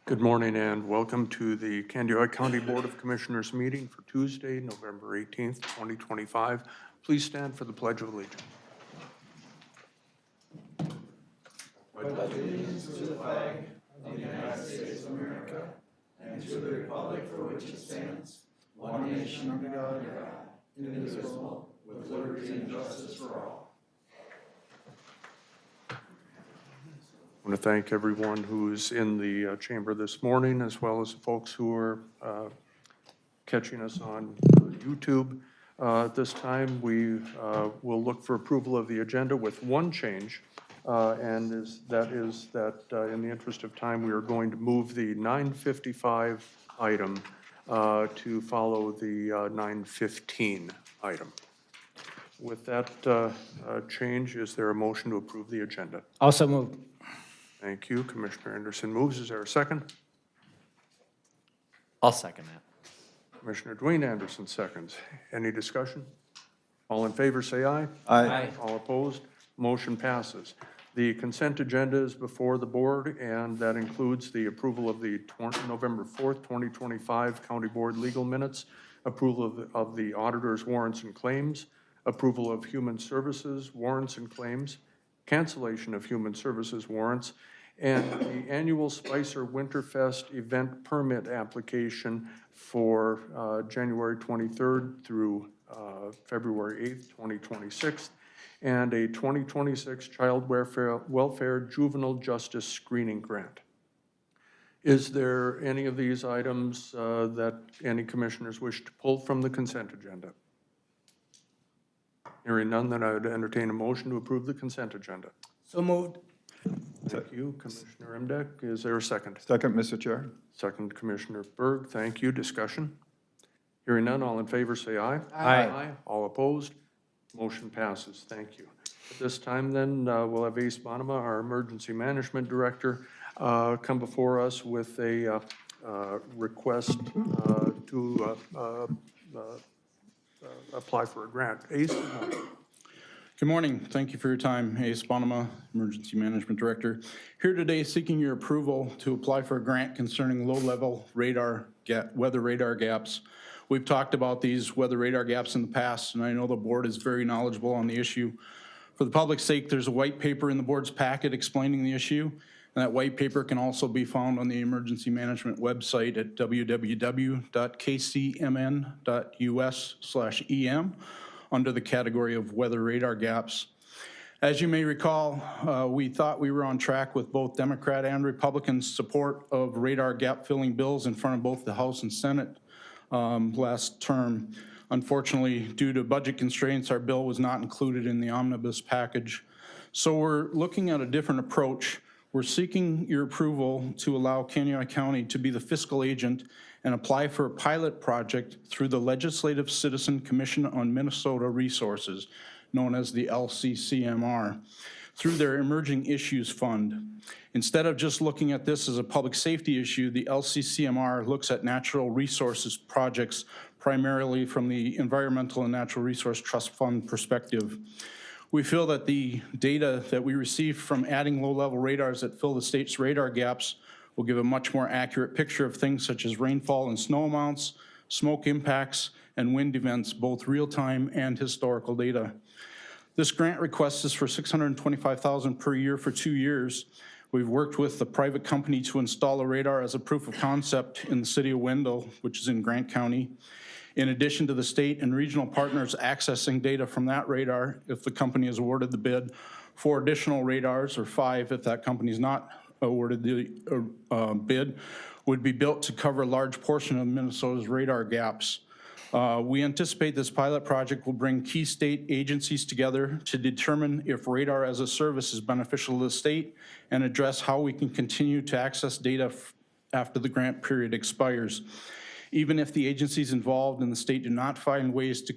Good morning and welcome to the Candiota County Board of Commissioners meeting for Tuesday, November 18th, 2025. Please stand for the Pledge of Allegiance. I want to thank everyone who's in the chamber this morning, as well as the folks who are catching us on YouTube. At this time, we will look for approval of the agenda with one change, and that in the interest of time, we are going to move the 9:55 item to follow the 9:15 item. With that change, is there a motion to approve the agenda? Also moved. Thank you. Commissioner Anderson moves. Is there a second? I'll second that. Commissioner Dwayne Anderson seconds. Any discussion? All in favor, say aye. Aye. All opposed? Motion passes. The consent agenda is before the board, and that includes the approval of the November 4th, 2025 County Board legal minutes, approval of the auditor's warrants and claims, approval of human services warrants and claims, cancellation of human services warrants, and the annual Spicer Winterfest event permit application for January 23rd through February 8th, 2026, and a 2026 Child Welfare Juvenile Justice Screening Grant. Is there any of these items that any commissioners wish to pull from the consent agenda? Hearing none, then I would entertain a motion to approve the consent agenda. So moved. Thank you, Commissioner Emdek. Is there a second? Second, Mr. Chair. Second, Commissioner Berg. Thank you. Discussion? Hearing none, all in favor say aye. Aye. All opposed? Motion passes. Thank you. At this time, then, we'll have Ace Bonema, our Emergency Management Director, come before us with a request to apply for a grant. Ace? Good morning. Thank you for your time. Ace Bonema, Emergency Management Director. Here today seeking your approval to apply for a grant concerning low-level weather radar gaps. We've talked about these weather radar gaps in the past, and I know the board is very knowledgeable on the issue. For the public's sake, there's a white paper in the board's packet explaining the issue, and that white paper can also be found on the Emergency Management website at www.kcmn.us/em. under the category of weather radar gaps. As you may recall, we thought we were on track with both Democrat and Republican support of radar gap filling bills in front of both the House and Senate last term. Unfortunately, due to budget constraints, our bill was not included in the omnibus package. So we're looking at a different approach. We're seeking your approval to allow Candiota County to be the fiscal agent and apply for a pilot project through the Legislative Citizen Commission on Minnesota Resources, known as the LCCMR, through their Emerging Issues Fund. Instead of just looking at this as a public safety issue, the LCCMR looks at natural resources projects primarily from the Environmental and Natural Resource Trust Fund perspective. We feel that the data that we receive from adding low-level radars that fill the state's radar gaps will give a much more accurate picture of things such as rainfall and snow amounts, smoke impacts, and wind events, both real-time and historical data. This grant request is for $625,000 per year for 2 years. We've worked with the private company to install a radar as a proof of concept in the city of Wendell, which is in Grant County. In addition to the state and regional partners accessing data from that radar, if the company is awarded the bid, 4 additional radars, or 5 if that company is not awarded the bid, would be built to cover a large portion of Minnesota's radar gaps. We anticipate this pilot project will bring key state agencies together to determine if radar as a service is beneficial to the state and address how we can continue to access data after the grant period expires. Even if the agencies involved in the state do not find ways to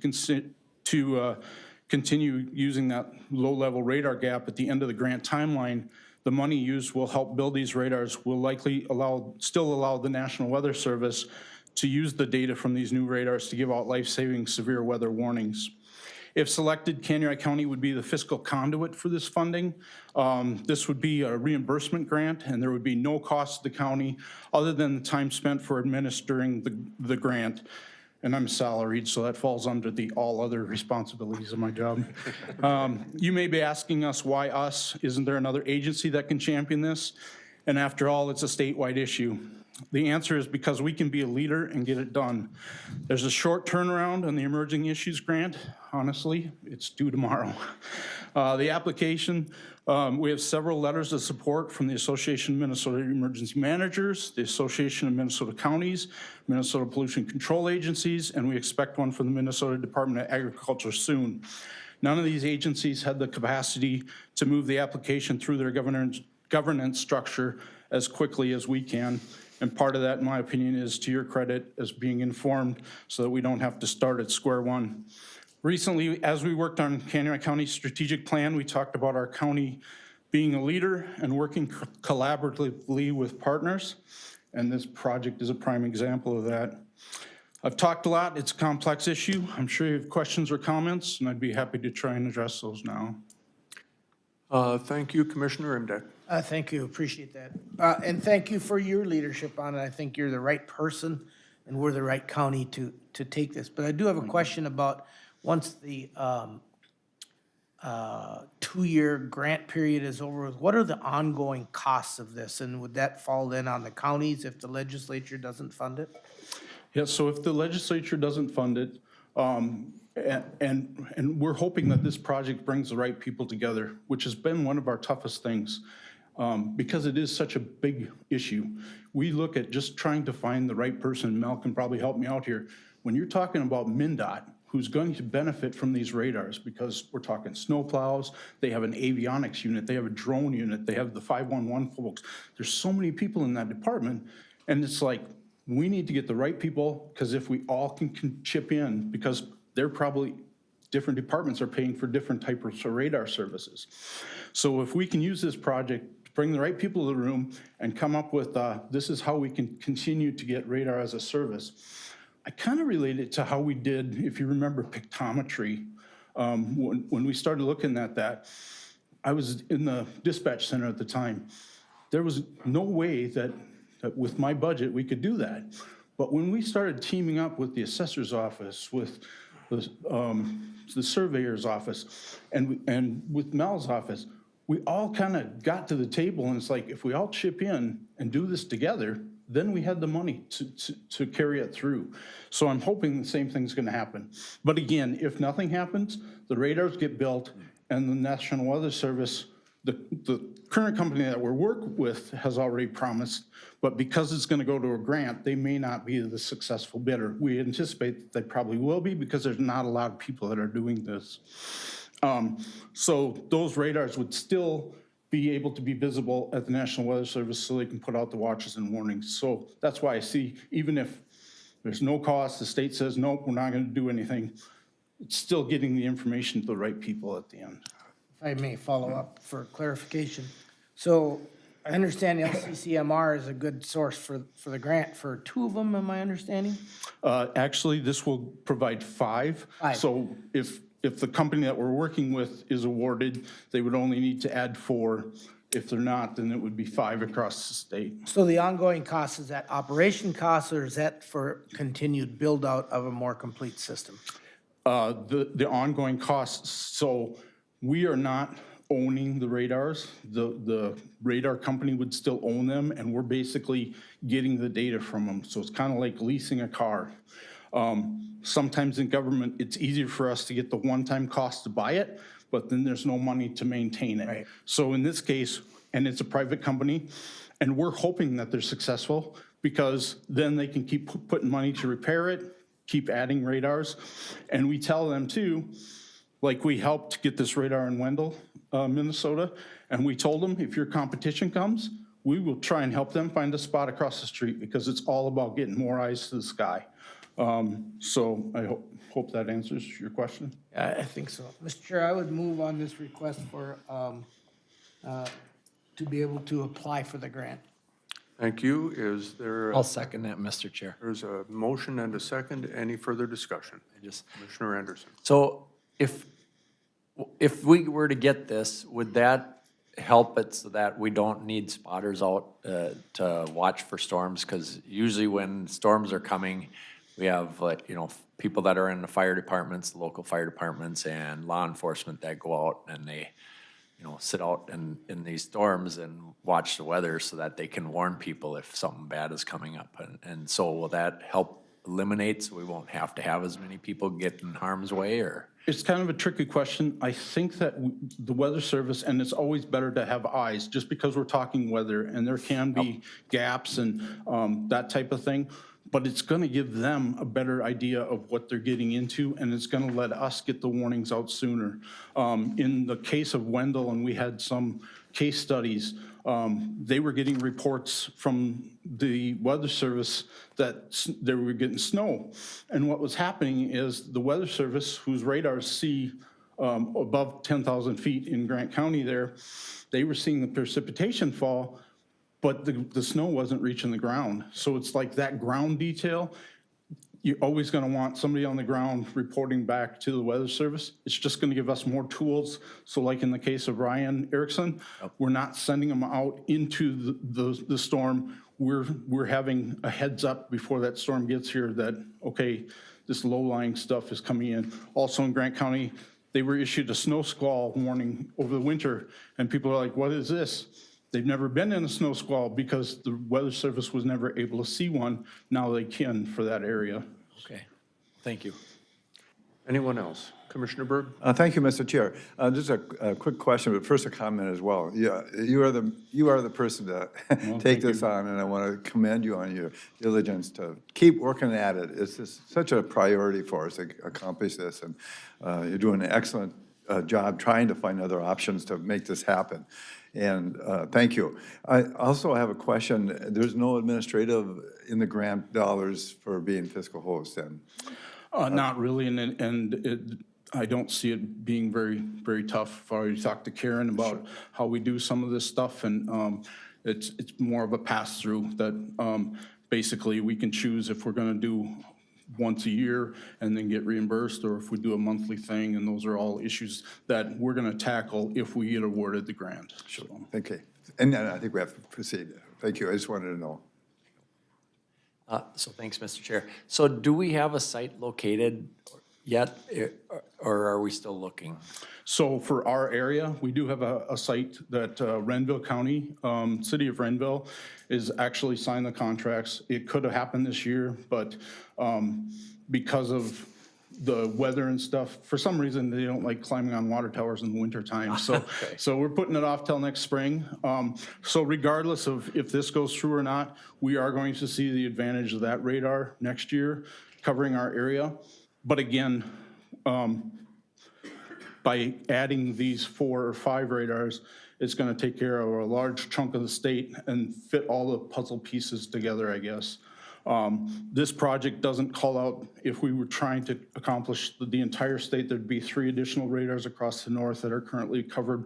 continue using that low-level radar gap at the end of the grant timeline, the money used will help build these radars, will likely still allow the National Weather Service to use the data from these new radars to give out life-saving severe weather warnings. If selected, Kansas County would be the fiscal conduit for this funding. This would be a reimbursement grant, and there would be no cost to the county other than the time spent for administering the grant. And I'm salaried, so that falls under the all other responsibilities of my job. You may be asking us, why us? Isn't there another agency that can champion this? And after all, it's a statewide issue. The answer is because we can be a leader and get it done. There's a short turnaround on the Emerging Issues Grant. Honestly, it's due tomorrow. The application, we have several letters of support from the Association of Minnesota Emergency Managers, the Association of Minnesota Counties, Minnesota Pollution Control Agencies, and we expect one from the Minnesota Department of Agriculture soon. None of these agencies had the capacity to move the application through their governance structure as quickly as we can. And part of that, in my opinion, is to your credit as being informed so that we don't have to start at square one. Recently, as we worked on Kansas County's strategic plan, we talked about our county being a leader and working collaboratively with partners. And this project is a prime example of that. I've talked a lot. It's a complex issue. I'm sure you have questions or comments, and I'd be happy to try and address those now. Thank you, Commissioner Imdak. Thank you, appreciate that. And thank you for your leadership on it. I think you're the right person and we're the right county to take this. But I do have a question about once the 2-year grant period is over, what are the ongoing costs of this? And would that fall then on the counties if the legislature doesn't fund it? Yeah, so if the legislature doesn't fund it, and we're hoping that this project brings the right people together, which has been one of our toughest things, because it is such a big issue. We look at just trying to find the right person. Mel can probably help me out here. When you're talking about MnDOT, who's going to benefit from these radars, because we're talking snowplows, they have an avionics unit, they have a drone unit, they have the 511 folks. There's so many people in that department, and it's like, we need to get the right people, because if we all can chip in, because they're probably, different departments are paying for different types of radar services. So if we can use this project to bring the right people to the room and come up with, this is how we can continue to get radar as a service. I kind of relate it to how we did, if you remember, pictometry. When we started looking at that, I was in the dispatch center at the time. There was no way that with my budget, we could do that. But when we started teaming up with the assessor's office, with the surveyor's office, and with Mel's office, we all kind of got to the table, and it's like, if we all chip in and do this together, then we had the money to carry it through. So I'm hoping the same thing's gonna happen. But again, if nothing happens, the radars get built, and the National Weather Service, the current company that we're working with has already promised, but because it's gonna go to a grant, they may not be the successful bidder. We anticipate that they probably will be because there's not a lot of people that are doing this. So those radars would still be able to be visible at the National Weather Service so they can put out the watches and warnings. So that's why I see, even if there's no cost, the state says, nope, we're not gonna do anything, it's still getting the information to the right people at the end. If I may follow up for clarification. So I understand LCCMR is a good source for the grant for 2 of them, am I understanding? Actually, this will provide 5. 5. So if the company that we're working with is awarded, they would only need to add 4. If they're not, then it would be 5 across the state. So the ongoing cost, is that operation costs or is that for continued build out of a more complete system? The ongoing costs, so we are not owning the radars. The radar company would still own them, and we're basically getting the data from them. So it's kind of like leasing a car. Sometimes in government, it's easier for us to get the one-time cost to buy it, but then there's no money to maintain it. Right. So in this case, and it's a private company, and we're hoping that they're successful because then they can keep putting money to repair it, keep adding radars. And we tell them too, like we helped get this radar in Wendell, Minnesota, and we told them if your competition comes, we will try and help them find a spot across the street because it's all about getting more eyes to the sky. So I hope that answers your question. I think so. Mr. Chair, I would move on this request for, to be able to apply for the grant. Thank you. Is there, I'll second that, Mr. Chair. there's a motion and a second. Any further discussion? I just, Commissioner Anderson. so if we were to get this, would that help it so that we don't need spotters out to watch for storms? Because usually when storms are coming, we have like, people that are in the fire departments, the local fire departments and law enforcement that go out and they, sit out in these storms and watch the weather so that they can warn people if something bad is coming up. And so will that help eliminate, so we won't have to have as many people get in harm's way, or? It's kind of a tricky question. I think that the Weather Service, and it's always better to have eyes, just because we're talking weather, and there can be gaps and that type of thing, but it's gonna give them a better idea of what they're getting into, and it's gonna let us get the warnings out sooner. In the case of Wendell, and we had some case studies, they were getting reports from the Weather Service that they were getting snow. And what was happening is the Weather Service, whose radars see above 10,000 feet in Grant County there, they were seeing the precipitation fall, but the snow wasn't reaching the ground. So it's like that ground detail, you're always gonna want somebody on the ground reporting back to the Weather Service. It's just gonna give us more tools. So like in the case of Ryan Erickson, we're not sending them out into the storm. We're having a heads up before that storm gets here that, okay, this low-lying stuff is coming in. Also in Grant County, they were issued a snow squall warning over the winter, and people are like, what is this? They've never been in a snow squall because the Weather Service was never able to see one. Now they can for that area. Okay, thank you. Anyone else? Commissioner Berg? Thank you, Mr. Chair. Just a quick question, but first a comment as well. Yeah, you are the person to take this on, and I want to commend you on your diligence to keep working at it. It's just such a priority for us to accomplish this, and you're doing an excellent job trying to find other options to make this happen. And thank you. I also have a question. There's no administrative in the grant dollars for being fiscal host, and Not really, I don't see it being very, very tough. I've already talked to Karen about how we do some of this stuff, and it's more of a pass-through that basically we can choose if we're gonna do once a year and then get reimbursed, or if we do a monthly thing, and those are all issues that we're gonna tackle if we get awarded the grant. So, okay. And I think we have to proceed. Thank you. I just wanted to know. So thanks, Mr. Chair. So do we have a site located yet, or are we still looking? So for our area, we do have a site that Renville County, City of Renville, is actually signed the contracts. It could have happened this year, but because of the weather and stuff, for some reason, they don't like climbing on water towers in the wintertime. So, so we're putting it off till next spring. So regardless of if this goes through or not, we are going to see the advantage of that radar next year covering our area. But again, by adding these 4 or 5 radars, it's gonna take care of a large chunk of the state and fit all the puzzle pieces together, I guess. This project doesn't call out, if we were trying to accomplish the entire state, there'd be 3 additional radars across the north that are currently covered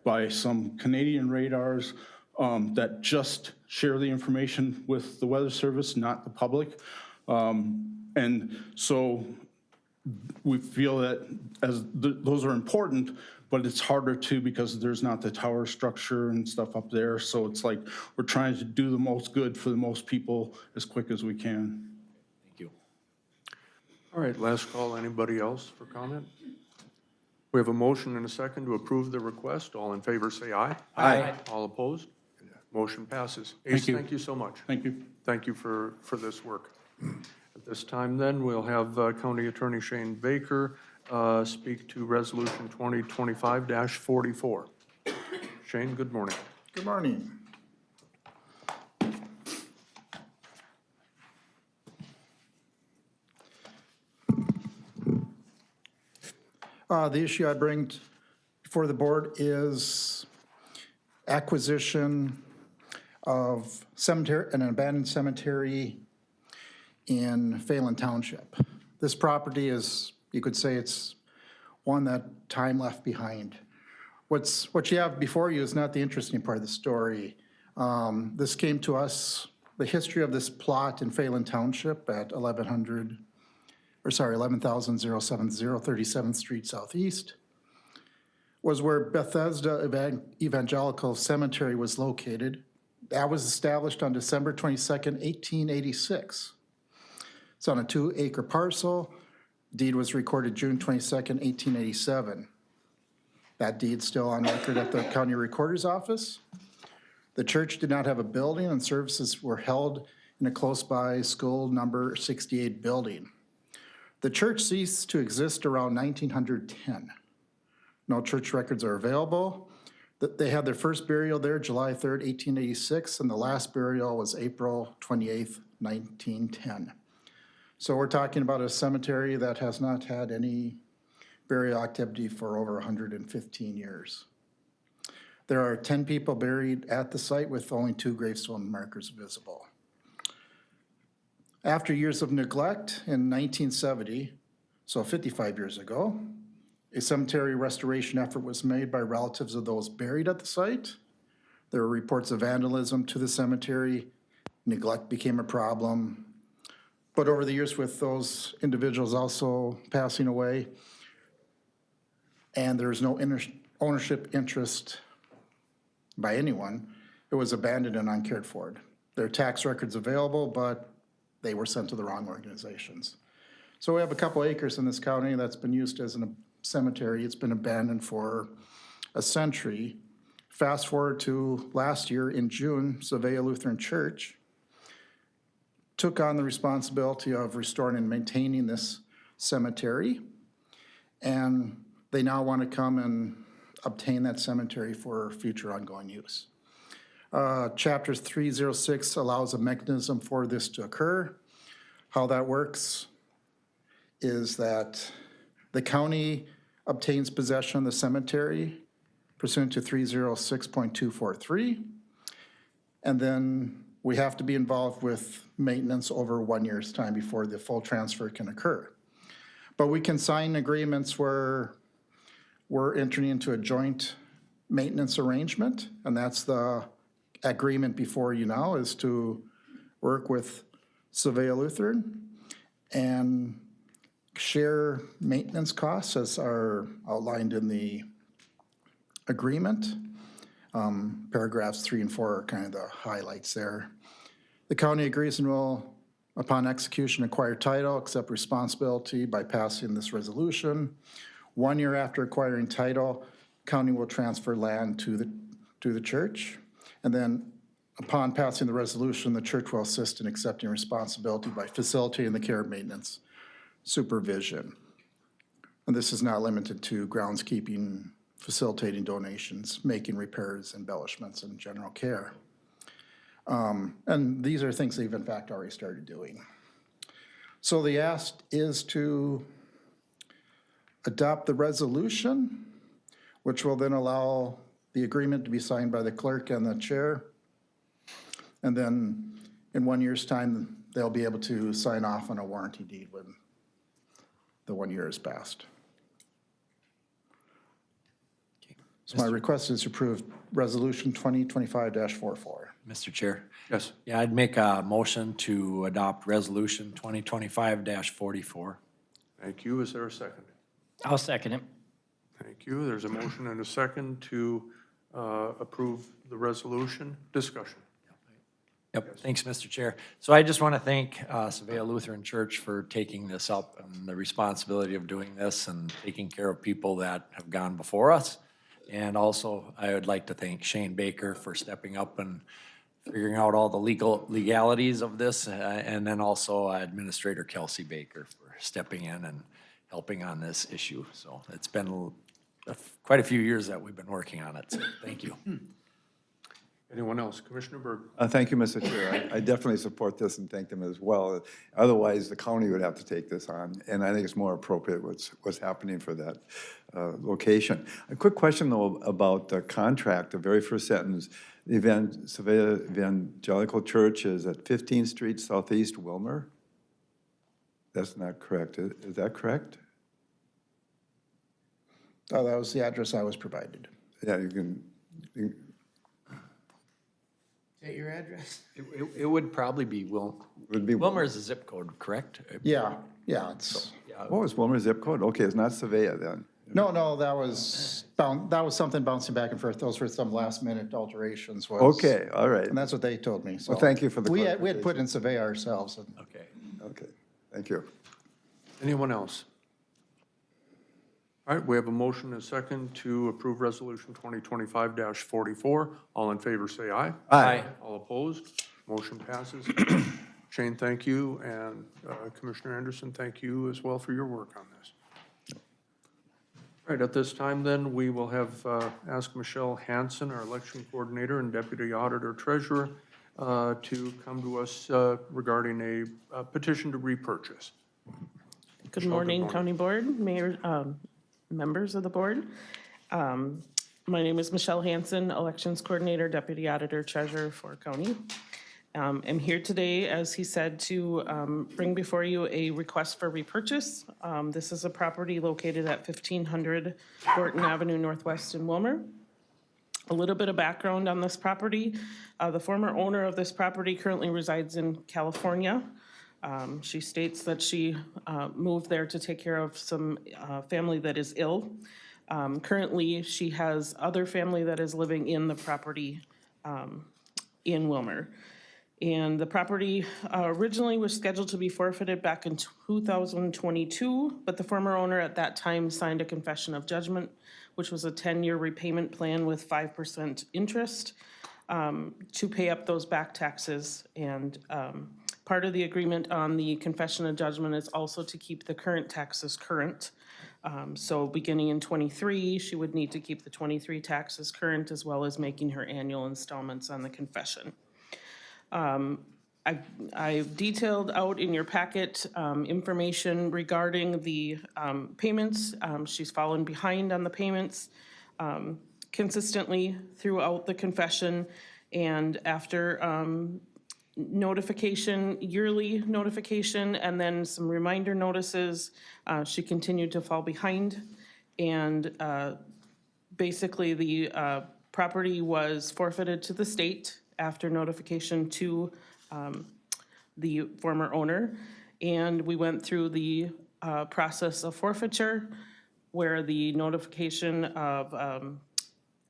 by some Canadian radars that just share the information with the Weather Service, not the public. And so we feel that those are important, but it's harder too because there's not the tower structure and stuff up there. So it's like we're trying to do the most good for the most people as quick as we can. Thank you. All right, last call. Anybody else for comment? We have a motion and a second to approve the request. All in favor, say aye. Aye. All opposed? Motion passes. Thank Ace, you. thank you so much. Thank you. Thank you for this work. At this time then, we'll have County Attorney Shane Baker speak to Resolution 2025-44. Shane, good morning. Good morning. The issue I bring before the board is acquisition of cemetery, an abandoned cemetery in Phelan Township. This property is, you could say it's one that time left behind. What you have before you is not the interesting part of the story. This came to us, the history of this plot in Phelan Township at 1100 11,070 37th Street Southeast, was where Bethesda Evangelical Cemetery was located. That was established on December 22nd, 1886. It's on a 2-acre parcel. Deed was recorded June 22nd, 1887. That deed's still on record at the county recorder's office. The church did not have a building, and services were held in a close-by school number 68 building. The church ceased to exist around 1910. No church records are available. They had their first burial there July 3rd, 1886, and the last burial was April 28th, 1910. So we're talking about a cemetery that has not had any burial activity for over 115 years. There are 10 people buried at the site with only 2 gravestone markers visible. After years of neglect in 1970, so 55 years ago, a cemetery restoration effort was made by relatives of those buried at the site. There were reports of vandalism to the cemetery. Neglect became a problem. But over the years, with those individuals also passing away, and there's no ownership interest by anyone, it was abandoned and uncared for. There are tax records available, but they were sent to the wrong organizations. So we have a couple acres in this county that's been used as a cemetery. It's been abandoned for a century. Fast forward to last year in June, Savea Lutheran Church took on the responsibility of restoring and maintaining this cemetery. And they now want to come and obtain that cemetery for future ongoing use. Chapter 306 allows a mechanism for this to occur. How that works is that the county obtains possession of the cemetery pursuant to 306.243. And then we have to be involved with maintenance over 1 year's time before the full transfer can occur. But we can sign agreements where we're entering into a joint maintenance arrangement, and that's the agreement before you now, is to work with Savea Lutheran and share maintenance costs as are outlined in the agreement. Paragraphs 3 and 4 are kind of the highlights there. The county agrees and will, upon execution, acquire title, accept responsibility by passing this resolution. 1 year after acquiring title, county will transfer land to the church. And then upon passing the resolution, the church will assist in accepting responsibility by facilitating the care, maintenance, supervision. And this is not limited to groundskeeping, facilitating donations, making repairs, embellishments, and general care. And these are things they've in fact already started doing. So the ask is to adopt the resolution, which will then allow the agreement to be signed by the clerk and the chair. And then in 1 year's time, they'll be able to sign off on a warranty deed when the 1 year is passed. So my request is to approve Resolution 2025-44. Mr. Chair. Yes. Yeah, I'd make a motion to adopt Resolution 2025-44. Thank you. Is there a second? I'll second it. Thank you. There's a motion and a second to approve the resolution. Discussion. Yep, thanks, Mr. Chair. So I just want to thank Savea Lutheran Church for taking this up and the responsibility of doing this and taking care of people that have gone before us. And also, I would like to thank Shane Baker for stepping up and figuring out all the legalities of this, and then also Administrator Kelsey Baker for stepping in and helping on this issue. So it's been quite a few years that we've been working on it, so thank you. Anyone else? Commissioner Berg? Thank you, Mr. Chair. I definitely support this and thank them as well. Otherwise, the county would have to take this on, and I think it's more appropriate what's happening for that location. A quick question, though, about the contract, the very first sentence. The Savea Evangelical Church is at 15th Street Southeast, Wilmer? That's not correct. Is that correct? Oh, that was the address I was provided. Yeah, you can, Is that your address? It would probably be would be. Wilmer is a zip code, correct? Yeah, Yeah, it's, What was Wilmer's zip code? Okay, it's not Savea then. no, that was something bouncing back and forth. Those were some last minute alterations was. Okay, all right. And that's what they told me, so. Well, thank you for the We had put in survey ourselves. And Okay. Okay, thank you. Anyone else? All right, we have a motion and a second to approve Resolution 2025-44. All in favor, say aye. Aye. All opposed? Motion passes. Shane, thank you, and Commissioner Anderson, thank you as well for your work on this. All right, at this time then, we will have, ask Michelle Hanson, our election coordinator and deputy auditor treasurer, to come to us regarding a petition to repurchase. Good Michelle, morning, County Board, Mayor, members of the board. My name is Michelle Hanson, Elections Coordinator, Deputy Auditor, Treasurer for County. I'm here today, as he said, to bring before you a request for repurchase. This is a property located at 1500 Gorton Avenue Northwest in Wilmer. A little bit of background on this property. The former owner of this property currently resides in California. She states that she moved there to take care of some family that is ill. Currently, she has other family that is living in the property in Wilmer. And the property originally was scheduled to be forfeited back in 2022, but the former owner at that time signed a confession of judgment, which was a 10-year repayment plan with 5% interest to pay up those back taxes. And part of the agreement on the confession of judgment is also to keep the current taxes current. So beginning in '23, she would need to keep the '23 taxes current as well as making her annual installments on the confession. I've detailed out in your packet information regarding the payments. She's fallen behind on the payments consistently throughout the confession. And after notification, yearly notification, and then some reminder notices, she continued to fall behind. And basically, the property was forfeited to the state after notification to the former owner. And we went through the process of forfeiture, where the notification of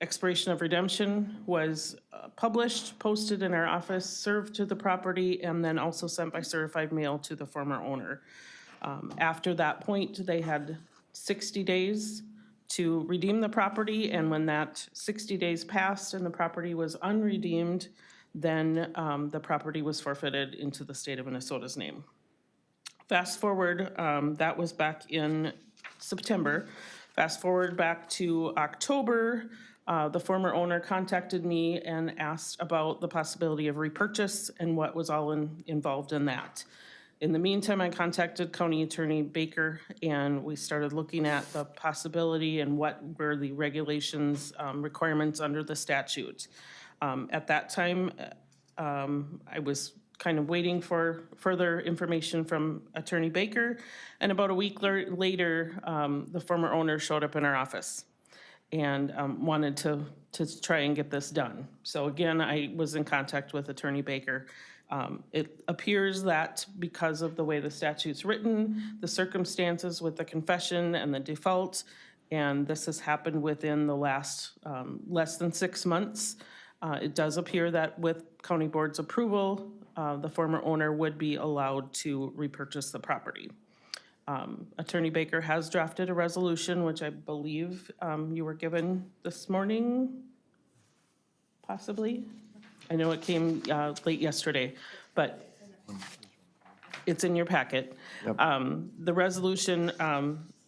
expiration of redemption was published, posted in our office, served to the property, and then also sent by certified mail to the former owner. After that point, they had 60 days to redeem the property, and when that 60 days passed and the property was unredeemed, then the property was forfeited into the state of Minnesota's name. Fast forward, that was back in September. Fast forward back to October, the former owner contacted me and asked about the possibility of repurchase and what was all involved in that. In the meantime, I contacted County Attorney Baker, and we started looking at the possibility and what were the regulations, requirements under the statute. At that time, I was kind of waiting for further information from Attorney Baker, and about a week later, the former owner showed up in our office and wanted to try and get this done. So again, I was in contact with Attorney Baker. It appears that because of the way the statute's written, the circumstances with the confession and the default, and this has happened within the last less than 6 months, it does appear that with county board's approval, the former owner would be allowed to repurchase the property. Attorney Baker has drafted a resolution, which I believe you were given this morning, possibly? I know it came late yesterday, but it's in your packet. The resolution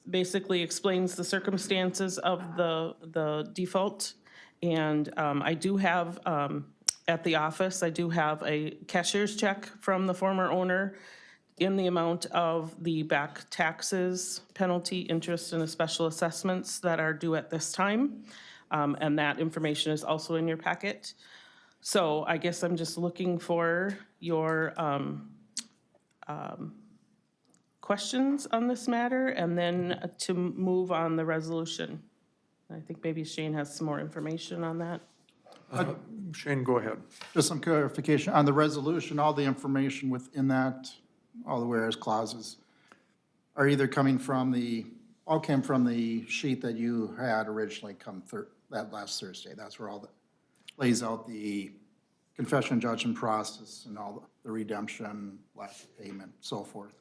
basically explains the circumstances of the default. And I do have, at the office, I do have a cashier's check from the former owner in the amount of the back taxes, penalty, interest, and the special assessments that are due at this time. And that information is also in your packet. So I guess I'm just looking for your questions on this matter, and then to move on the resolution. I think maybe Shane has some more information on that. Shane, go ahead. just some clarification on the resolution, all the information within that, all the whereas clauses, are either coming from all came from the sheet that you had originally that last Thursday. That's where all the, lays out the confession judgment process and all the redemption, lack of payment, so forth.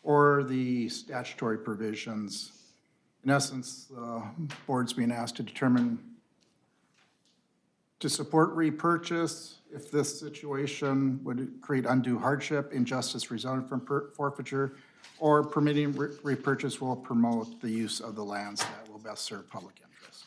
Or the statutory provisions. In essence, the board's being asked to determine to support repurchase if this situation would create undue hardship, injustice resulting from forfeiture, or permitting repurchase will promote the use of the lands that will best serve public interest.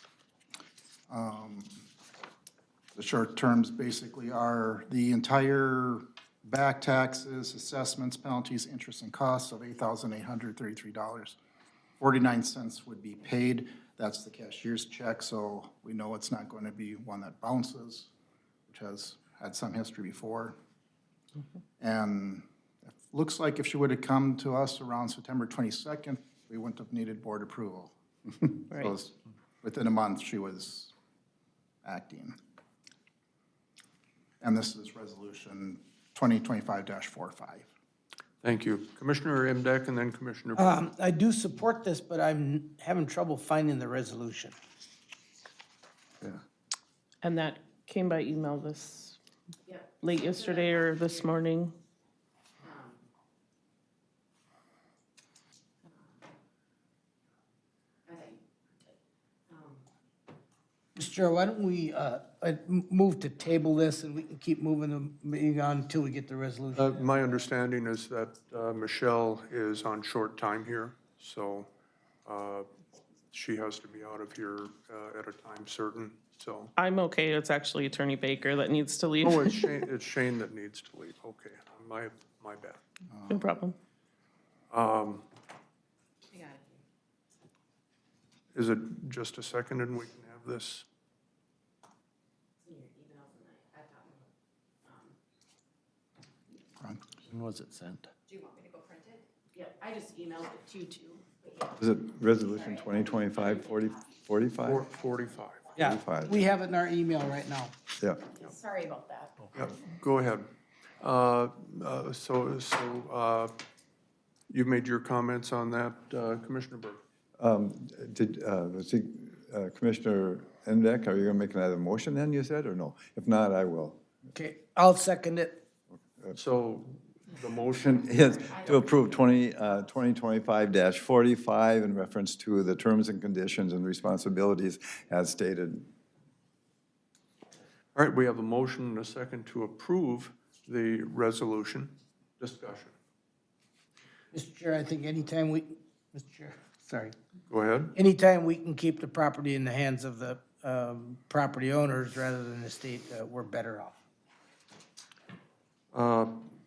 The short terms basically are the entire back taxes, assessments, penalties, interest, and costs of $8,833.49 would be paid. That's the cashier's check, so we know it's not going to be one that bounces, which has had some history before. And it looks like if she would have come to us around September 22nd, we wouldn't have needed board approval. So it was within a month, she was acting. And this is resolution 2025-45. Thank you. Commissioner Imdak and then Commissioner. I do support this, but I'm having trouble finding the resolution. And that came by email late yesterday or this morning. Mr. Chair, why don't we move to table this and we can keep moving the meeting on until we get the resolution? My understanding is that Michelle is on short time here, so she has to be out of here at a time certain, so. I'm okay, it's actually Attorney Baker that needs to leave. Oh, it's Shane that needs to leave, okay, my bad. No problem. Is it just a second and we can have this? When was it sent? Do you want me to go print it? Yep, I just emailed it to you too. Is it resolution 2025-45? 45. Yeah, 45. we have it in our email right now. Yeah. Sorry about that. Yep, go ahead. You've made your comments on that, Commissioner Berg? Let's see, Commissioner Endek, are you going to make another motion then, you said, or no? If not, I will. Okay, I'll second it. So the motion, Is to approve 2025-45 in reference to the terms and conditions and responsibilities as stated. all right, we have a motion and a second to approve the resolution. Discussion. Mr. Chair, I think Mr. Chair, sorry. Go ahead. Anytime we can keep the property in the hands of the property owners rather than the state, we're better off.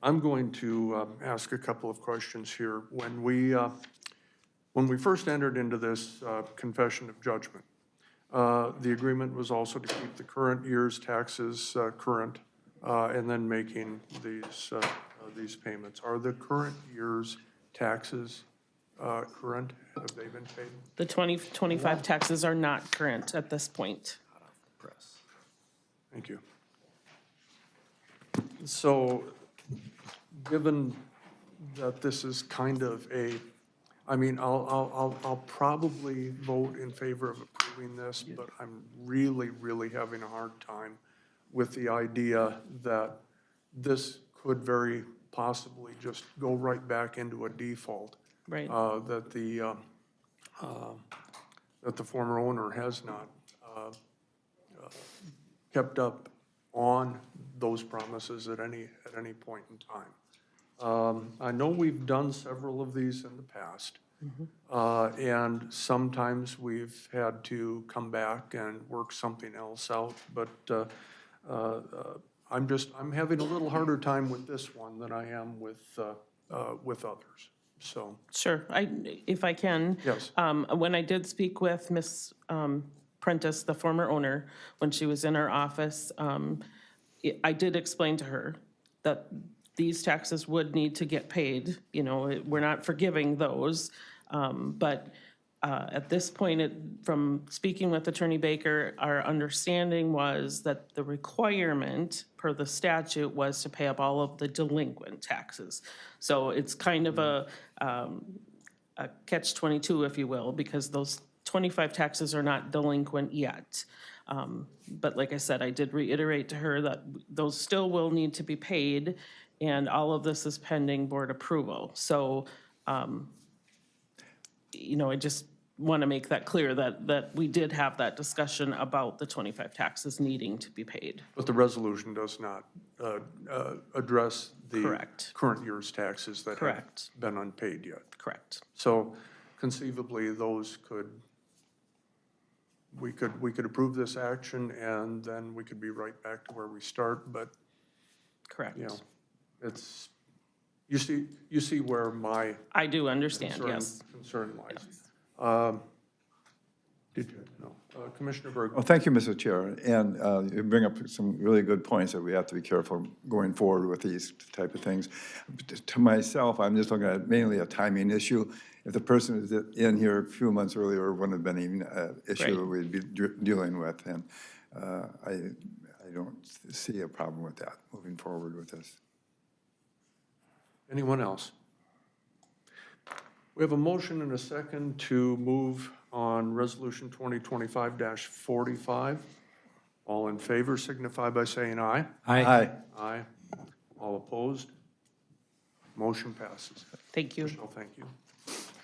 I'm going to ask a couple of questions here. When we first entered into this confession of judgment, the agreement was also to keep the current year's taxes current and then making these payments. Are the current year's taxes current? Have they been paid? The 2025 taxes are not current at this point. Thank you. So, given that this is kind of I'll probably vote in favor of approving this, but I'm really, really having a hard time with the idea that this could very possibly just go right back into a default. Right. That the former owner has not kept up on those promises at any point in time. I know we've done several of these in the past, and sometimes we've had to come back and work something else out, but I'm having a little harder time with this one than I am with others, so. Sure, if I can. Yes. When I did speak with Ms. Prentice, the former owner, when she was in our office, I did explain to her that these taxes would need to get paid. You know, we're not forgiving those. But at this point, from speaking with Attorney Baker, our understanding was that the requirement per the statute was to pay up all of the delinquent taxes. So it's kind of catch-22, if you will, because those 25 taxes are not delinquent yet. But like I said, I did reiterate to her that those still will need to be paid, and all of this is pending board approval. So, I just want to make that clear that we did have that discussion about the 25 taxes needing to be paid. But the resolution does not address the Correct. current year's taxes that have Correct. been unpaid yet. Correct. So conceivably, those we could approve this action, and then we could be right back to where we start, but, Correct. it's, you see where my I do understand, yes. concern lies. Did you? No. Commissioner Berg. Well, thank you, Mr. Chair. And you bring up some really good points that we have to be careful going forward with these type of things. To myself, I'm just looking at mainly a timing issue. If the person is in here a few months earlier, it wouldn't have been even an issue Right. we'd be dealing with. And I don't see a problem with that, moving forward with this. Anyone else? We have a motion and a second to move on Resolution 2025-45. All in favor signify by saying aye. Aye. Aye. All opposed? Motion passes. Thank you. Michelle, thank you.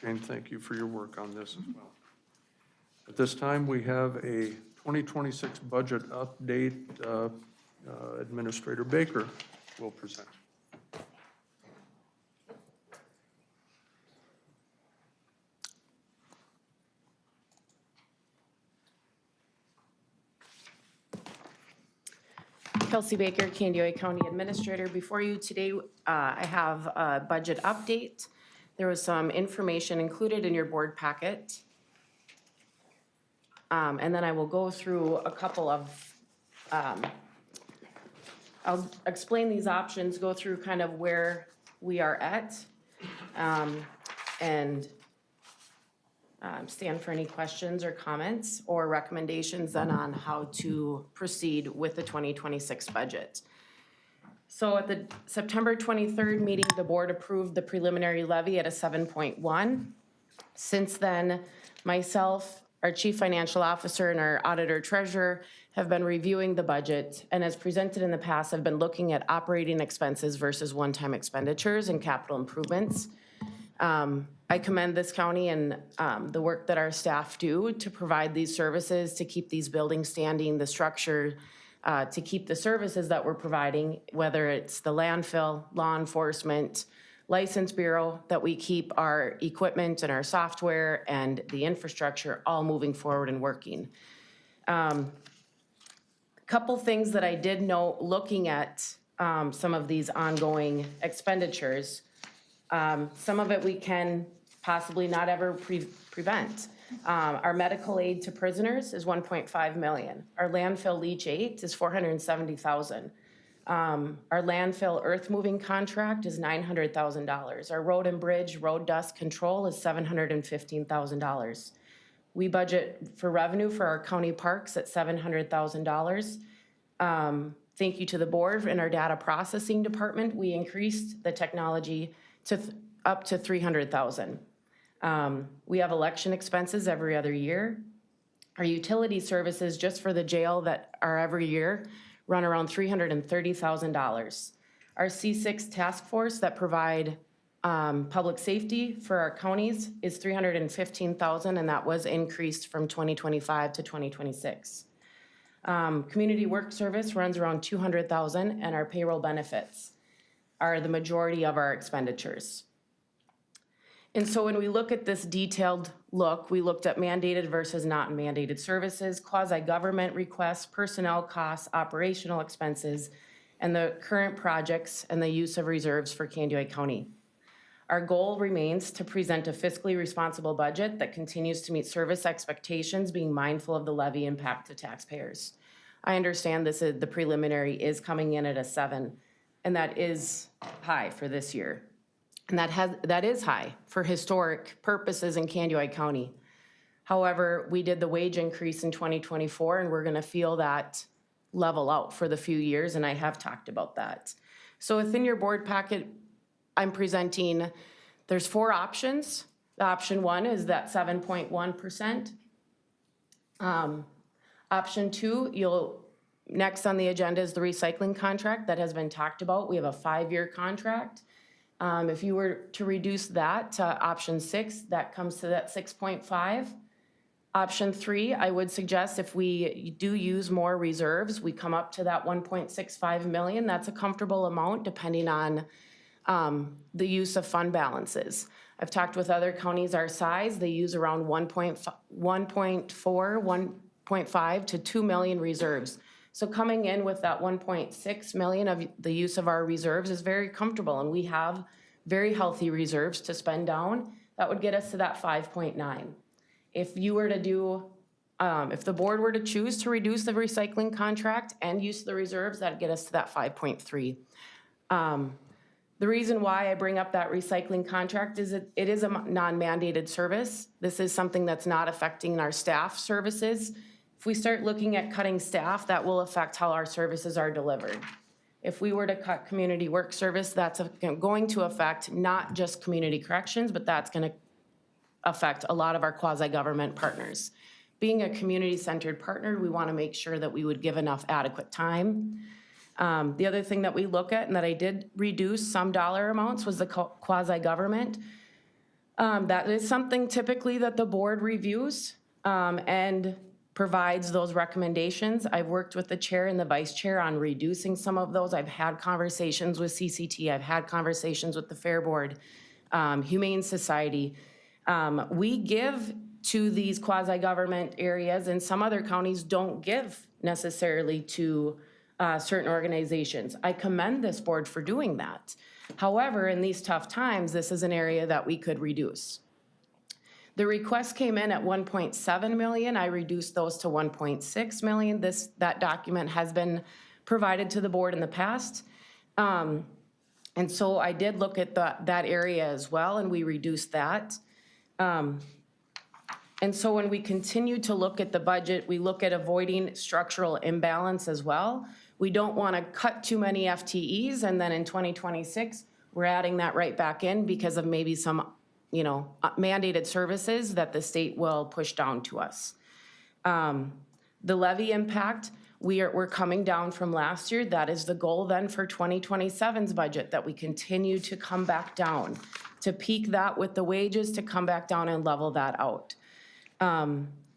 Shane, thank you for your work on this as well. At this time, we have a 2026 budget update. Administrator Baker will present. Kelsey Baker, Candioi County Administrator. Before you today, I have a budget update. There was some information included in your board packet. And then I will go through a couple of, I'll explain these options, go through kind of where we are at, and stand for any questions or comments or recommendations then on how to proceed with the 2026 budget. So at the September 23rd meeting, the board approved the preliminary levy at a 7.1. Since then, myself, our chief financial officer, and our auditor treasurer have been reviewing the budget, and as presented in the past, have been looking at operating expenses versus one-time expenditures and capital improvements. I commend this county and the work that our staff do to provide these services, to keep these buildings standing, the structure, to keep the services that we're providing, whether it's the landfill, law enforcement, license bureau, that we keep our equipment and our software and the infrastructure all moving forward and working. Couple things that I did know looking at some of these ongoing expenditures. Some of it we can possibly not ever prevent. Our medical aid to prisoners is 1.5 million. Our landfill leachate is 470,000. Our landfill earth moving contract is $900,000. Our road and bridge road dust control is $715,000. We budget for revenue for our county parks at $700,000. Thank you to the board and our data processing department. We increased the technology to up to $300,000. We have election expenses every other year. Our utility services just for the jail that are every year run around $330,000. Our C6 task force that provide public safety for our counties is $315,000, and that was increased from 2025 to 2026. Community work service runs around $200,000, and our payroll benefits are the majority of our expenditures. And so when we look at this detailed look, we looked at mandated versus not mandated services, quasi-government requests, personnel costs, operational expenses, and the current projects and the use of reserves for Candioi County. Our goal remains to present a fiscally responsible budget that continues to meet service expectations, being mindful of the levy impact to taxpayers. I understand the preliminary is coming in at a 7, and that is high for this year. And that is high for historic purposes in Candioi County. However, we did the wage increase in 2024, and we're gonna feel that level out for the few years, and I have talked about that. So within your board packet, I'm presenting, there's 4 options. Option 1 is that 7.1%. Option 2, next on the agenda is the recycling contract that has been talked about. We have a 5-year contract. If you were to reduce that to option 6, that comes to that 6.5. Option 3, I would suggest if we do use more reserves, we come up to that 1.65 million. That's a comfortable amount depending on the use of fund balances. I've talked with other counties our size. They use around 1.4, 1.5 to 2 million reserves. So coming in with that 1.6 million of the use of our reserves is very comfortable, and we have very healthy reserves to spend down. That would get us to that 5.9. If you were to do, if the board were to choose to reduce the recycling contract and use the reserves, that'd get us to that 5.3. The reason why I bring up that recycling contract is it is a non-mandated service. This is something that's not affecting our staff services. If we start looking at cutting staff, that will affect how our services are delivered. If we were to cut community work service, that's going to affect not just community corrections, but that's going to affect a lot of our quasi-government partners. Being a community-centered partner, we want to make sure that we would give enough adequate time. The other thing that we look at, and that I did reduce some dollar amounts, was the quasi-government. That is something typically that the board reviews and provides those recommendations. I've worked with the chair and the vice chair on reducing some of those. I've had conversations with CCT. I've had conversations with the Fair Board, Humane Society. We give to these quasi-government areas, and some other counties don't give necessarily to certain organizations. I commend this board for doing that. However, in these tough times, this is an area that we could reduce. The request came in at 1.7 million. I reduced those to 1.6 million. That document has been provided to the board in the past. And so I did look at that area as well, and we reduced that. And so when we continue to look at the budget, we look at avoiding structural imbalance as well. We don't want to cut too many FTEs, and then in 2026, we're adding that right back in because of maybe some, mandated services that the state will push down to us. The levy impact, we're coming down from last year. That is the goal then for 2027's budget, that we continue to come back down, to peak that with the wages, to come back down and level that out.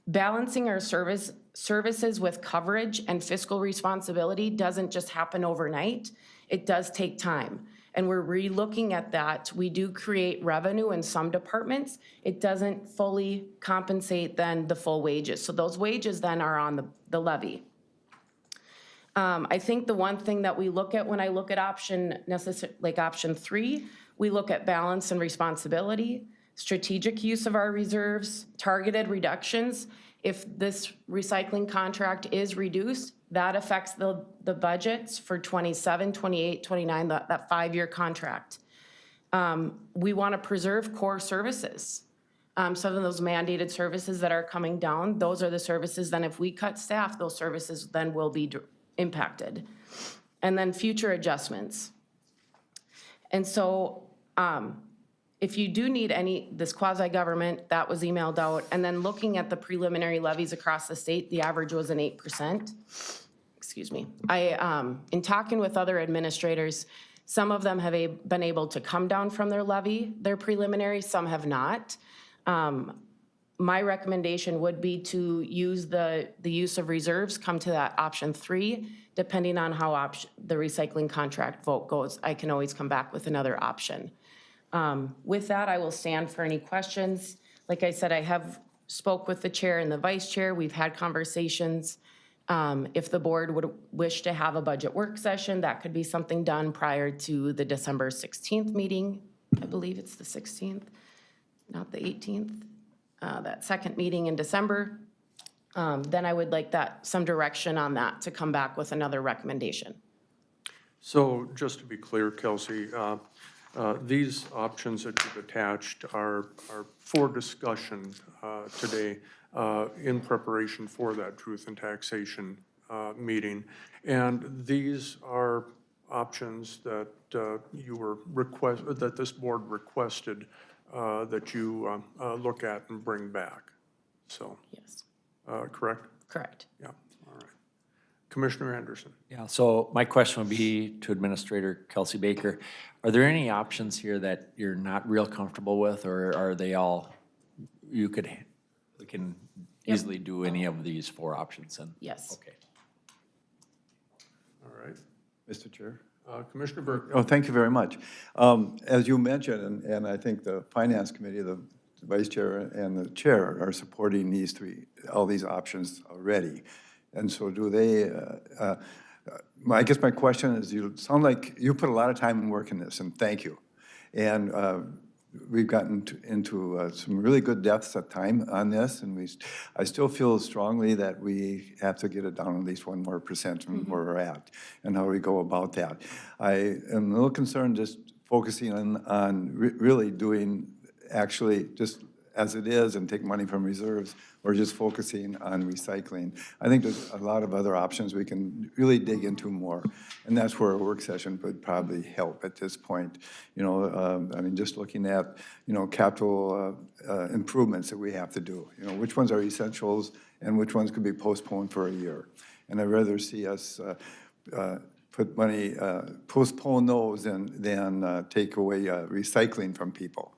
Balancing our services with coverage and fiscal responsibility doesn't just happen overnight. It does take time. And we're re-looking at that. We do create revenue in some departments. It doesn't fully compensate then the full wages. So those wages then are on the levy. I think the one thing that we look at when I look at option 3, we look at balance and responsibility, strategic use of our reserves, targeted reductions. If this recycling contract is reduced, that affects the budgets for 27, 28, 29, that 5-year contract. We want to preserve core services. Some of those mandated services that are coming down, those are the services, then if we cut staff, those services then will be impacted. And then future adjustments. And so if you do need this quasi-government, that was emailed out, and then looking at the preliminary levies across the state, the average was an 8%. Excuse me. In talking with other administrators, some of them have been able to come down from their preliminary, some have not. My recommendation would be to use the use of reserves, come to that option 3, depending on how the recycling contract vote goes. I can always come back with another option. With that, I will stand for any questions. Like I said, I have spoke with the chair and the vice chair. We've had conversations. If the board would wish to have a budget work session, that could be something done prior to the December 16th meeting. I believe it's the 16th, not the 18th. That second meeting in December. Then I would like some direction on that to come back with another recommendation. So just to be clear, Kelsey, these options that you've attached are for discussion today in preparation for that Truth and Taxation meeting. And these are options that that this board requested that you look at and bring back. So, Yes, correct? correct. Yeah, all right. Commissioner Anderson? Yeah, so my question would be to Administrator Kelsey Baker. Are there any options here that you're not real comfortable with, or are they all, we can easily do any of these 4 options then? Yes. Okay. All right. Mr. Chair? Commissioner Burke? Oh, thank you very much. As you mentioned, and I think the Finance Committee, the Vice Chair and the Chair are supporting all these options already. And so do they, I guess my question is, you sound like you put a lot of time and work in this, and thank you. And we've gotten into some really good depths of time on this, and I still feel strongly that we have to get it down at least 1% more from where we're at, and how we go about that. I am a little concerned just focusing on really doing, actually, just as it is, and take money from reserves, or just focusing on recycling. I think there's a lot of other options we can really dig into more, and that's where a work session would probably help at this point. You know, I mean, just looking at, you know, capital improvements that we have to do. You know, which ones are essentials and which ones could be postponed for a year. And I'd rather see us put money, postpone those than take away recycling from people.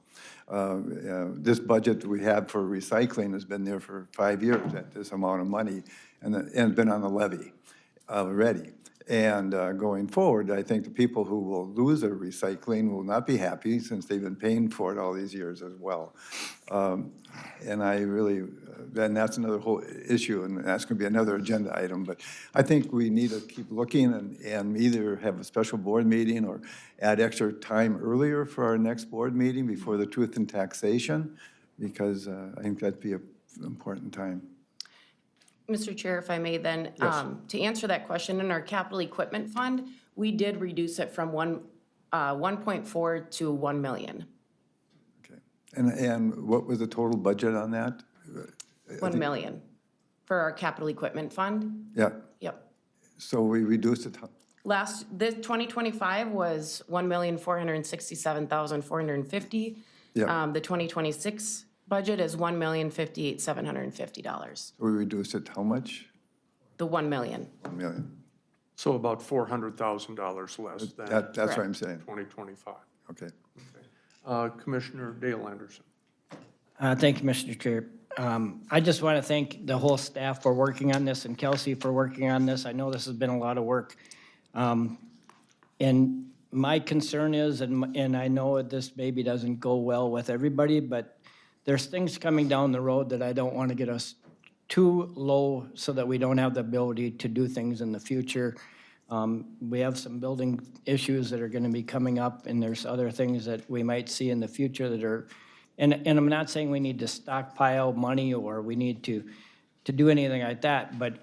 This budget we have for recycling has been there for 5 years at this amount of money, and been on the levy already. And going forward, I think the people who will lose their recycling will not be happy, since they've been paying for it all these years as well. And I really, then that's another whole issue, and that's going to be another agenda item. But I think we need to keep looking and either have a special board meeting or add extra time earlier for our next board meeting before the truth in taxation, because I think that'd be an important time. Mr. Chair, if I may then, to answer that question, in our capital equipment fund, we did reduce it from 1.4 to 1 million. Okay. And what was the total budget on that? 1 million for our capital equipment fund. Yeah, Yep. so we reduced it. This 2025 was 1,467,450. Yeah. The 2026 budget is $1,058,750. We reduced it how much? The 1 million. 1 million. So about $400,000 less than That's what I'm saying. 2025. Okay. Commissioner Dale Anderson? Thank you, Mr. Chair. I just want to thank the whole staff for working on this, and Kelsey for working on this. I know this has been a lot of work. And my concern is, and I know this maybe doesn't go well with everybody, but there's things coming down the road that I don't want to get us too low so that we don't have the ability to do things in the future. We have some building issues that are going to be coming up, and there's other things that we might see in the future that are, and I'm not saying we need to stockpile money or we need to do anything like that, but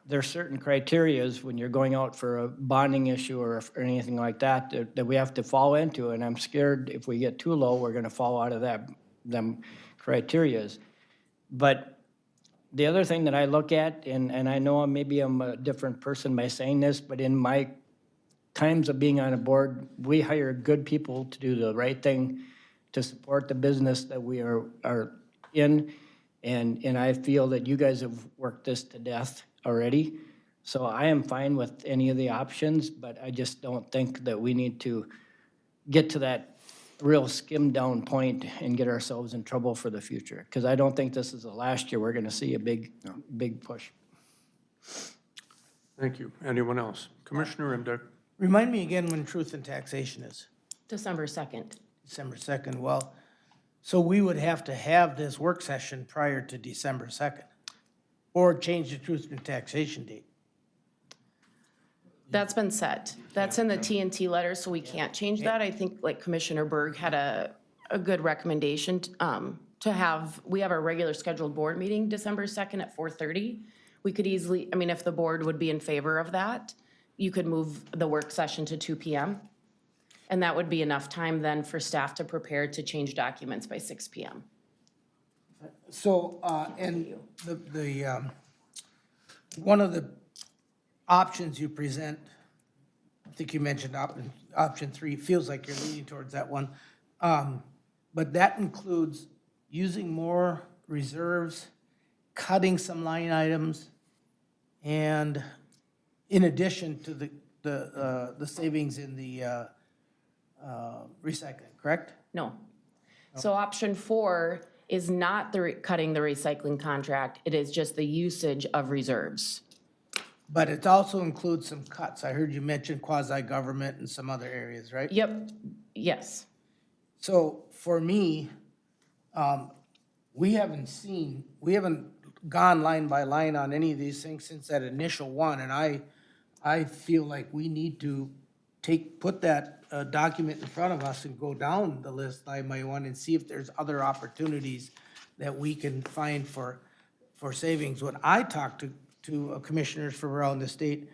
there's certain criterias when you're going out for a bonding issue or anything like that that we have to fall into, and I'm scared if we get too low, we're going to fall out of them criterias. But the other thing that I look at, and I know maybe I'm a different person by saying this, but in my times of being on a board, we hire good people to do the right thing, to support the business that we are in, and I feel that you guys have worked this to death already. So I am fine with any of the options, but I just don't think that we need to get to that real skim down point and get ourselves in trouble for the future. Because I don't think this is the last year we're going to see a big push. Thank you. Anyone else? Commissioner Imdick? Remind me again when truth and taxation is. December 2nd. December 2nd. Well, so we would have to have this work session prior to December 2nd, or change the truth and taxation date. That's been set. That's in the TNT letter, so we can't change that. I think like Commissioner Berg had a good recommendation to have, we have our regular scheduled board meeting December 2nd at 4:30. We could easily, I mean, if the board would be in favor of that, you could move the work session to 2 p.m. And that would be enough time then for staff to prepare to change documents by 6 p.m. So, and one of the options you present, I think you mentioned option 3, feels like you're leaning towards that one. but that includes using more reserves, cutting some line items, and in addition to the savings in the recycling, correct? No. So option 4 is not cutting the recycling contract, it is just the usage of reserves. But it also includes some cuts. I heard you mention quasi-government and some other areas, right? Yep, yes. So for me, we haven't gone line by line on any of these things since that initial one, and I feel like we need to put that document in front of us and go down the list line by one and see if there's other opportunities that we can find for savings. When I talk to commissioners from around the state,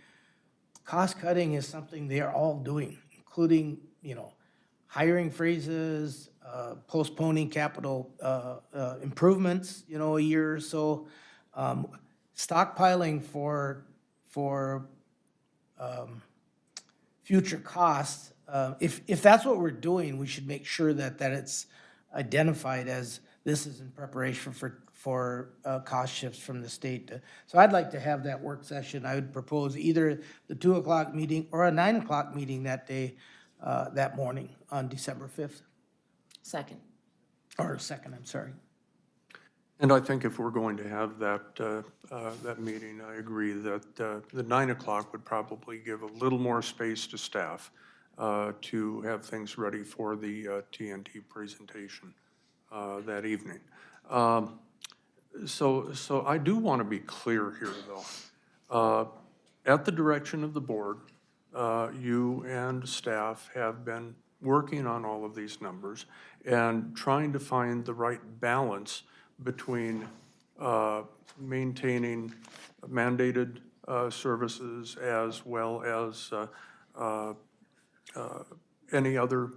cost cutting is something they are all doing, including, hiring freezes, postponing capital improvements, a year or so, stockpiling for future costs. If that's what we're doing, we should make sure that it's identified as this is in preparation for cost shifts from the state. So I'd like to have that work session. I would propose either the 2 o'clock meeting or a 9 o'clock meeting that day, that morning on December 5th, Second. or 2nd, I'm sorry. And I think if we're going to have that meeting, I agree that the 9 o'clock would probably give a little more space to staff to have things ready for the TNT presentation that evening. So I do want to be clear here, though. At the direction of the board, you and staff have been working on all of these numbers and trying to find the right balance between maintaining mandated services as well as any other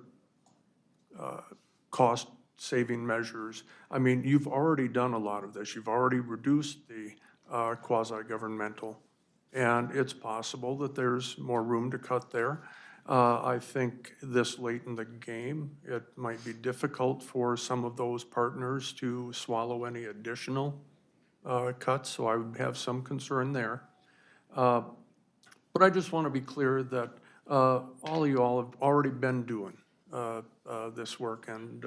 cost-saving measures. I mean, you've already done a lot of this. You've already reduced the quasi-governmental, and it's possible that there's more room to cut there. I think this late in the game, it might be difficult for some of those partners to swallow any additional cuts, so I would have some concern there. But I just want to be clear that all of you all have already been doing this work, and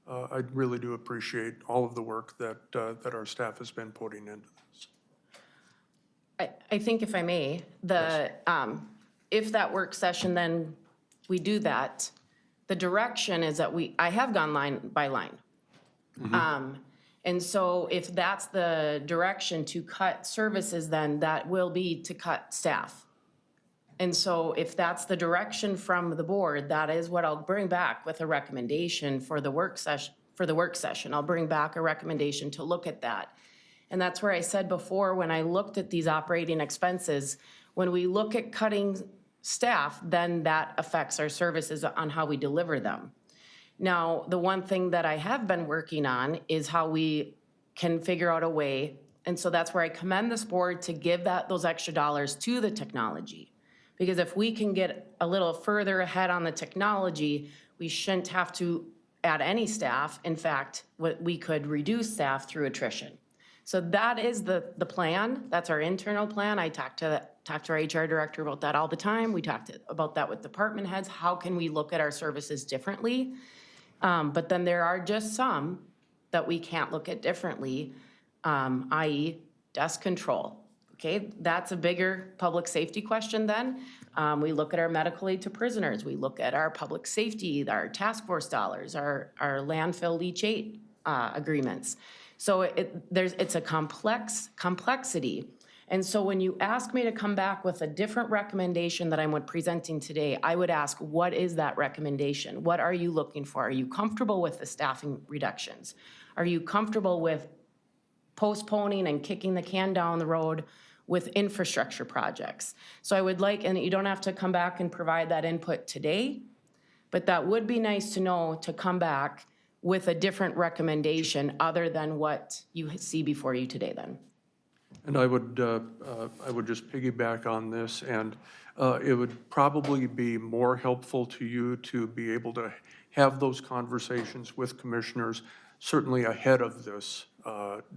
I really do appreciate all of the work that our staff has been putting into this. I think if I may, if that work session, then we do that, the direction is that I have gone line by line. And so if that's the direction to cut services, then that will be to cut staff. And so if that's the direction from the board, that is what I'll bring back with a recommendation for the work session. I'll bring back a recommendation to look at that. And that's where I said before, when I looked at these operating expenses, when we look at cutting staff, then that affects our services on how we deliver them. Now, the one thing that I have been working on is how we can figure out a way, and so that's where I commend this board to give those extra dollars to the technology. Because if we can get a little further ahead on the technology, we shouldn't have to add any staff. In fact, we could reduce staff through attrition. So that is the plan. That's our internal plan. I talk to our HR director about that all the time. We talked about that with department heads. How can we look at our services differently? But then there are just some that we can't look at differently, i.e. desk control. Okay, that's a bigger public safety question then. We look at our medical aid to prisoners. We look at our public safety, our task force dollars, our landfill leachate agreements. So it's a complexity. And so when you ask me to come back with a different recommendation that I'm presenting today, I would ask, what is that recommendation? What are you looking for? Are you comfortable with the staffing reductions? Are you comfortable with postponing and kicking the can down the road with infrastructure projects? So I would like, and you don't have to come back and provide that input today, but that would be nice to know, to come back with a different recommendation other than what you see before you today then. And I would just piggyback on this, and it would probably be more helpful to you to be able to have those conversations with commissioners, certainly ahead of this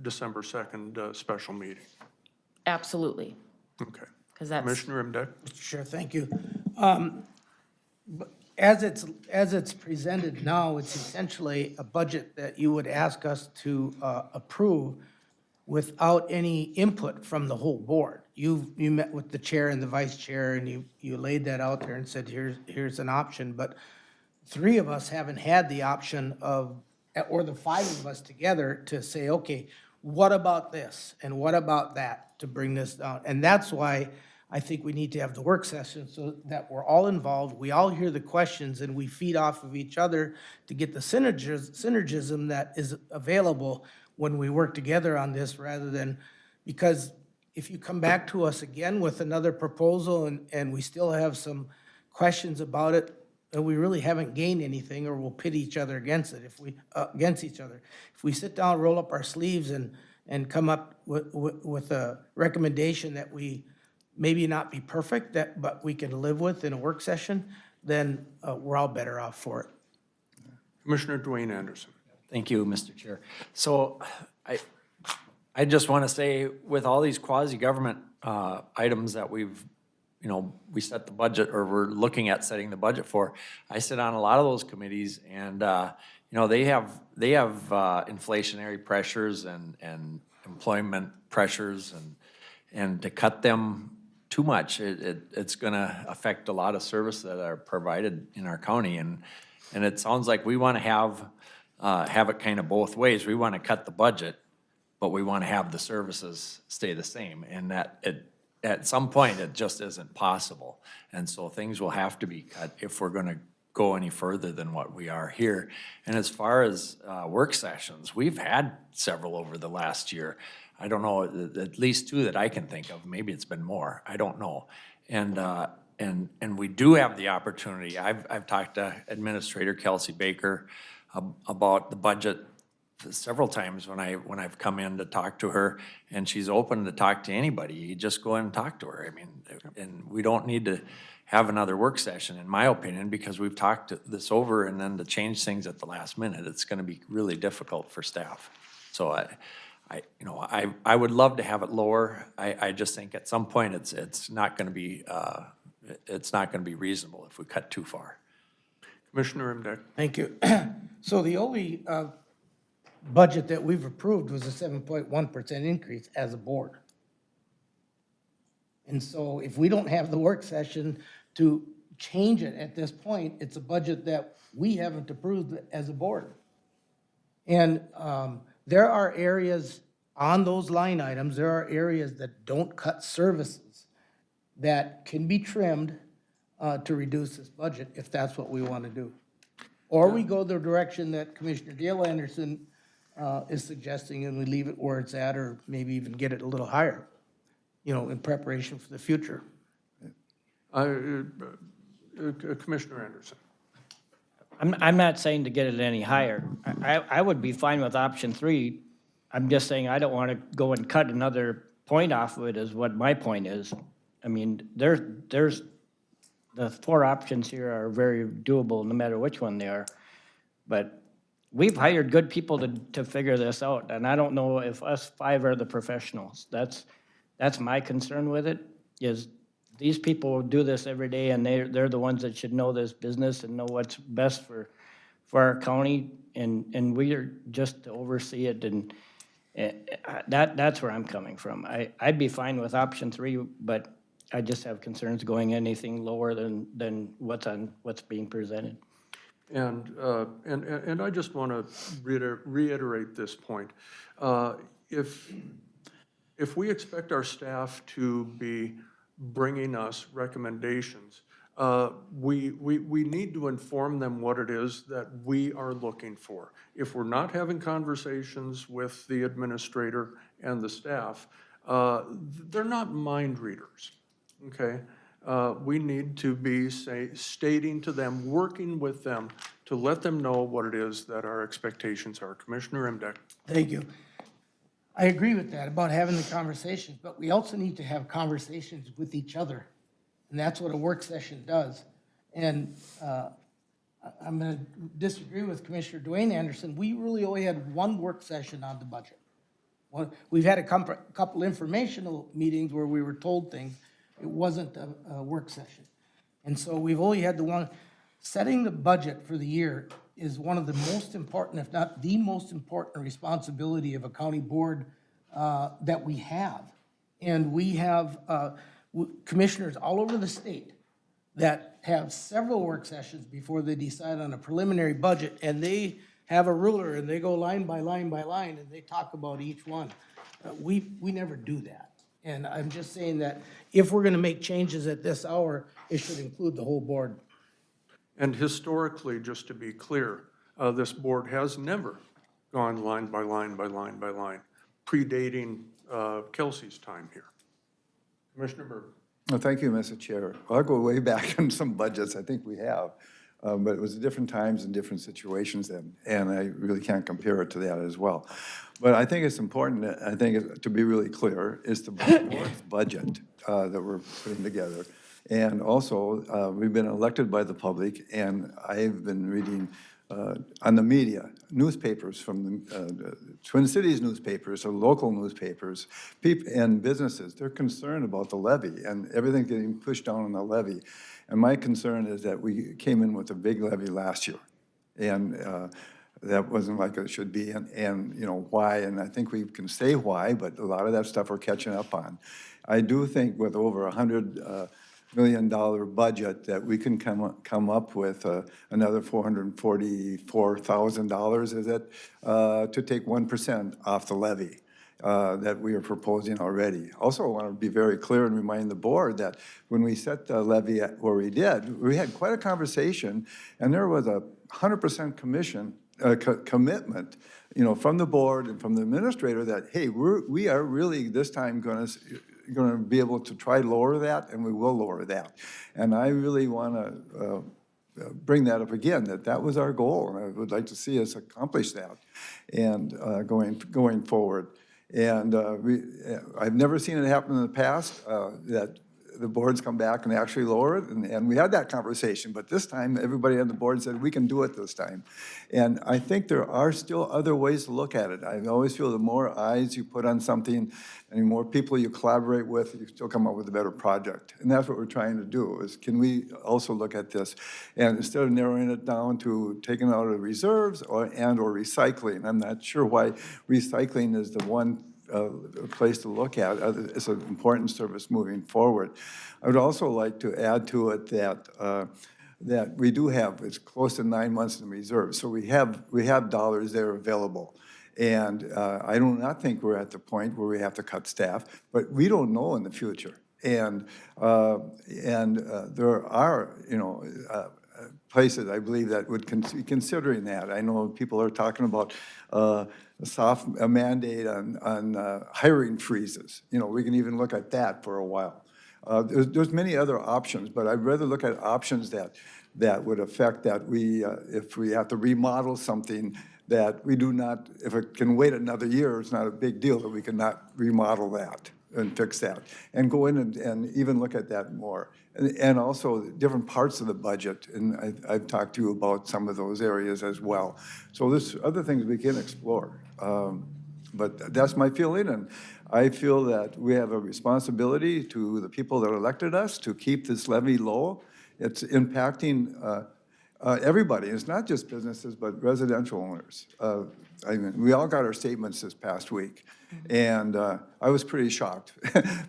December 2nd special meeting. Absolutely, Okay. because that's, Commissioner Imdek? Sure, thank you. But As it's presented now, it's essentially a budget that you would ask us to approve without any input from the whole board. You met with the chair and the vice chair, and you laid that out there and said, here's an option. But three of us haven't had the option of, or the five of us together to say, okay, what about this? And what about that to bring this down? And that's why I think we need to have the work session so that we're all involved, we all hear the questions, and we feed off of each other to get the synergism that is available when we work together on this, rather than, because if you come back to us again with another proposal and we still have some questions about it, and we really haven't gained anything, or we'll pit each other against it against each other. If we sit down, roll up our sleeves and come up with a recommendation that we maybe not be perfect, but we can live with in a work session, then we're all better off for it. Commissioner Dwayne Anderson. Thank you, Mr. Chair. So I just want to say, with all these quasi-government items that we set the budget, or we're looking at setting the budget for, I sit on a lot of those committees, and, they have inflationary pressures and employment pressures, and to cut them too much, it's gonna affect a lot of services that are provided in our county, and it sounds like we want to have it kind of both ways. We want to cut the budget, but we want to have the services stay the same, and at some point, it just isn't possible. And so things will have to be cut if we're going to go any further than what we are here. And as far as work sessions, we've had several over the last year. I don't know, at least 2 that I can think of. Maybe it's been more. I don't know. And we do have the opportunity. I've talked to Administrator Kelsey Baker about the budget several times when I've come in to talk to her, and she's open to talk to anybody. You just go in and talk to her. I mean, and we don't need to have another work session, in my opinion, because we've talked this over, and then to change things at the last minute, it's gonna be really difficult for staff. So I would love to have it lower. I just think at some point, it's not gonna be reasonable if we cut too far. Commissioner Imdek. Thank you. So the only budget that we've approved was a 7.1% increase as a board. And so if we don't have the work session to change it at this point, it's a budget that we haven't approved as a board. And there are areas on those line items, there are areas that don't cut services that can be trimmed to reduce this budget if that's what we want to do. Or we go the direction that Commissioner Dale Anderson is suggesting, and we leave it where it's at, or maybe even get it a little higher, in preparation for the future. Commissioner Anderson. I'm not saying to get it any higher. I would be fine with option 3. I'm just saying I don't want to go and cut another point off of it, is what my point is. I mean, there's the 4 options here are very doable, no matter which one they are. But we've hired good people to figure this out, and I don't know if us 5 are the professionals. That's my concern with it, is these people do this every day, and they're the ones that should know this business and know what's best for our county, and we are just to oversee it, and that's where I'm coming from. I'd be fine with option 3, but I just have concerns going anything lower than what's being presented. And I just want to reiterate this point. If we expect our staff to be bringing us recommendations, we need to inform them what it is that we are looking for. If we're not having conversations with the administrator and the staff, they're not mind readers, okay? We need to be stating to them, working with them to let them know what it is that our expectations are. Commissioner Imdek. Thank you. I agree with that, about having the conversations, but we also need to have conversations with each other. And that's what a work session does. And I'm going to disagree with Commissioner Dwayne Anderson. We really only had one work session on the budget. We've had a couple informational meetings where we were told things. It wasn't a work session. And so we've only had the one. Setting the budget for the year is one of the most important, if not the most important responsibility of a county board that we have. And we have commissioners all over the state that have several work sessions before they decide on a preliminary budget, and they have a ruler, and they go line by line by line, and they talk about each one. We never do that. And I'm just saying that if we're gonna make changes at this hour, it should include the whole board. And historically, just to be clear, this board has never gone line by line by line by line, predating Kelsey's time here. Commissioner Berg. Well, thank you, Mr. Chair. I'll go way back on some budgets, I think we have. But it was different times and different situations then, and I really can't compare it to that as well. But I think it's important, I think, to be really clear, is the board's budget that we're putting together. And also, we've been elected by the public, and I've been reading on the media, newspapers from the Twin Cities newspapers or local newspapers, people and businesses, they're concerned about the levy and everything getting pushed down on the levy. And my concern is that we came in with a big levy last year, and that wasn't like it should be, and you know, why, and I think we can say why, but a lot of that stuff we're catching up on. I do think with over $100 million budget that we can come up with another $444,000, is it, to take 1% off the levy that we are proposing already. Also, I want to be very clear and remind the board that when we set the levy at where we did, we had quite a conversation, and there was a 100% commitment, you know, from the board and from the administrator that, hey, we are really this time going to be able to try to lower that, and we will lower that. And I really want to bring that up again, that was our goal, and I would like to see us accomplish that and going forward. And I've never seen it happen in the past, that the boards come back and actually lower it, and we had that conversation, but this time, everybody on the board said, we can do it this time. And I think there are still other ways to look at it. I always feel the more eyes you put on something, and the more people you collaborate with, you still come up with a better project. And that's what we're trying to do, is can we also look at this? And instead of narrowing it down to taking out of reserves or recycling, I'm not sure why recycling is the one place to look at. It's an important service moving forward. I would also like to add to it that that we do have, it's close to 9 months in reserve, so we have dollars there available. And I do not think we're at the point where we have to cut staff, but we don't know in the future. And there are, you know, places, I believe, that would be considering that. I know people are talking about a mandate on hiring freezes. You know, we can even look at that for a while. There's many other options, but I'd rather look at options that would affect that if we have to remodel something, that we do not, if it can wait another year, it's not a big deal that we cannot remodel that and fix that, and go in and even look at that more. And also different parts of the budget, and I've talked to you about some of those areas as well. So there's other things we can explore. But that's my feeling, and I feel that we have a responsibility to the people that elected us to keep this levy low. It's impacting everybody. It's not just businesses, but residential owners. I mean, we all got our statements this past week, and I was pretty shocked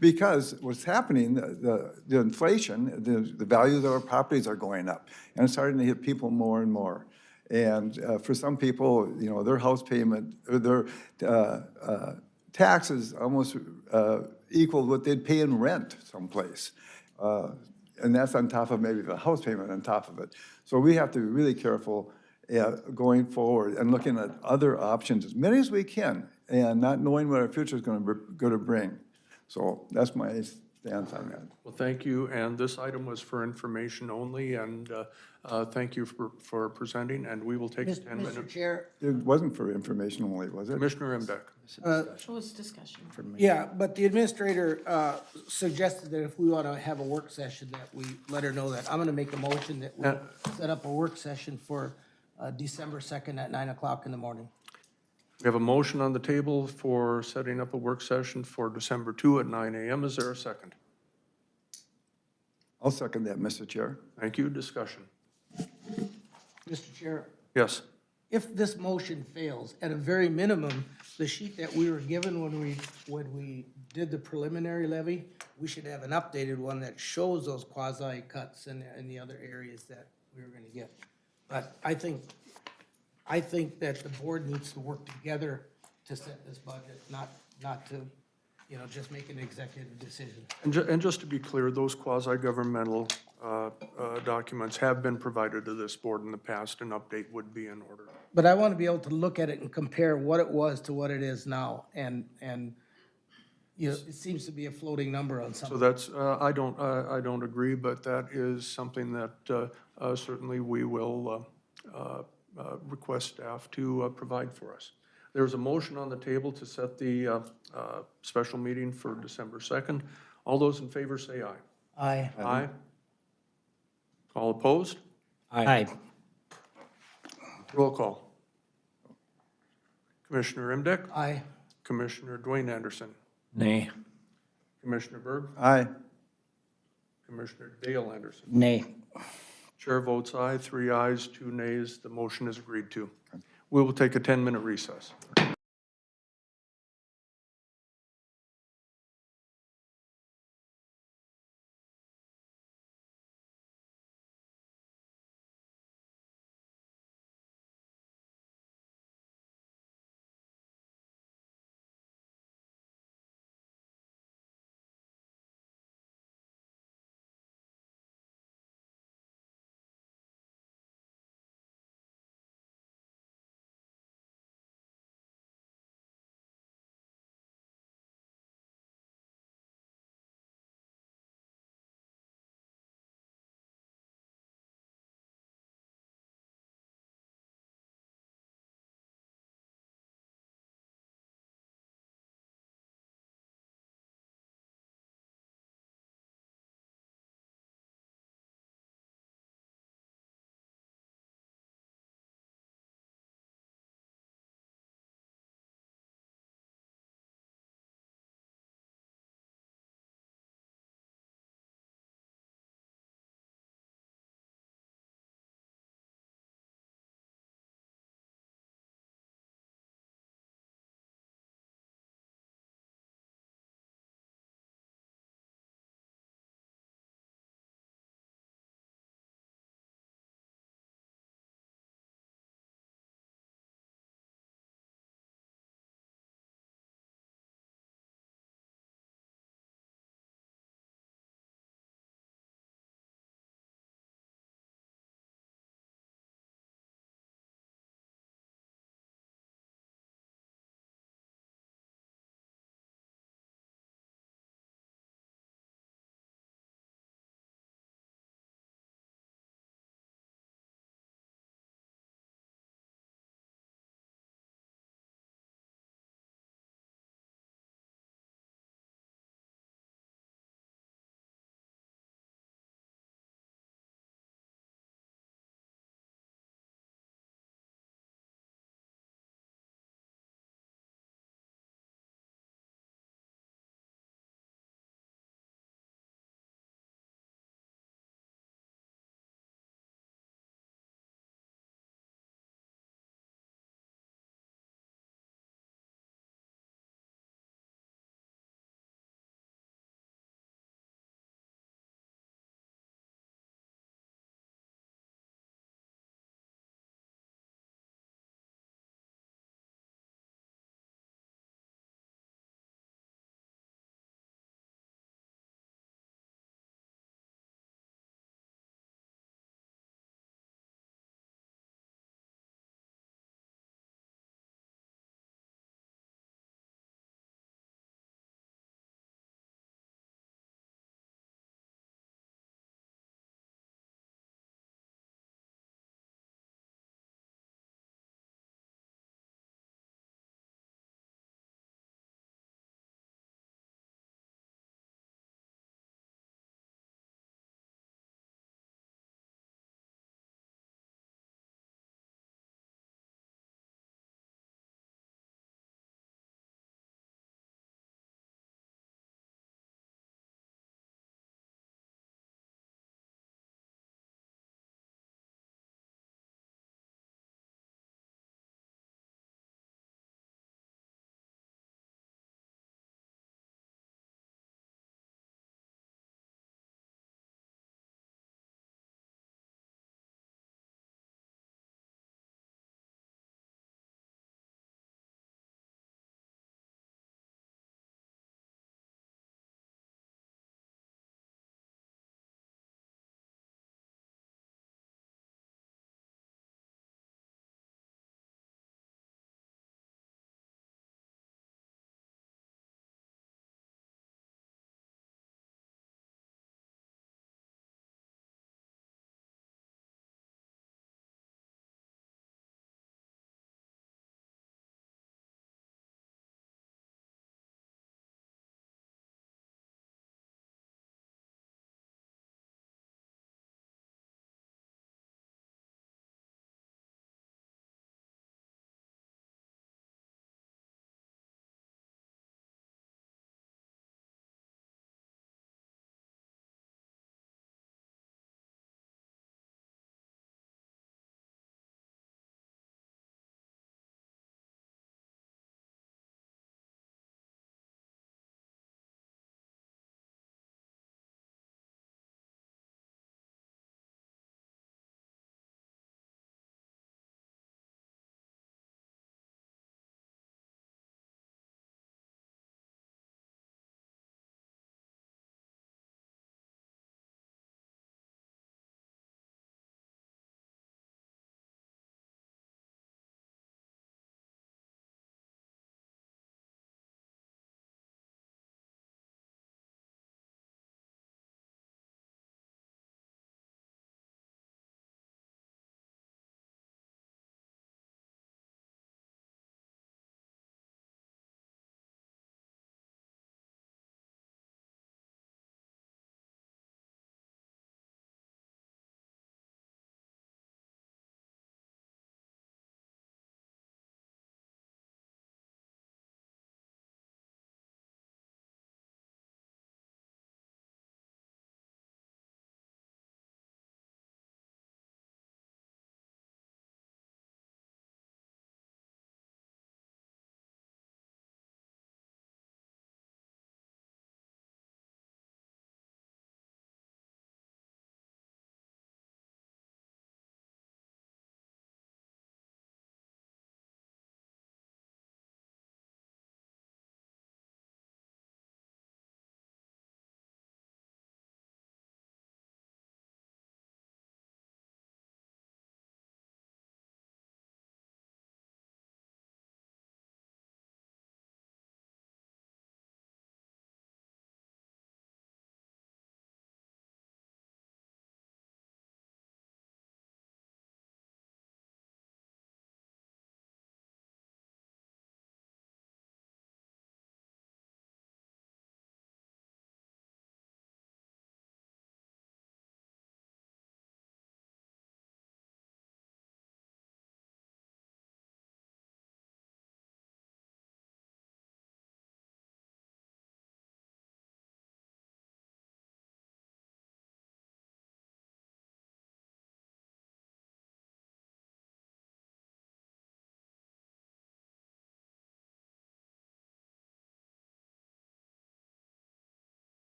because what's happening, the inflation, the values of our properties are going up, and it's starting to hit people more and more. And for some people, you know, their house payment, their taxes almost equal what they'd pay in rent someplace. And that's on top of maybe the house payment on top of it. So we have to be really careful going forward and looking at other options, as many as we can, and not knowing what our future is going to bring. So that's my stance on that. Well, thank you, and this item was for information only, and thank you for presenting, and we will take a Mr. 10-minute. Chair, It wasn't for information only, was it? Commissioner Imbeck. Oh, it's discussion. yeah, but the administrator suggested that if we want to have a work session, that we let her know that. I'm going to make a motion that we set up a work session for December 2nd at 9 o'clock in the morning. We have a motion on the table for setting up a work session for December 2 at 9 a.m. Is there a second? I'll second that, Mr. Chair. Thank you. Discussion. Mr. Chair, Yes. if this motion fails, at a very minimum, the sheet that we were given when we did the preliminary levy, we should have an updated one that shows those quasi cuts in the other areas that we were gonna get. But I think that the board needs to work together to set this budget, not to, just make an executive decision. And just to be clear, those quasi-governmental documents have been provided to this board in the past. An update would be in order. But I want to be able to look at it and compare what it was to what it is now, and it seems to be a floating number on some. So that's, I don't agree, but that is something that certainly we will request staff to provide for us. There's a motion on the table to set the special meeting for December 2nd. All those in favor say aye. Aye. Aye. All opposed? Aye. Roll call. Commissioner Imbeck? Aye. Commissioner Dwayne Anderson? Nay. Commissioner Berg? Aye. Commissioner Dale Anderson? Nay. Chair votes aye, 3 ayes, 2 nays. The motion is agreed to. We will take a 10-minute recess.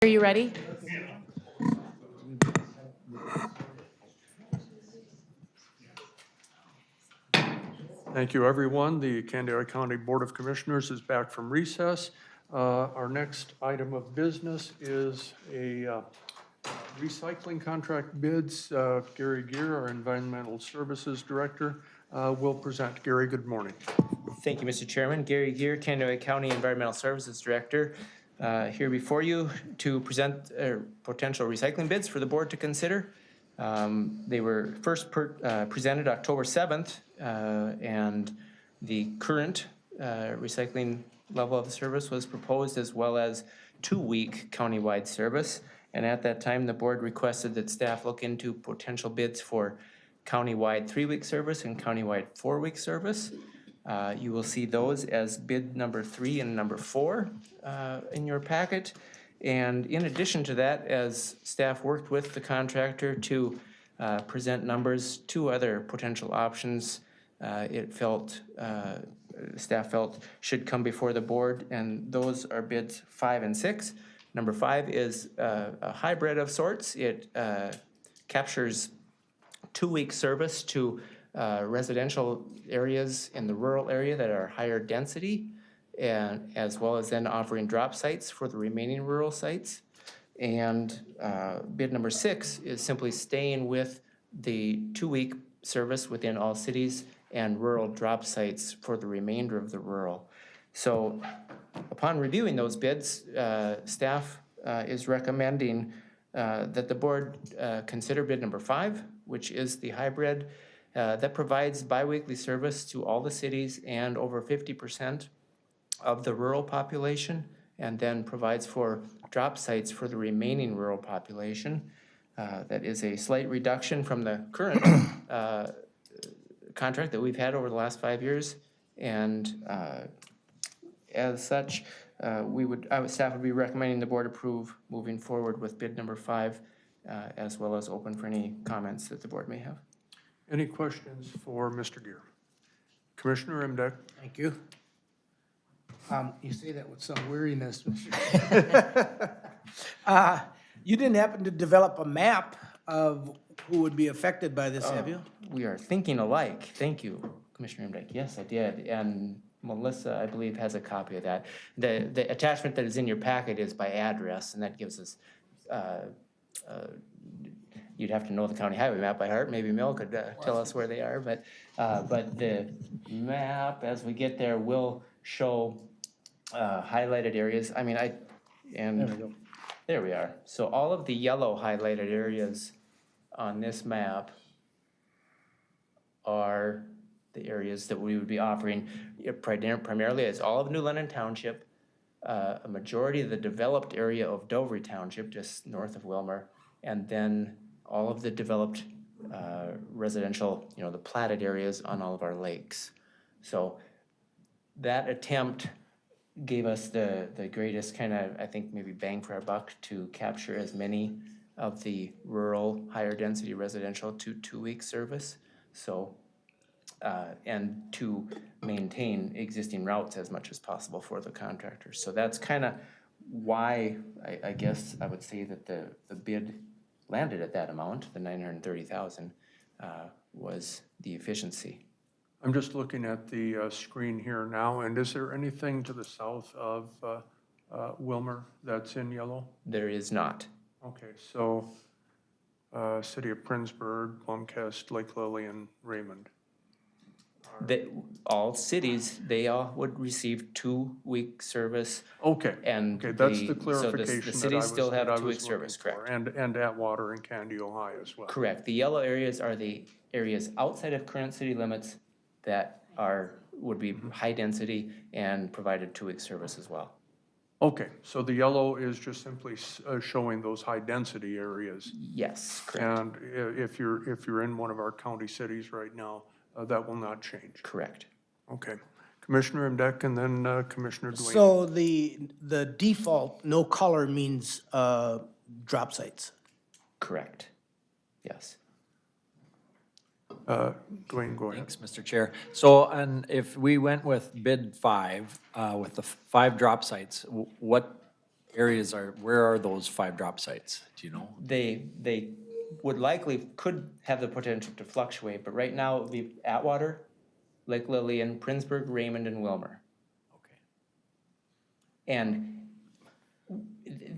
Are you ready? Thank you, everyone. The Candida County Board of Commissioners is back from recess. Our next item of business is a recycling contract bids. Gary Gear, our Environmental Services Director, will present. Gary, good morning. Thank you, Mr. Chairman. Gary Gear, Candida County Environmental Services Director, here before you to present potential recycling bids for the board to consider. They were first presented October 7th, and the current recycling level of the service was proposed, as well as 2-week countywide service. And at that time, the board requested that staff look into potential bids for countywide 3-week service and countywide 4-week service. You will see those as bid number 3 and number 4 in your packet. And in addition to that, as staff worked with the contractor to present numbers, 2 other potential options staff felt should come before the board, and those are bids 5 and 6. Number 5 is a hybrid of sorts. It captures 2-week service to residential areas in the rural area that are higher density, and as well as then offering drop sites for the remaining rural sites. And bid number 6 is simply staying with the 2-week service within all cities and rural drop sites for the remainder of the rural. So upon reviewing those bids, staff is recommending that the board consider bid number 5, which is the hybrid that provides biweekly service to all the cities and over 50% of the rural population, and then provides for drop sites for the remaining rural population. That is a slight reduction from the current contract that we've had over the last 5 years. And as such, staff would be recommending the board approve moving forward with bid number 5, as well as open for any comments that the board may have. Any questions for Mr. Gear? Commissioner Imdek? Thank you. You say that with some weariness, Mr. You didn't happen to develop a map of who would be affected by this, have you? We are thinking alike. Thank you, Commissioner Imdek. Yes, I did. And Melissa, I believe, has a copy of that. The attachment that is in your packet is by address, and that gives us, you'd have to know the county highway map by heart. Maybe Mel could tell us where they are, but the map, as we get there, will show highlighted areas. I mean, there we are. So all of the yellow highlighted areas on this map are the areas that we would be offering primarily as all of New London Township, a majority of the developed area of Dover Township, just north of Wilmer, and then all of the developed residential, the platted areas on all of our lakes. So that attempt gave us the greatest kind of, I think, maybe bang for our buck to capture as many of the rural, higher density residential to 2-week service. So, and to maintain existing routes as much as possible for the contractors. So that's kind of why I guess I would say that the bid landed at that amount, the $930,000, was the efficiency. I'm just looking at the screen here now, and is there anything to the south of Wilmer that's in yellow? There is not. Okay, so City of Princeburg, Blumkest, Lake Lillian, Raymond. All cities, they all would receive 2-week service. Okay, And okay, that's the so clarification the that I cities was still have that I 2-week was service, looking for. correct? And Atwater and Candy, Ohio as well. Correct. The yellow areas are the areas outside of current city limits that would be high density and provided 2-week service as well. Okay, so the yellow is just simply showing those high-density areas. Yes, correct. And if you're in one of our county cities right now, that will not change. Correct. Okay. Commissioner Imdek and then Commissioner Duane. So the default, no color means drop sites. Correct. Yes. Duane, go ahead. Thanks, Mr. Chair. So, and if we went with bid 5, with the 5 drop sites, what areas are, where are those 5 drop sites? Do you know? They would likely, could have the potential to fluctuate, but right now it would be Atwater, Lake Lillian, Princeburg, Raymond, and Wilmer. Okay. And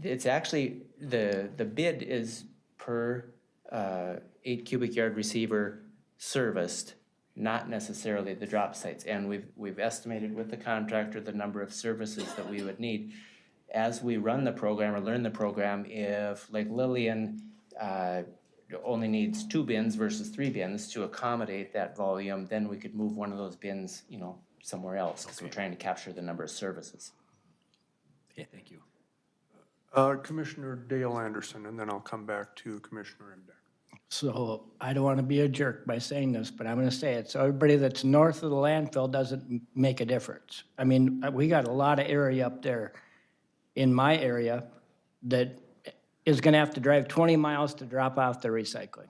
it's actually, the bid is per 8 cubic yard receiver serviced, not necessarily the drop sites. And we've estimated with the contractor the number of services that we would need. As we run the program or learn the program, if Lake Lillian only needs 2 bins versus 3 bins to accommodate that volume, then we could move one of those bins, you know, somewhere else, because we're trying to capture the number of services. Okay, thank you. Commissioner Dale Anderson, and then I'll come back to Commissioner Imbeck. So I don't want to be a jerk by saying this, but I'm going to say it. So everybody that's north of the landfill doesn't make a difference. I mean, we got a lot of area up there in my area that is going to have to drive 20 miles to drop off the recycling.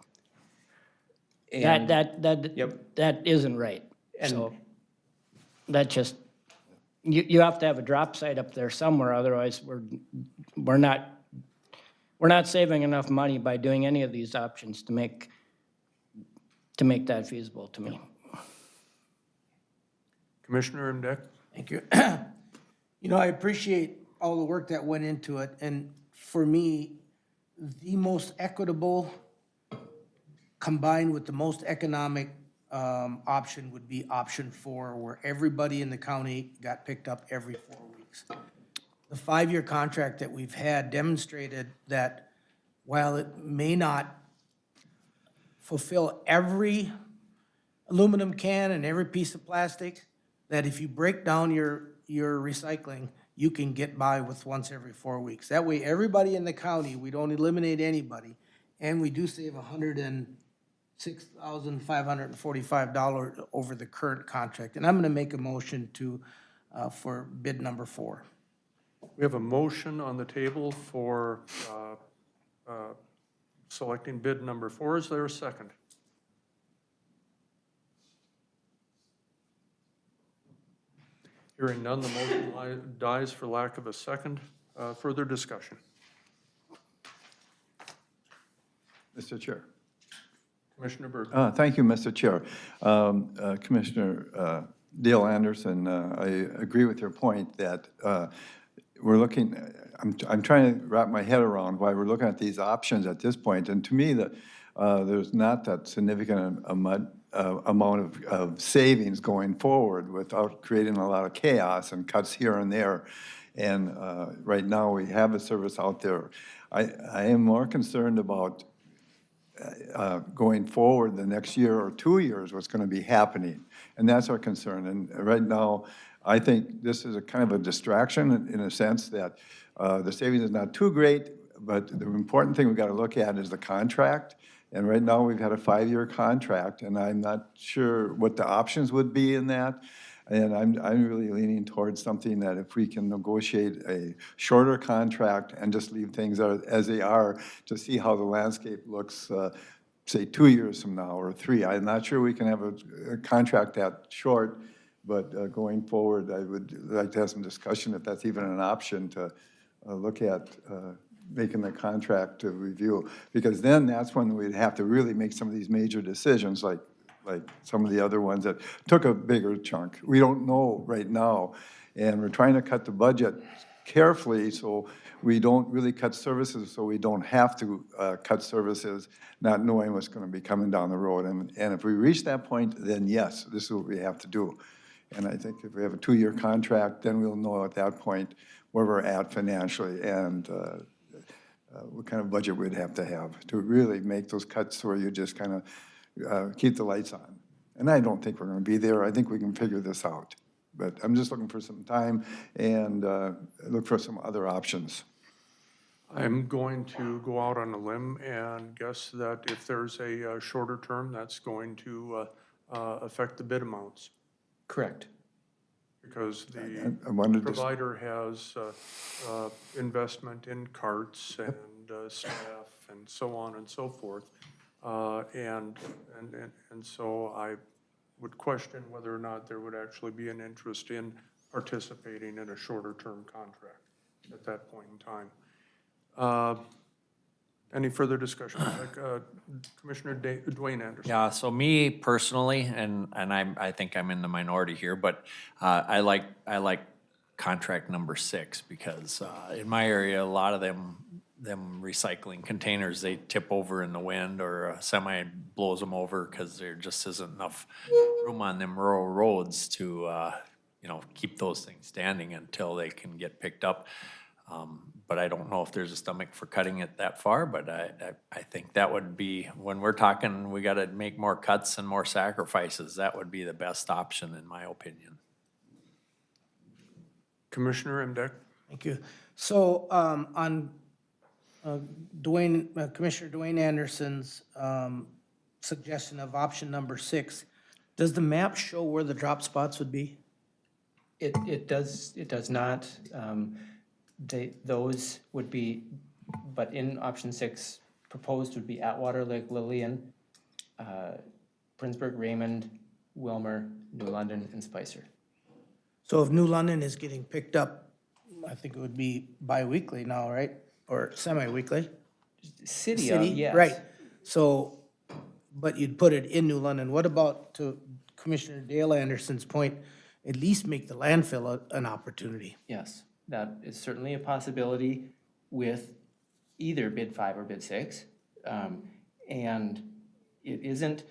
And- That isn't right. And- So that just, you have to have a drop site up there somewhere, otherwise we're not saving enough money by doing any of these options to make that feasible to me. Commissioner Imbeck? Thank you. You know, I appreciate all the work that went into it, and for me, the most equitable combined with the most economic option would be option 4, where everybody in the county got picked up every 4 weeks. The 5-year contract that we've had demonstrated that while it may not fulfill every aluminum can and every piece of plastic, that if you break down your recycling, you can get by with once every 4 weeks. That way, everybody in the county, we don't eliminate anybody, and we do save $106,545 over the current contract. And I'm gonna make a motion for bid number 4. We have a motion on the table for selecting bid number 4. Is there a second? Hearing none, the motion dies for lack of a second. Further discussion. Mr. Chair. Commissioner Berg. Thank you, Mr. Chair. Commissioner Dale Anderson, I agree with your point that we're looking, I'm trying to wrap my head around why we're looking at these options at this point. And to me, there's not that significant amount of savings going forward without creating a lot of chaos and cuts here and there. And right now, we have a service out there. I am more concerned about going forward the next year or 2 years, what's going to be happening. And that's our concern. And right now, I think this is a kind of a distraction in a sense that the savings is not too great, but the important thing we've got to look at is the contract. And right now, we've had a 5-year contract, and I'm not sure what the options would be in that. And I'm really leaning towards something that if we can negotiate a shorter contract and just leave things as they are to see how the landscape looks, say 2 years from now or 3. I'm not sure we can have a contract that short, but going forward, I would like to have some discussion if that's even an option to look at making the contract to review. Because then that's when we'd have to really make some of these major decisions like some of the other ones that took a bigger chunk. We don't know right now, and we're trying to cut the budget carefully so we don't really cut services, so we don't have to cut services, not knowing what's going to be coming down the road. And if we reach that point, then yes, this is what we have to do. And I think if we have a 2-year contract, then we'll know at that point where we're at financially and what kind of budget we'd have to really make those cuts where you just kind of keep the lights on. And I don't think we're going to be there. I think we can figure this out. But I'm just looking for some time and look for some other options. I'm going to go out on a limb and guess that if there's a shorter term, that's going to affect the bid amounts. Correct. Because I the wanted to, provider has investment in carts and staff and so on and so forth. And so I would question whether or not there would actually be an interest in participating in a shorter term contract. at that point in time. Any further discussion? Commissioner Dwayne Anderson. Yeah, so me personally, and I think I'm in the minority here, but I like contract number 6 because in my area, a lot of them recycling containers, they tip over in the wind or a semi blows them over because there just isn't enough room on them rural roads to, keep those things standing until they can get picked up. But I don't know if there's a stomach for cutting it that far, but I think that would be, when we're talking, we gotta make more cuts and more sacrifices, that would be the best option in my opinion. Commissioner Mdek. Thank you. So, on Commissioner Dwayne Anderson's, suggestion of option number 6, does the map show where the drop spots would be? It does not. Those would be, but in option 6, proposed would be Atwater, Lake Lillian, Princeburg, Raymond, Wilmer, New London, and Spicer. So if New London is getting picked up, I think it would be bi-weekly now, right? Or semi-weekly? City, yes. Right. So, but you'd put it in New London. What about, to Commissioner Dale Anderson's point, at least make the landfill an opportunity? Yes, that is certainly a possibility with either bid 5 or bid 6. And it isn't,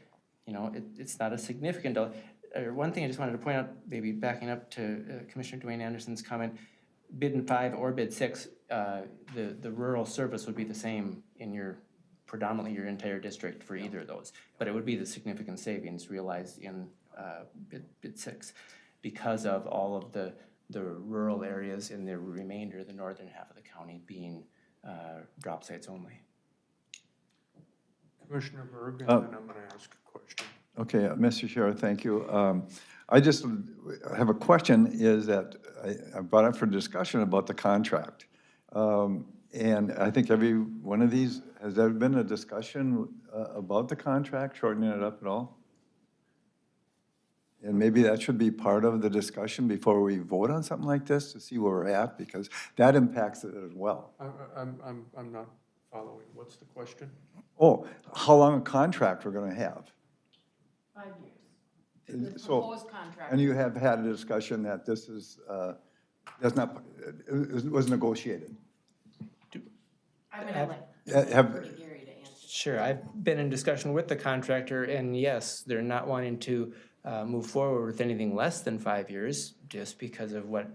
it's not a significant, one thing I just wanted to point out, maybe backing up to Commissioner Dwayne Anderson's comment, bid 5 or bid 6, the rural service would be the same in predominantly your entire district for either of those. But it would be the significant savings realized in bid 6 because of all of the rural areas in the remainder, the northern half of the county being drop sites only. Commissioner Berg, and then I'm going to ask a question. Okay, Mr. Chair, thank you. I just have a question, is that I brought up for discussion about the contract. And I think every one of these, has there been a discussion about the contract, shortening it up at all? And maybe that should be part of the discussion before we vote on something like this, to see where we're at, because that impacts it as well. I'm not following. What's the question? Oh, how long a contract we're gonna have? 5 years. The So, proposed contract. and you have had a discussion that this is, it was negotiated. I'm gonna let Have, Gary to answer. Sure, I've been in discussion with the contractor, and yes, they're not wanting to move forward with anything less than 5 years, just because of what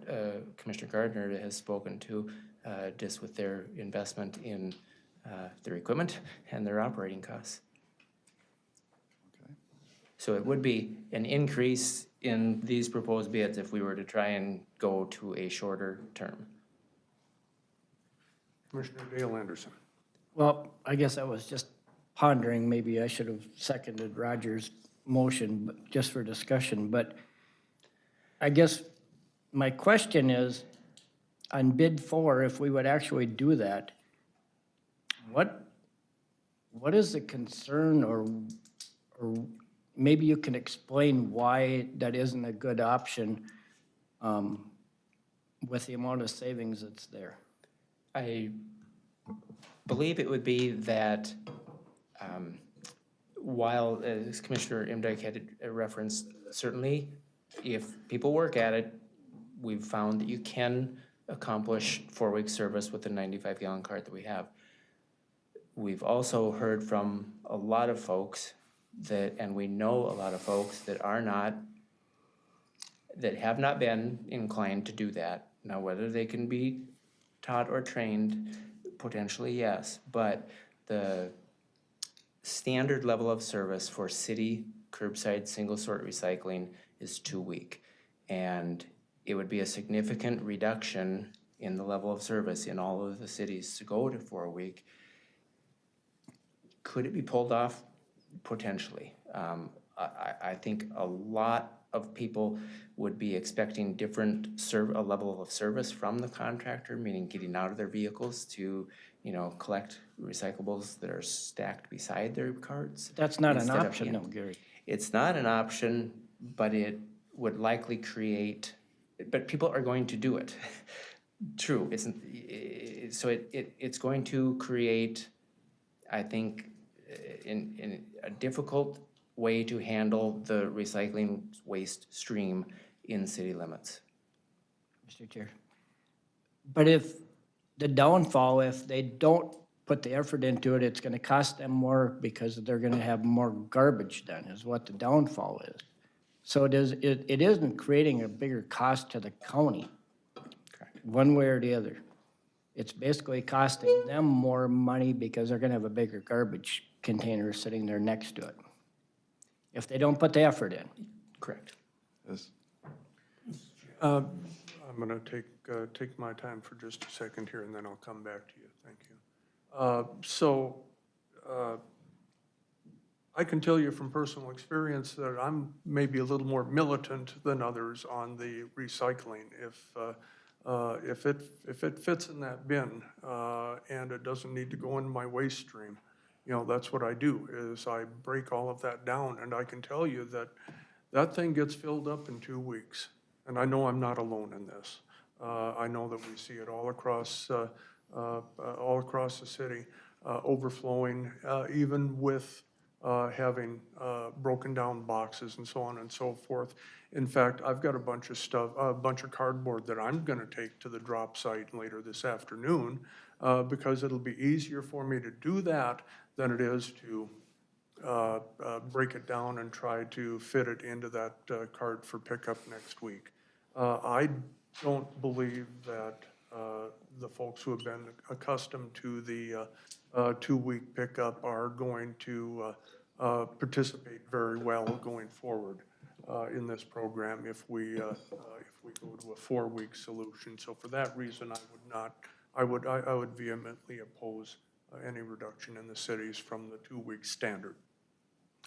Commissioner Gardner has spoken to, just with their investment in their equipment and their operating costs. So it would be an increase in these proposed bids if we were to try and go to a shorter term. Commissioner Dale Anderson. Well, I guess I was just pondering, maybe I should have seconded Roger's motion, but just for discussion, but I guess my question is, on bid 4, if we would actually do that, what is the concern, or maybe you can explain why that isn't a good option with the amount of savings that's there? I believe it would be that while, as Commissioner Imdyke had referenced, certainly if people work at it, we've found that you can accomplish 4-week service with the 95-gallon cart that we have. We've also heard from a lot of folks that, and we know a lot of folks that have not been inclined to do that. Now, whether they can be taught or trained, potentially yes, but the standard level of service for city curbside single sort recycling is 2 week. And it would be a significant reduction in the level of service in all of the cities to go to 4 week. Could it be pulled off? Potentially. I think a lot of people would be expecting a level of service from the contractor, meaning getting out of their vehicles to, collect recyclables that are stacked beside their carts. That's not an instead of option, though, Gary. It's not an option, but it would likely but people are going to do it. True, so it's going to create, I think, in a difficult way to handle the recycling waste stream in city limits. Mr. Chair. But if the downfall, if they don't put the effort into it, it's gonna cost them more because they're gonna have more garbage then, is what the downfall is. So it isn't creating a bigger cost to the county, one way or the other. It's basically costing them more money because they're gonna have a bigger garbage container sitting there next to it. If they don't put the effort in. Correct. Yes. I'm going to take my time for just a second here, and then I'll come back to you. Thank you. I can tell you from personal experience that I'm maybe a little more militant than others on the recycling. If it fits in that bin and it doesn't need to go into my waste stream, you know, that's what I do, is I break all of that down. And I can tell you that that thing gets filled up in 2 weeks. And I know I'm not alone in this. I know that we see it all across the city, overflowing, even with having broken down boxes and so on and so forth. In fact, I've got a bunch of cardboard that I'm gonna take to the drop site later this afternoon because it'll be easier for me to do that than it is to break it down and try to fit it into that cart for pickup next week. I don't believe that the folks who have been accustomed to the 2-week pickup are going to participate very well going forward in this program if we go to a 4-week solution. So for that reason, I would vehemently oppose any reduction in the cities from the 2-week standard.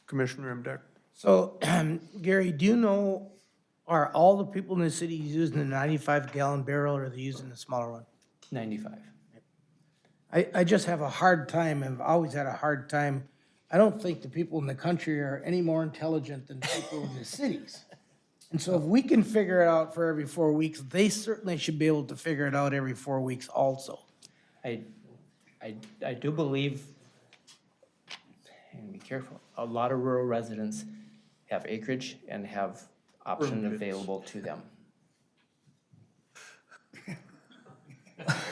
Commissioner Imdeck? So, Gary, do you know, are all the people in the city using the 95-gallon barrel, or are they using the smaller one? 95. I just have a hard time, I've always had a hard time. I don't think the people in the country are any more intelligent than people in the cities. And so if we can figure it out for every 4 weeks, they certainly should be able to figure it out every 4 weeks also. I do believe, and be careful, a lot of rural residents have acreage and have option available to them.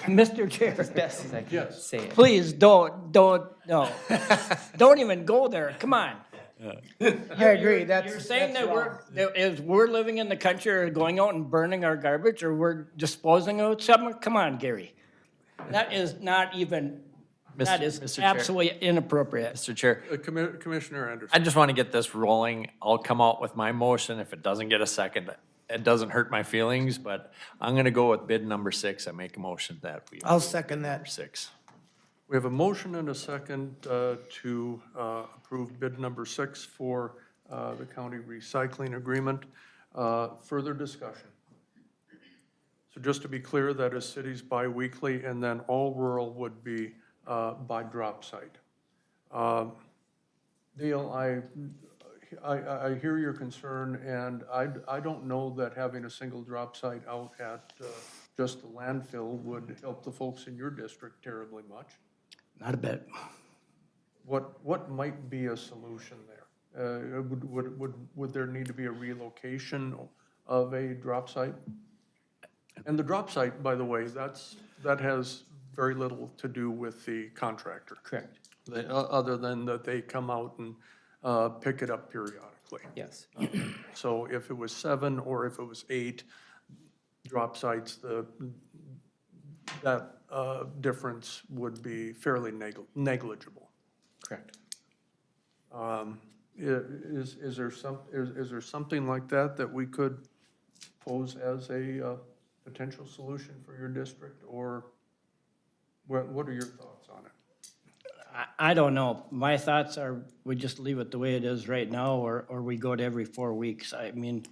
Mr. Chair, Best as I can say it. please don't, no. Don't even go there, come on. I agree, that's. You're saying that's that wrong. we're living in the country or going out and burning our garbage, or we're disposing of it somewhere? Come on, Gary. That is not even, that is Mr. Chair. absolutely inappropriate. Mr. Chair, Commissioner Anderson? I just want to get this rolling. I'll come out with my motion. If it doesn't get a second, it doesn't hurt my feelings, but I'm going to go with bid number 6. I make a motion that we. I'll second that. Number 6. We have a motion and a second to approve bid number 6 for the county recycling agreement. Further discussion? So just to be clear, that is cities bi-weekly, and then all rural would be by drop site. Dale, I hear your concern, and I don't know that having a single drop site out at just the landfill would help the folks in your district terribly much. Not a bit. What might be a solution there? Would there need to be a relocation of a drop site? And the drop site, by the way, that has very little to do with the contractor. Correct. Other than that they come out and pick it up periodically. Yes. So if it was 7 or if it was 8 drop sites, that difference would be fairly negligible. Correct. Is there something like that we could pose as a potential solution for your district, or what are your thoughts on it? I don't know. My thoughts are, we just leave it the way it is right now, or we go to every 4 weeks. I mean,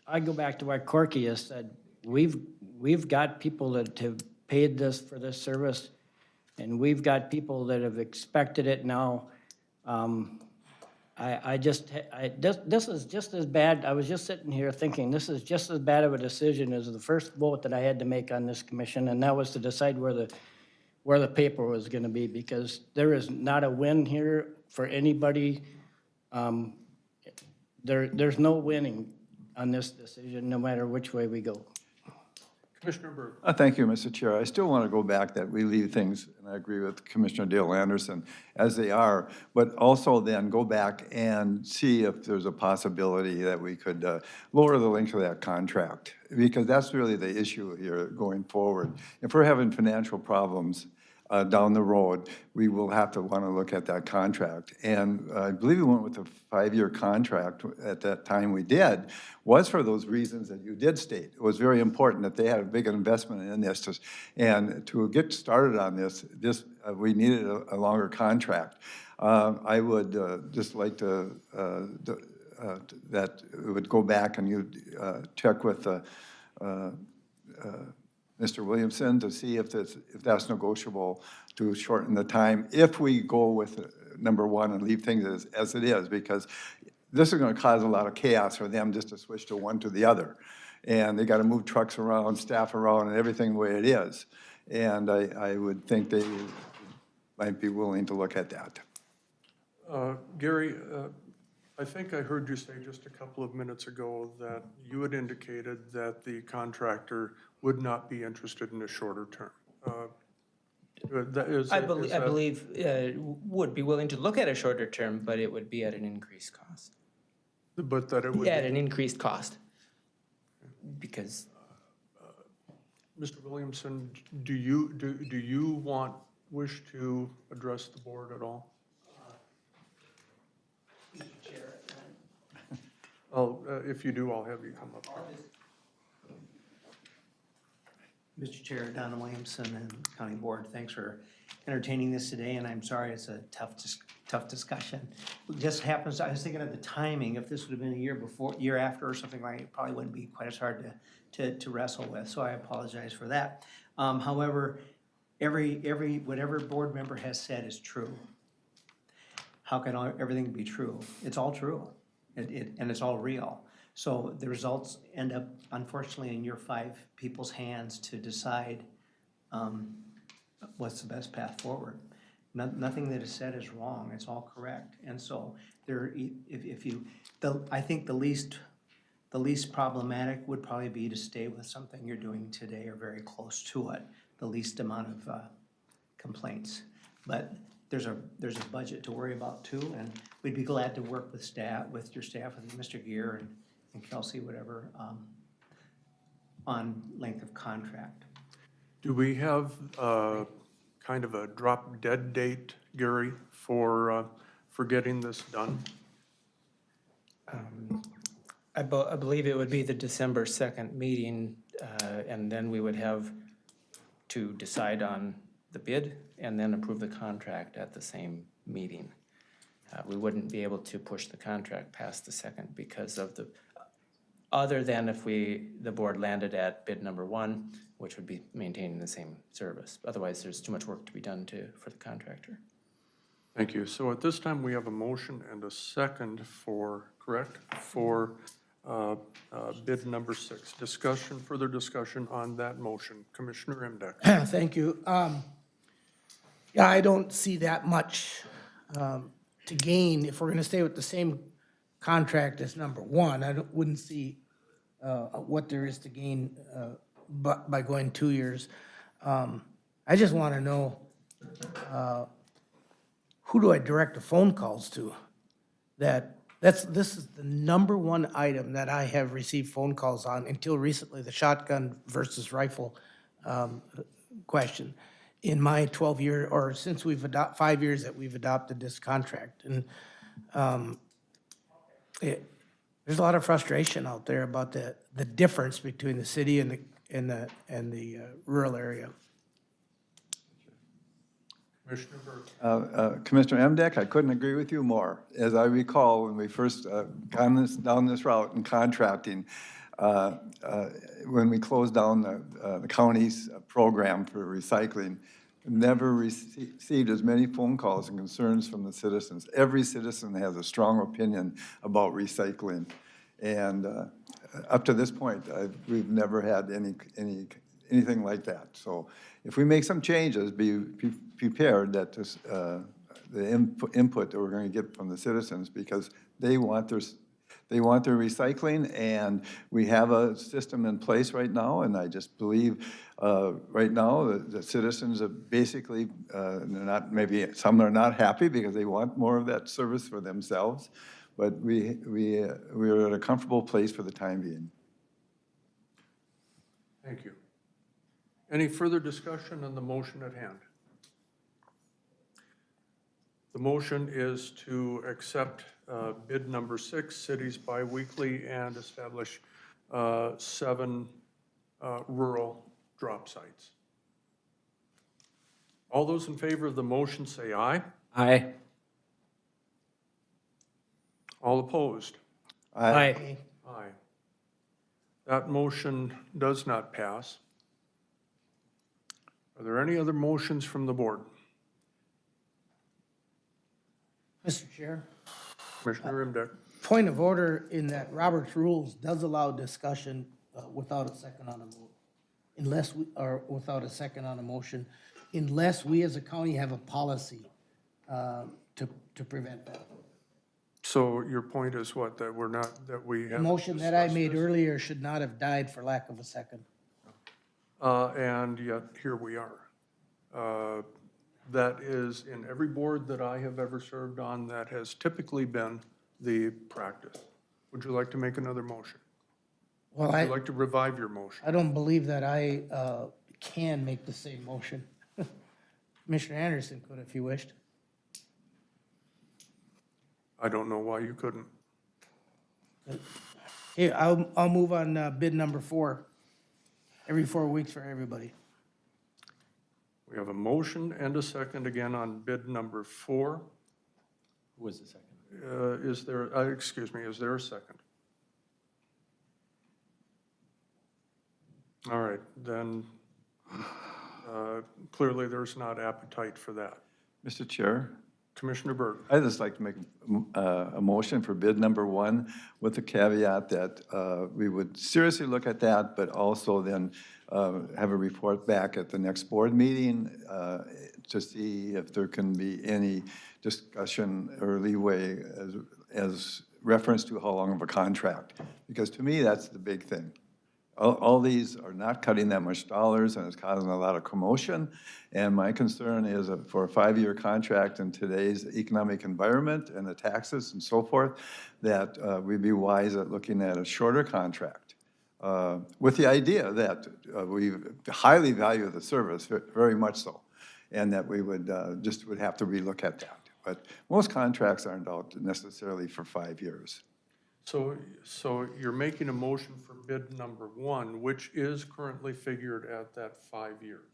I go back to what Corky has said. We've got people that have paid for this service, and we've got people that have expected it now. This is just as bad, I was just sitting here thinking, this is just as bad of a decision as the first vote that I had to make on this commission, and that was to decide where the paper was gonna be, because there is not a win here for anybody. There's no winning on this decision, no matter which way we go. Commissioner Berg. Thank you, Mr. Chair. I still want to go back that we leave things, and I agree with Commissioner Dale Anderson, as they are, but also then go back and see if there's a possibility that we could lower the length of that contract, because that's really the issue here going forward. If we're having financial problems down the road, we will have to want to look at that contract. And I believe we went with a 5-year contract at that time we did, was for those reasons that you did state. It was very important that they had a big investment in this. And to get started on this, we needed a longer contract. I would just like to, that it would go back and you check with Mr. Williamson to see if that's negotiable to shorten the time, if we go with number one and leave things as it is, because this is gonna cause a lot of chaos for them just to switch to one to the other. And they gotta move trucks around, staff around, and everything the way it is. And I would think they might be willing to look at that. Gary, I think I heard you say just a couple of minutes ago that you had indicated that the contractor would not be interested in a shorter term. I believe would be willing to look at a shorter term, but it would be at an increased cost. But that it would. At an increased cost. Because. Mr. Williamson, do you wish to address the board at all? If you do, I'll have you come up. Mr. Chair, Donna Williamson and County Board, thanks for entertaining this today, and I'm sorry it's a tough discussion. It just happens, I was thinking of the timing, if this would have been a year before, year after or something like it, probably wouldn't be quite as hard to wrestle with, so I apologize for that. However, whatever board member has said is true. How can everything be true? It's all true, and it's all real. So the results end up, unfortunately, in your 5 people's hands to decide what's the best path forward. Nothing that is said is wrong, it's all correct. And so I think the least problematic would probably be to stay with something you're doing today or very close to it, the least amount of complaints. But there's a budget to worry about too, and we'd be glad to work with your staff, with Mr. Gear and Kelsey, whatever, on length of contract. Do we have kind of a drop dead date, Gary, for getting this done? I believe it would be the December 2nd meeting, and then we would have to decide on the bid and then approve the contract at the same meeting. We wouldn't be able to push the contract past the 2nd because of other than if the board landed at bid number 1, which would be maintaining the same service. Otherwise, there's too much work to be done for the contractor. Thank you. So at this time, we have a motion and a second for bid number 6. Further discussion on that motion. Commissioner Imdek. Thank you. Yeah, I don't see that much to gain if we're gonna stay with the same contract as number 1. I wouldn't see what there is to gain by going 2 years. I just wanna know, who do I direct the phone calls to? This is the number 1 item that I have received phone calls on until recently, the shotgun versus rifle question in my 12-year, or since 5 years that we've adopted this contract. And there's a lot of frustration out there about the difference between the city and the rural area. Commissioner Berg. Commissioner Emdek, I couldn't agree with you more. As I recall, when we first gone down this route in contracting, when we closed down the county's program for recycling, never received as many phone calls and concerns from the citizens. Every citizen has a strong opinion about recycling. And up to this point, we've never had anything like that. So if we make some changes, be prepared that this, the input that we're going to get from the citizens, because they want their recycling, and we have a system in place right now, and I just believe right now the citizens are basically, they're not, maybe some are not happy because they want more of that service for themselves, but we're at a comfortable place for the time being. Thank you. Any further discussion on the motion at hand? The motion is to accept bid number 6, cities biweekly, and establish 7 rural drop sites. All those in favor of the motion say aye. Aye. All opposed? Aye. Aye. That motion does not pass. Are there any other motions from the board? Mr. Chair, Commissioner Imdek? point of order in that Robert's rules does allow discussion without a second on a vote. Unless, or without a second on a motion, unless we as a county have a policy to prevent that. So your point is what, that we're not, that we The have motion that I discussed made this? earlier should not have died for lack of a second. And yet, here we are. That is, in every board that I have ever served on, that has typically been the practice. Would you like to make another motion? Well, Would you like to revive your motion? I don't believe that I can make the same motion. Commissioner Anderson could if he wished. I don't know why you couldn't. Here, I'll move on bid number 4, every 4 weeks for everybody. We have a motion and a second again on bid number 4. Who was the second? Is there, excuse me, is there a second? All right, then clearly there's not appetite for that. Mr. Chair? Commissioner Berg? I'd just like to make a motion for bid number 1 with the caveat that we would seriously look at that, but also then have a report back at the next board meeting to see if there can be any discussion or leeway as reference to how long of a contract. Because to me, that's the big thing. All these are not cutting that much dollars, and it's causing a lot of commotion. And my concern is that for a 5-year contract in today's economic environment and the taxes and so forth, that we'd be wise at looking at a shorter contract with the idea that we highly value the service, very much so, and that we would would have to relook at that. But most contracts aren't out necessarily for 5 years. So you're making a motion for bid number 1, which is currently figured at that 5 years.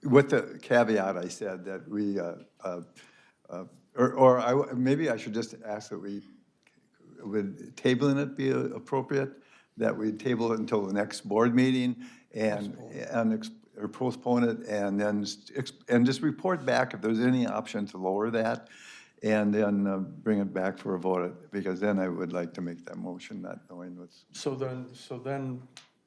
With the caveat, I said that we, maybe I should just ask that would tabling it be appropriate? That we table it until the next board meeting or postpone it, and then, and just report back if there's any option to lower that, and then bring it back for a vote, because then I would like to make that motion, not knowing what's. So then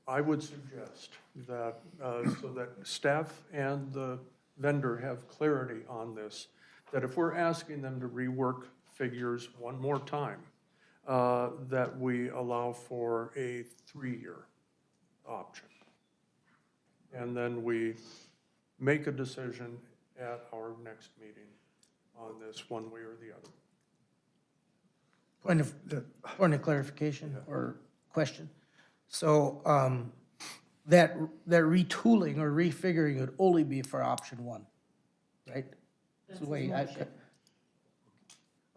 I would suggest that, so that staff and the vendor have clarity on this, that if we're asking them to rework figures one more time, that we allow for a 3-year option. And then we make a decision at our next meeting on this, one way or the other. Point of clarification or question. So that retooling or refiguring would only be for option 1, right? That's the way I.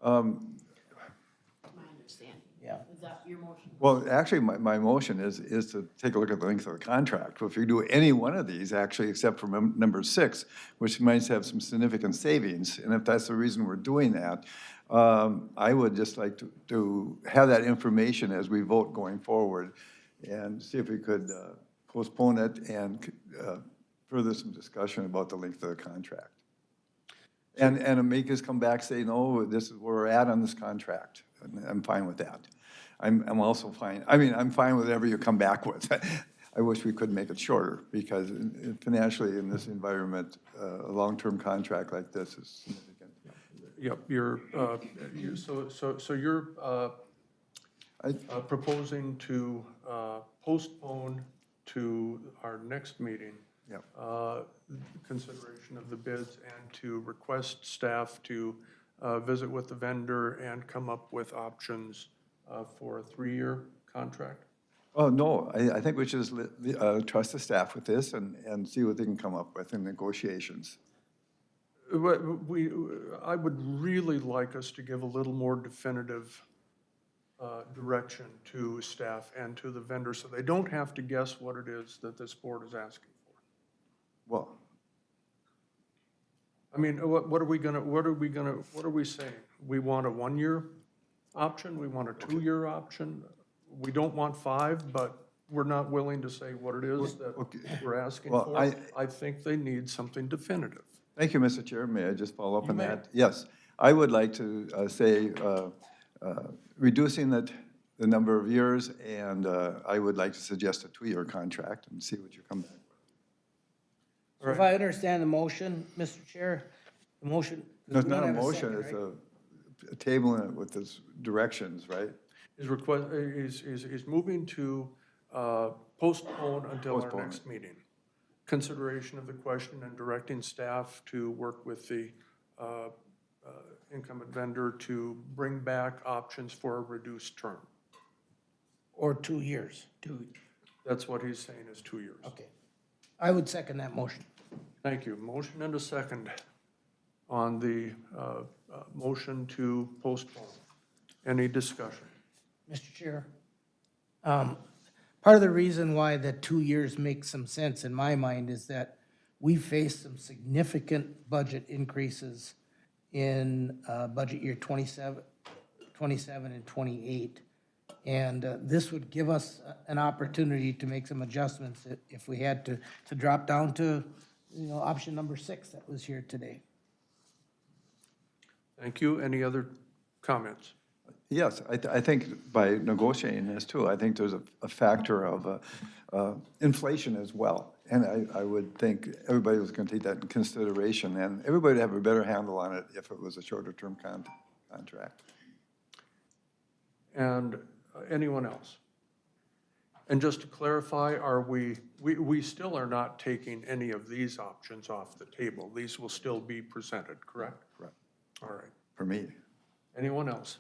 My understanding. Yeah. Is that your motion? Well, actually, my motion is to take a look at the length of the contract. If you do any one of these, actually, except for number 6, which might have some significant savings, and if that's the reason we're doing that, I would just like to have that information as we vote going forward, and see if we could postpone it and further some discussion about the length of the contract. And make us come back, say, no, this is where we're at on this contract. And I'm fine with that. I'm also fine, I mean, I'm fine with whatever you come back with. I wish we could make it shorter, because financially, in this environment, a long-term contract like this is significant. Yep, so you're proposing to postpone to our next meeting Yep. consideration of the bids and to request staff to visit with the vendor and come up with options for a 3-year contract? Oh, no, I think we should just trust the staff with this and see what they can come up with in negotiations. I would really like us to give a little more definitive direction to staff and to the vendor, so they don't have to guess what it is that this board is asking for. Well, I mean, what are we saying? We want a 1-year option, we want a 2-year option, we don't want 5, but we're not willing to say what it is that we're asking Well, for. I think they need something definitive. thank you, Mr. Chair. May I just follow up on that? Yes, I would like to say reducing the number of years, and I would like to suggest a 2-year contract and see what you come back with. So if I understand the motion, Mr. Chair, the motion. No, it's we don't not a have motion, second, it's right? a tabling it with this directions, right? Is moving to postpone until our Postpone next meeting. Consideration of the question and directing staff to work with the incumbent vendor to bring back options for a reduced term. Or 2 years. That's what he's saying is 2 years. Okay. I would second that motion. Thank you. Motion and a second on the motion to postpone. Any discussion? Mr. Chair, part of the reason why the 2 years makes some sense in my mind is that we faced some significant budget increases in budget year 27 and 28. And this would give us an opportunity to make some adjustments if we had to drop down to, option number 6 that was here today. Thank you. Any other comments? Yes, I think by negotiating this too, I think there's a factor of inflation as well. And I would think everybody was going to take that in consideration, and everybody would have a better handle on it if it was a shorter term contract. And anyone else? And just to clarify, we still are not taking any of these options off the table. These will still be presented, correct? Correct. All right. For me. Anyone else?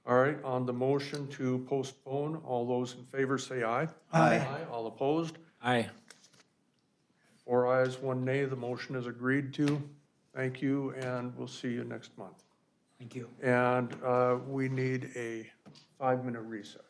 All right, on the motion to postpone, all those in favor say aye. Aye. All opposed? Aye. 4 ayes, 1 nay. The motion is agreed to. Thank you, and we'll see you next month. Thank you. And we need a 5-minute recess.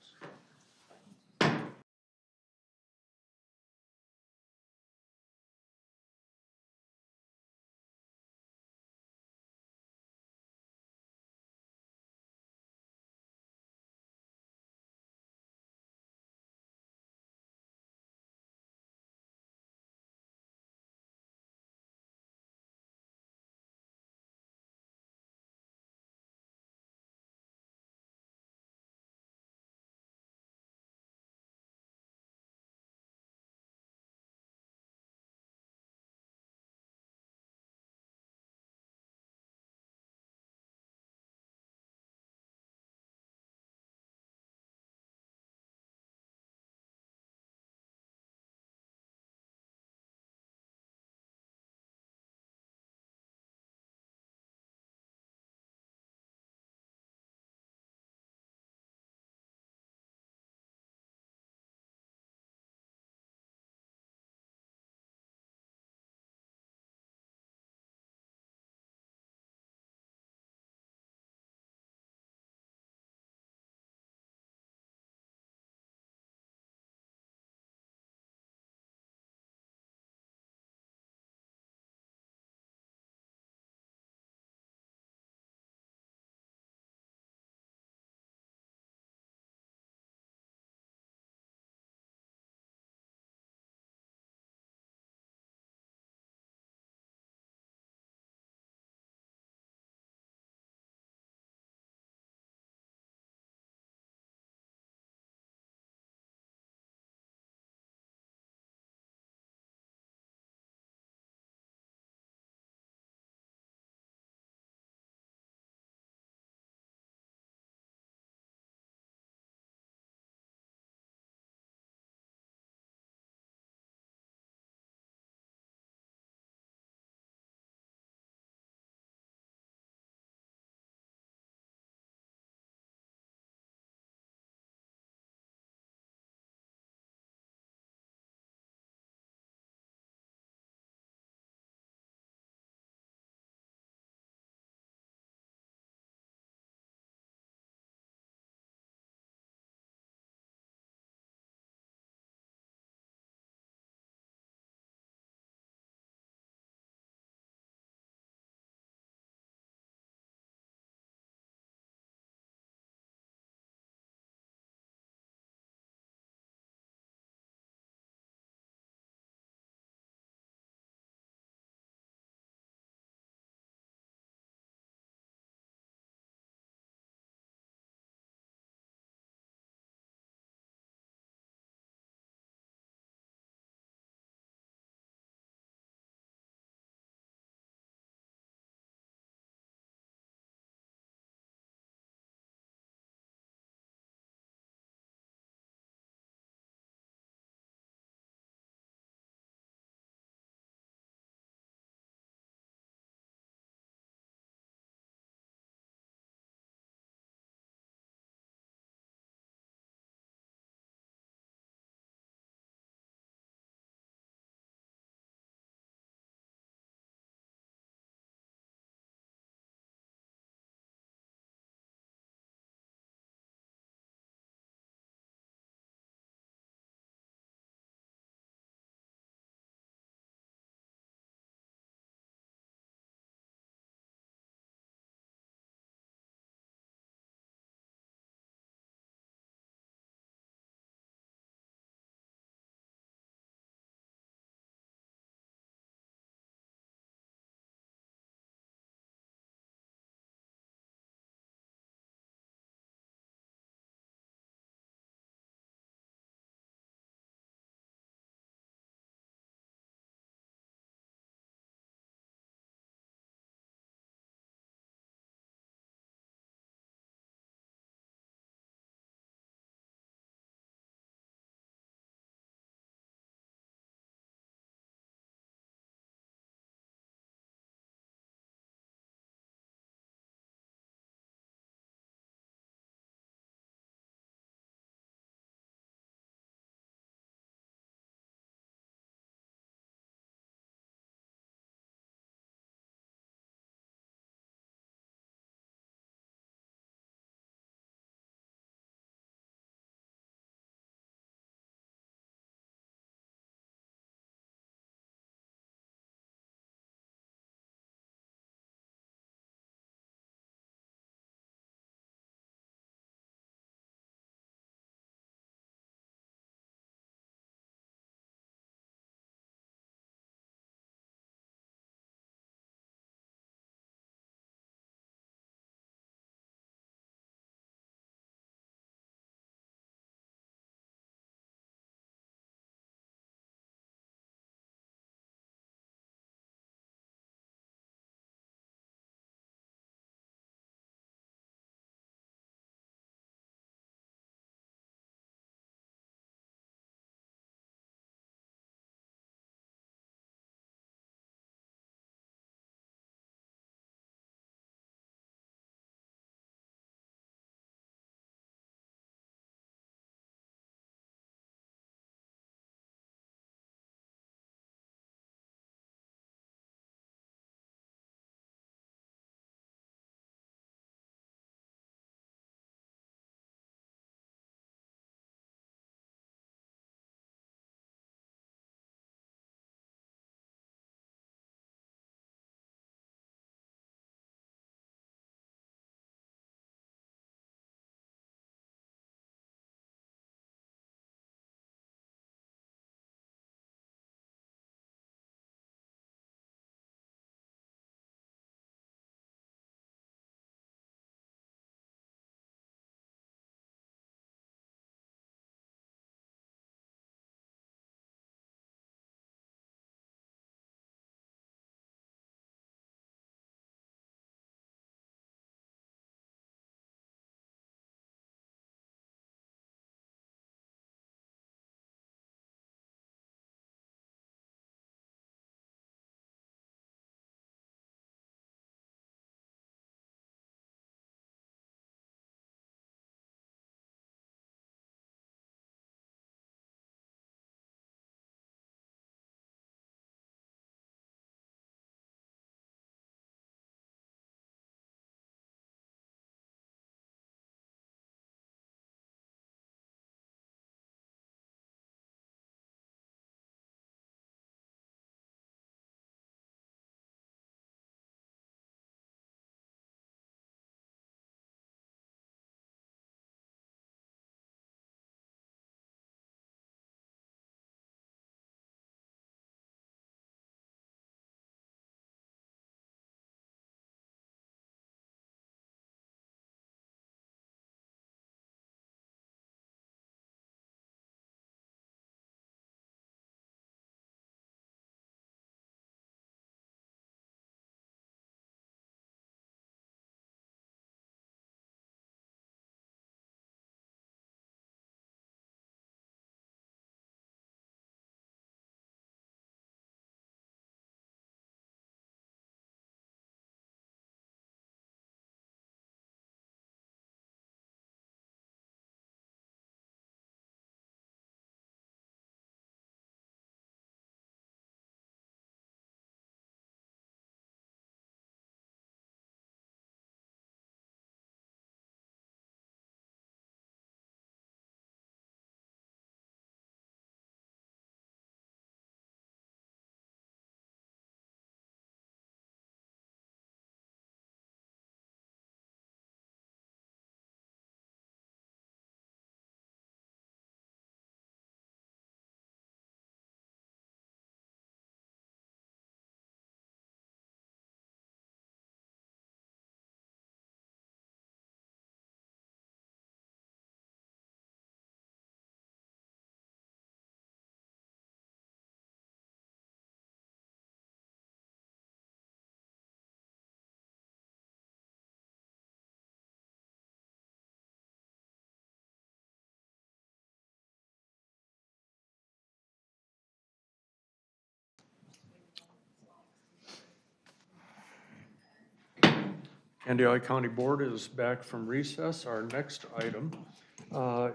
Candiota County Board is back from recess. Our next item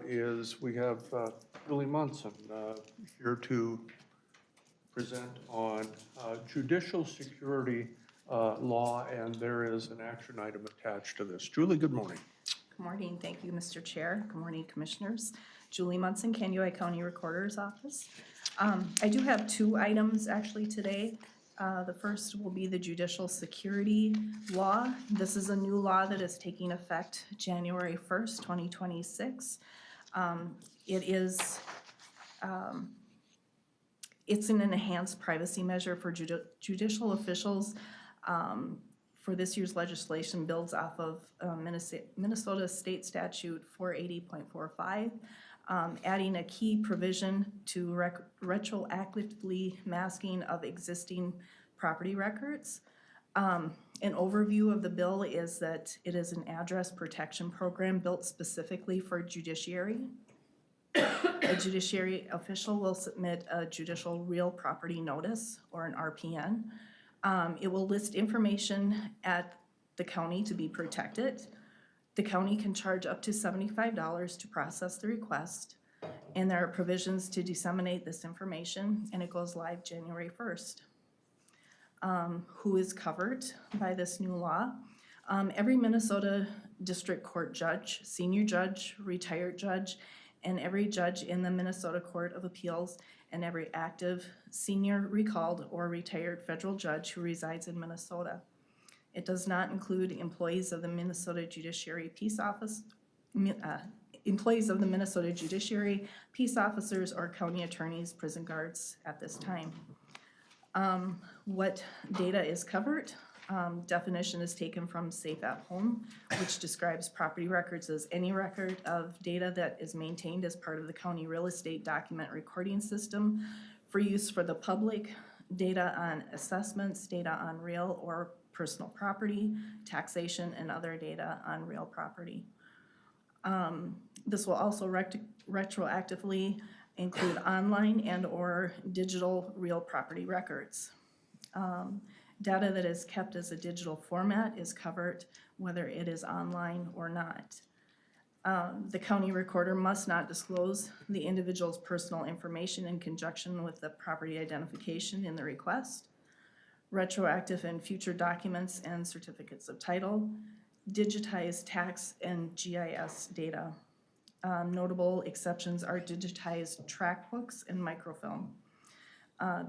is we have Julie Munson here to present on judicial security law, and there is an action item attached to this. Julie, good morning. Good morning. Thank you, Mr. Chair. Good morning, Commissioners. Julie Munson, Candiota County Recorder's Office. I do have two items actually today. The first will be the judicial security law. This is a new law that is taking effect January 1st, 2026. It's an enhanced privacy measure for judicial officials. For this year's legislation builds off of Minnesota State Statute 480.45, adding a key provision to retroactively masking of existing property records. An overview of the bill is that it is an address protection program built specifically for judiciary. A judiciary official will submit a judicial real property notice, or an RPN. It will list information at the county to be protected. The county can charge up to $75 to process the request, and there are provisions to disseminate this information, and it goes live January 1st. Who is covered by this new law? Every Minnesota District Court judge, senior judge, retired judge, and every judge in the Minnesota Court of Appeals, and every active senior, recalled, or retired federal judge who resides in Minnesota. It does not include employees of the Minnesota Judiciary Peace Office, employees of the Minnesota Judiciary, peace officers, or county attorneys, prison guards at this time. What data is covered? Definition is taken from Safe at Home, which describes property records as any record of data that is maintained as part of the county real estate document recording system for use for the public, data on assessments, data on real or personal property, taxation, and other data on real property. This will also retroactively include online and/or digital real property records. Data that is kept as a digital format is covered whether it is online or not. The county recorder must not disclose the individual's personal information in conjunction with the property identification in the request. Retroactive and future documents and certificates of title, digitized tax and GIS data. Notable exceptions are digitized track books and microfilm.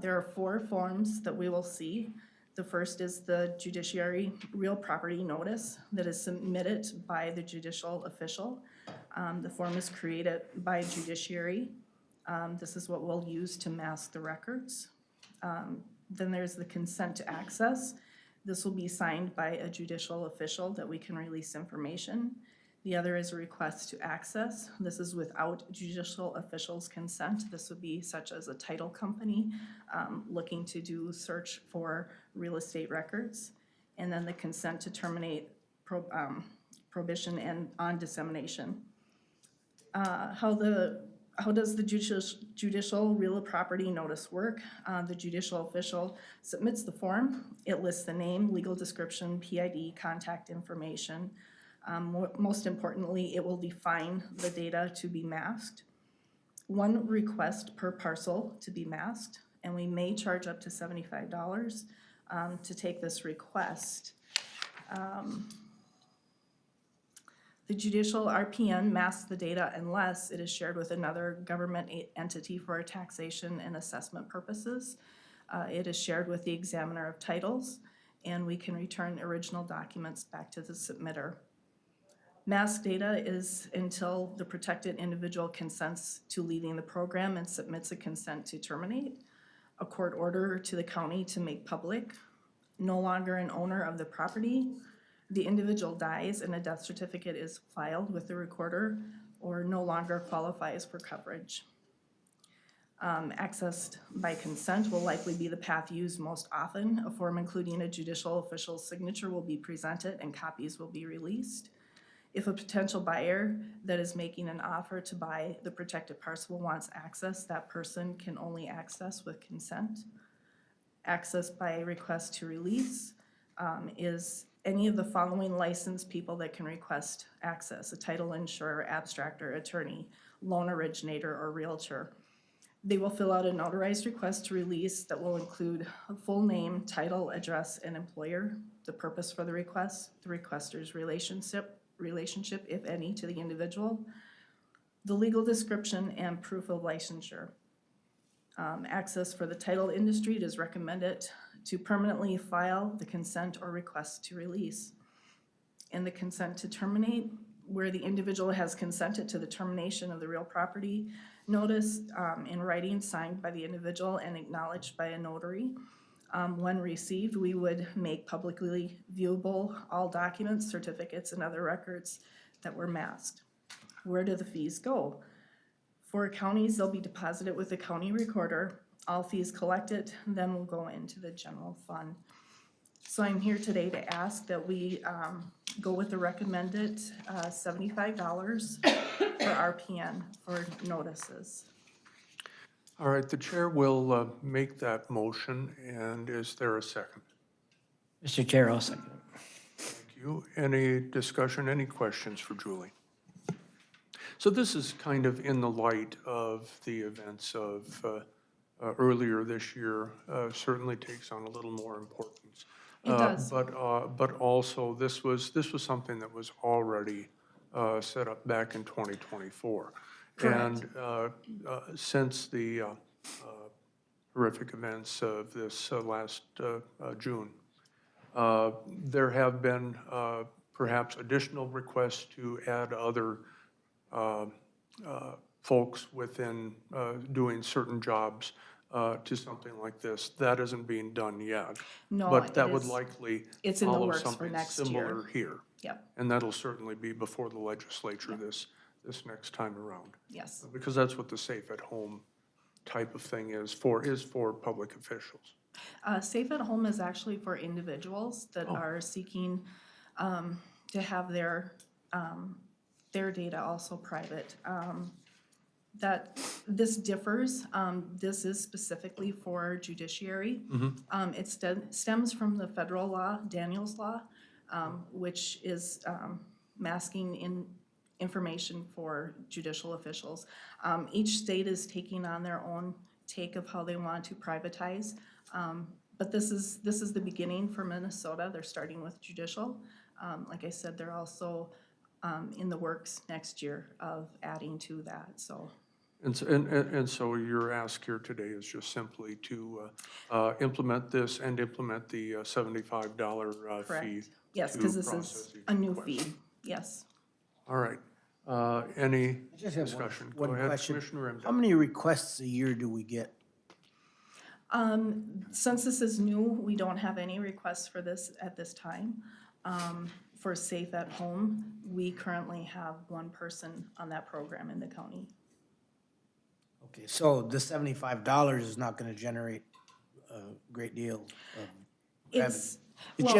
There are 4 forms that we will see. The first is the judiciary real property notice that is submitted by the judicial official. The form is created by judiciary. This is what we'll use to mask the records. Then there's the consent to access. This will be signed by a judicial official that we can release information. The other is a request to access. This is without judicial official's consent. This would be such as a title company looking to do search for real estate records. And then the consent to terminate prohibition and on dissemination. How does the judicial real property notice work? The judicial official submits the form. It lists the name, legal description, PID, contact information. Most importantly, it will define the data to be masked. 1 request per parcel to be masked, and we may charge up to $75 to take this request. The judicial RPN masks the data unless it is shared with another government entity for taxation and assessment purposes. It is shared with the examiner of titles, and we can return original documents back to the submitter. Masked data is until the protected individual consents to leaving the program and submits a consent to terminate, a court order to the county to make public, no longer an owner of the property, the individual dies and a death certificate is filed with the recorder, or no longer qualifies for coverage. Accessed by consent will likely be the path used most often. A form including a judicial official's signature will be presented and copies will be released. If a potential buyer that is making an offer to buy the protected parcel wants access, that person can only access with consent. Access by request to release is any of the following licensed people that can request access: a title insurer, abstractor, attorney, loan originator, or realtor. They will fill out a notarized request to release that will include a full name, title, address, and employer, the purpose for the request, the requester's relationship, if any, to the individual, the legal description, and proof of licensure. Access for the title industry, it is recommended to permanently file the consent or request to release. And the consent to terminate, where the individual has consented to the termination of the real property notice in writing signed by the individual and acknowledged by a notary. When received, we would make publicly viewable all documents, certificates, and other records that were masked. Where do the fees go? For counties, they'll be deposited with the county recorder. All fees collected then will go into the general fund. So I'm here today to ask that we go with the recommended $75 for RPN for notices. All right, the chair will make that motion, and is there a second? Mr. Chair, I'll second it. Thank you. Any discussion, any questions for Julie? So this is kind of in the light of the events of earlier this year, certainly takes on a little more importance. It does. But also, this was something that was already set up back in 2024. Correct. And since the horrific events of this last June, there have been perhaps additional requests to add other folks within doing certain jobs to something like this. That isn't being done yet. No, But that it would is- likely it's in the follow works for something next year. similar here. Yep, And that'll certainly be before the legislature this next time around. yes. Because that's what the safe at home type of thing is for public officials. Safe at Home is actually for individuals that are seeking to have their data also private. That this differs. This is specifically for judiciary. It stems from the federal law, Daniels Law, which is masking information for judicial officials. Each state is taking on their own take of how they want to privatize. But this is the beginning for Minnesota. They're starting with judicial. Like I said, they're also in the works next year of adding to that, so. And so your ask here today is just simply to implement this and implement the $75 fee. Correct. Yes, to because this process is these a new requests. fee, yes. All right. Any I just have discussion? one Go ahead, question. Commissioner How Imdahl. many requests a year do we get? Since this is new, we don't have any requests for this at this time. For Safe at Home, we currently have one person on that program in the county. Okay, so the $75 is not gonna generate a great deal of revenue. It's, It well,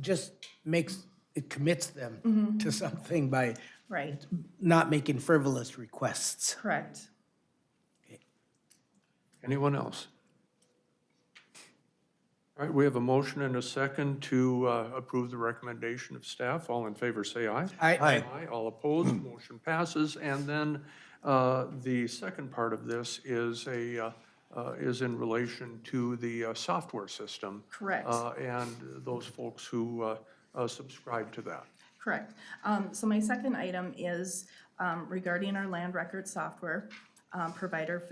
just makes, it commits them to something by right, not making frivolous requests. correct. Anyone else? All right, we have a motion and a second to approve the recommendation of staff. All in favor, say aye. Aye. All opposed, motion passes. And then the second part of this is in relation to the software system. Correct. And those folks who subscribe to that. Correct. So my second item is regarding our land record software provider,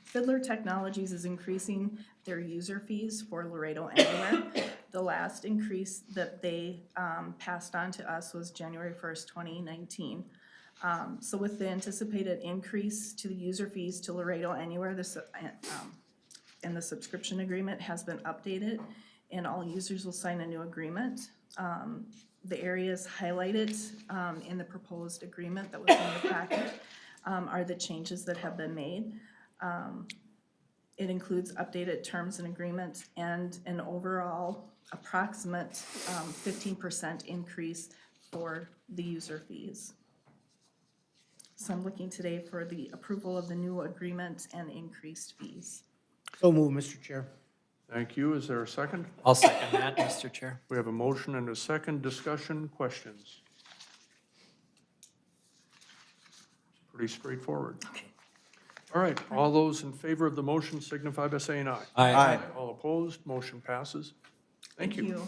Fiddler Technologies is increasing their user fees for Laredo Anywhere. The last increase that they passed on to us was January 1st, 2019. So with the anticipated increase to the user fees to Laredo Anywhere, and the subscription agreement has been updated, and all users will sign a new agreement. The areas highlighted in the proposed agreement that was in your packet are the changes that have been made. It includes updated terms and agreements and an overall approximate 15% increase for the user fees. So I'm looking today for the approval of the new agreement and increased fees. So move, Mr. Chair. Thank you. Is there a second? I'll second that, Mr. Chair. We have a motion and a second. Discussion, questions? Pretty straightforward. All right, all those in favor of the motion signify by saying aye. Aye. All opposed, motion passes. Thank you. You.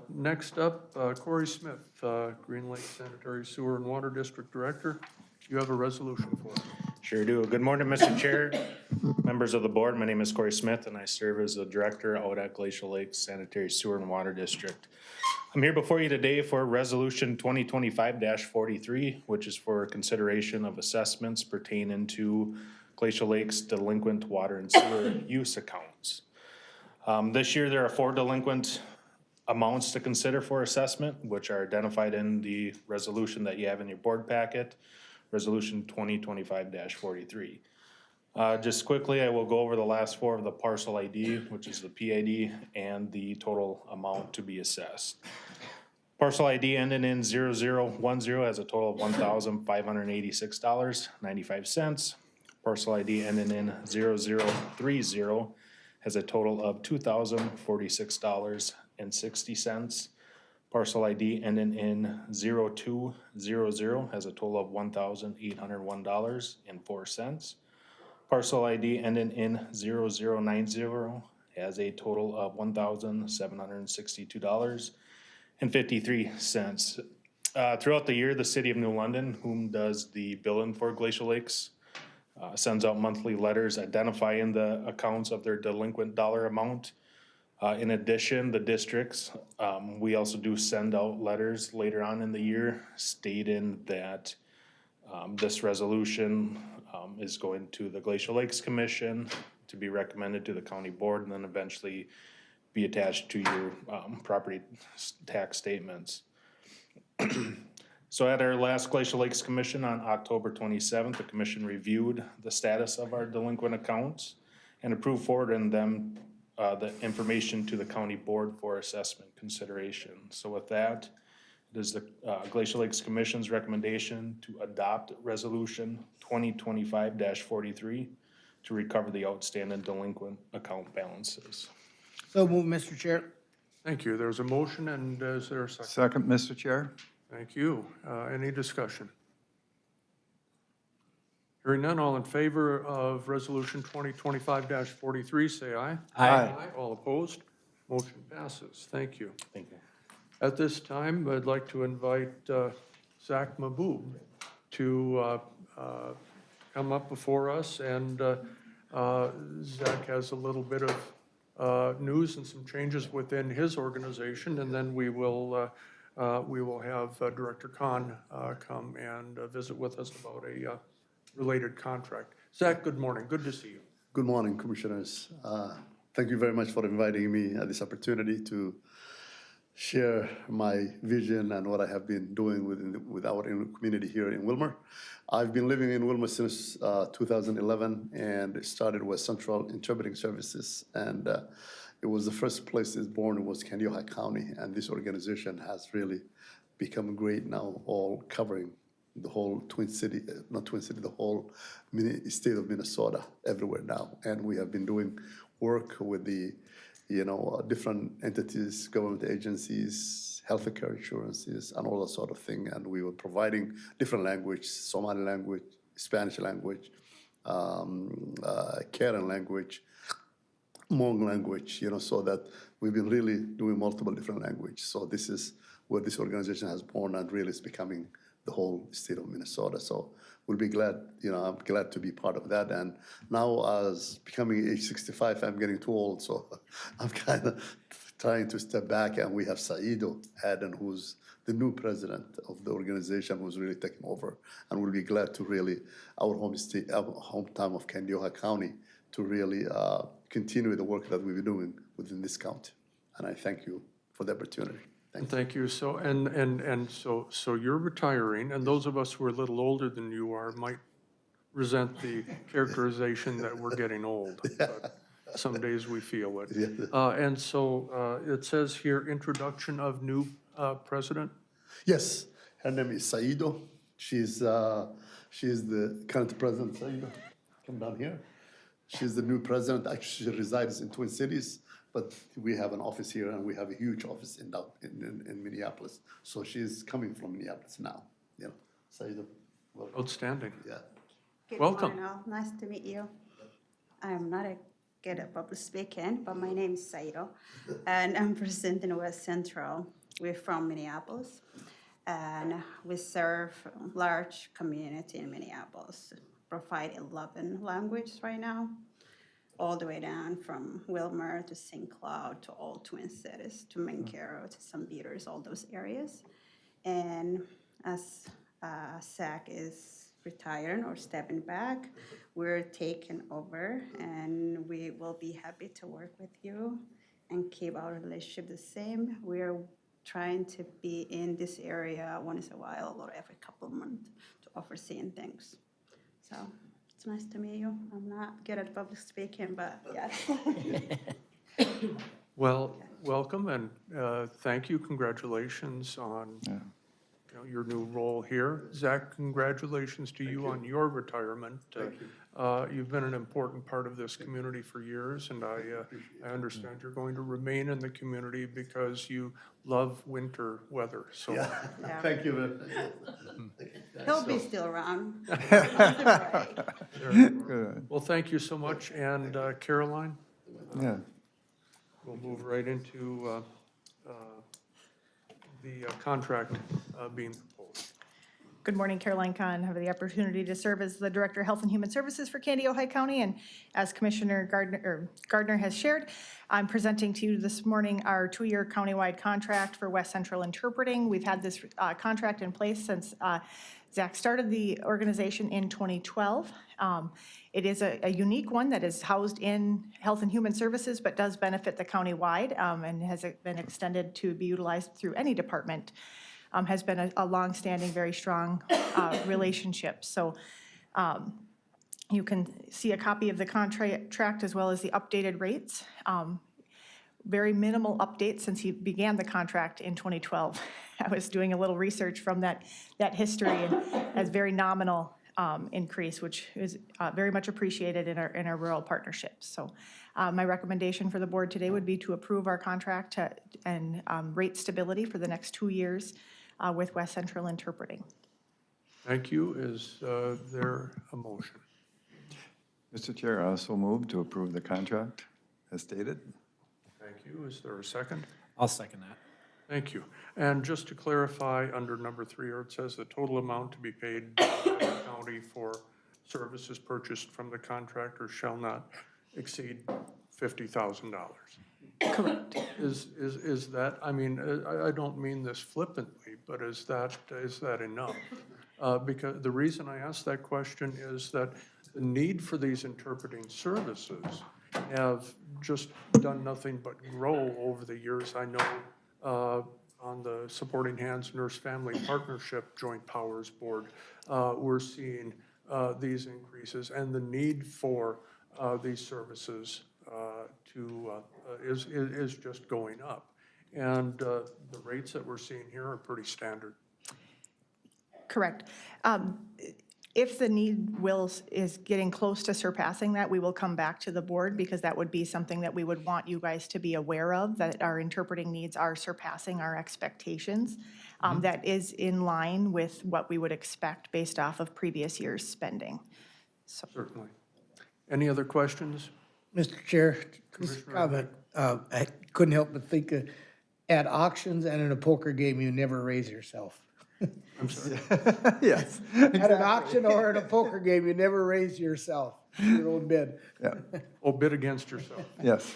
Next up, Corey Smith, Green Lake Sanitary Sewer and Water District Director. You have a resolution for us. Sure do. Good morning, Mr. Chair, members of the board. My name is Corey Smith, and I serve as the director out at Glacial Lakes Sanitary Sewer and Water District. I'm here before you today for Resolution 2025-43, which is for consideration of assessments pertaining to Glacial Lakes delinquent water and sewer use accounts. This year, there are 4 delinquent amounts to consider for assessment, which are identified in the resolution that you have in your board packet, Resolution 2025-43. Just quickly, I will go over the last 4 of the parcel ID, which is the PID, and the total amount to be assessed. Parcel ID ending in 0010 has a total of $1,586.95. Parcel ID ending in 0030 has a total of $2,046.60. Parcel ID ending in 0200 has a total of $1,801.04. Parcel ID ending in 0090 has a total of $1,762.53. Throughout the year, the city of New London, whom does the billing for Glacial Lakes, sends out monthly letters identifying the accounts of their delinquent dollar amount. In addition, the districts, we also do send out letters later on in the year stating that this resolution is going to the Glacial Lakes Commission to be recommended to the county board and then eventually be attached to your property tax statements. So at our last Glacial Lakes Commission on October 27th, the commission reviewed the status of our delinquent accounts and approved forwarding them the information to the county board for assessment consideration. So with that, it is the Glacial Lakes Commission's recommendation to adopt Resolution 2025-43 to recover the outstanding delinquent account balances. So move, Mr. Chair. Thank you. There's a motion, and is there a second? Second, Mr. Chair. Thank you. Any discussion? Hearing none, all in favor of Resolution 2025-43, say aye. Aye. All opposed? Motion passes. Thank you. Thank you. At this time, I'd like to invite Zach Mahboub to come up before us, and Zach has a little bit of news and some changes within his organization, and then we will have Director Khan come and visit with us about a related contract. Zach, good morning. Good to see you. Good morning, Commissioners. Thank you very much for inviting me at this opportunity to share my vision and what I have been doing with our community here in Wilmer. I've been living in Wilmer since 2011 and started with Central Interpreting Services. And it was the first place it's born. It was Kandiyohi County. And this organization has really become great now, all covering the whole the whole state of Minnesota, everywhere now. And we have been doing work with the, different entities, government agencies, healthcare insurances, and all that sort of thing. And we were providing different language, Somali language, Spanish language, Karen language, Hmong language, so that we've been really doing multiple different languages. So this is where this organization has born and really is becoming the whole state of Minnesota. So we'll be glad, I'm glad to be part of that. And now as becoming age 65, I'm getting too old, so I'm kind of trying to step back. And we have Saido Aden, who's the new president of the organization, who's really taking over. And we'll be glad to really, our hometown of Kandiyohi County, to really continue the work that we've been doing within this county. And I thank you for the opportunity. Thank you. So, so you're retiring, and those of us who are a little older than you are might resent the characterization that we're getting old. But some days we feel it. And so it says here, introduction of new president? Yes, her name is Saido. She's the current president, Saido. Come down here. She's the new president. Actually, she resides in Twin Cities, but we have an office here and we have a huge office in Minneapolis. So she's coming from Minneapolis now, you know. Saida, welcome. Outstanding. Yeah. Good Welcome. morning, all. Nice to meet you. I'm not a good at public speaking, but my name is Sairo, and I'm presenting West Central. We're from Minneapolis, and we serve a large community in Minneapolis. Provide 11 languages right now, all the way down from Wilmer to St. Cloud to all Twin Cities to Mancaro to St. Peters, all those areas. And as SAC is retiring or stepping back, we're taking over, and we will be happy to work with you and keep our relationship the same. We're trying to be in this area once in a while or every couple of months to offer seeing things. So it's nice to meet you. I'm not good at public speaking, but yes. Well, welcome and thank you. Congratulations on your new role here. Zach, congratulations to you on your retirement. Thank you. You've been an important part of this community for years, and I understand you're going to remain in the community because you love winter weather. So Yeah, Yeah. thank you. He'll be still around. Good, well, thank you so much. And Caroline, yeah. we'll move right into the contract being proposed. Good morning, Caroline Kahn. I have the opportunity to serve as the Director of Health and Human Services for Candy, Ojai County. And as Commissioner Gardner has shared, I'm presenting to you this morning our 2-year countywide contract for West Central Interpreting. We've had this contract in place since Zach started the organization in 2012. It is a unique one that is housed in Health and Human Services, but does benefit the county-wide and has been extended to be utilized through any department. Has been a longstanding, very strong relationship. So you can see a copy of the contract as well as the updated rates. Very minimal updates since he began the contract in 2012. I was doing a little research from that history and has very nominal increase, which is very much appreciated in our rural partnerships. So my recommendation for the board today would be to approve our contract and rate stability for the next 2 years with West Central Interpreting. Thank you. Is there a motion? Mr. Chair, I also move to approve the contract as stated. Thank you. Is there a second? I'll second that. Thank you. And just to clarify, under number 3, where it says the total amount to be paid by the county for services purchased from the contractor shall not exceed $50,000. Correct. Is that, I mean, I don't mean this flippantly, but is that enough? Because the reason I ask that question is that the need for these interpreting services have just done nothing but grow over the years. I know on the Supporting Hands Nurse Family Partnership Joint Powers Board, we're seeing these increases, and the need for these services is just going up. And the rates that we're seeing here are pretty standard. Correct. If the need is getting close to surpassing that, we will come back to the board because that would be something that we would want you guys to be aware of, that our interpreting needs are surpassing our expectations. That is in line with what we would expect based off of previous year's spending. So. Certainly. Any other questions? Mr. Chair, just a comment. I couldn't help but think at auctions and in a poker game, you never raise yourself. I'm sorry. Yes. At an auction or in a poker game, you never raise yourself, your own bid. Yeah, Oh, bid against yourself. yes,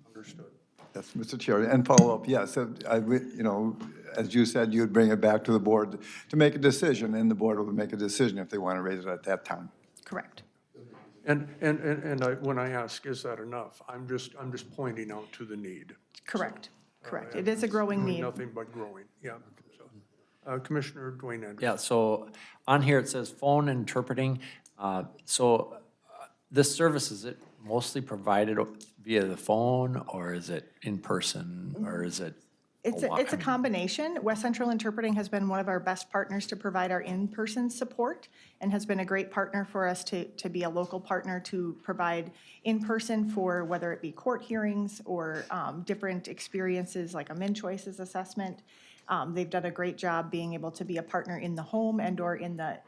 Understood. yes, Mr. Chair, and follow up, yes, as you said, you'd bring it back to the board to make a decision, and the board will make a decision if they want to raise it at that time. Correct. And when I ask, is that enough? I'm just pointing out to the need. Correct. Correct. It is a growing Doing need. nothing but growing, yeah. So, Commissioner Dwayne Anderson. Yeah, so on here it says phone interpreting. This service, is it mostly provided via the phone, or is it in person, or is it It's a combination. West Central Interpreting has been one of our best partners to provide our in-person support and has been a great partner for us to be a local partner to provide in-person for whether it be court hearings or different experiences like a Min Choices assessment. They've done a great job being able to be a partner in the home and/or in the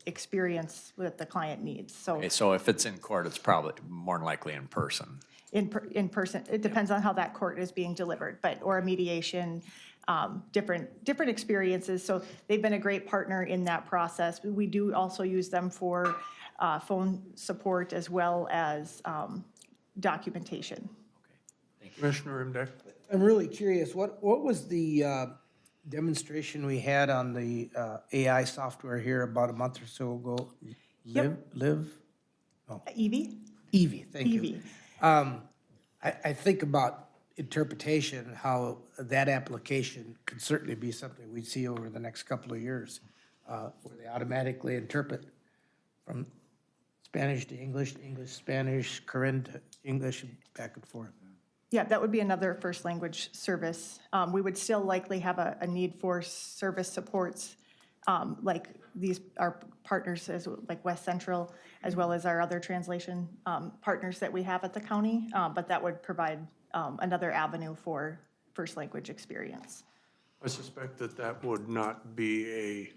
experience that the client needs. So Okay, so if it's in court, it's probably more than likely in person. in person, it depends on how that court is being delivered, but, or a mediation, different experiences. So they've been a great partner in that process. We do also use them for phone support as well as documentation. Commissioner Imdak? I'm really curious, what was the demonstration we had on the AI software here about a month or so ago? Live? Evie? Evie, thank you. Evie. I think about interpretation, how that application could certainly be something we'd see over the next couple of years, where they automatically interpret from Spanish to English, Spanish, Korean to English, back and forth. Yeah, that would be another first language service. We would still likely have a need for service supports like these, our partners as like West Central, as well as our other translation partners that we have at the county, but that would provide another avenue for first language experience. I suspect that would not be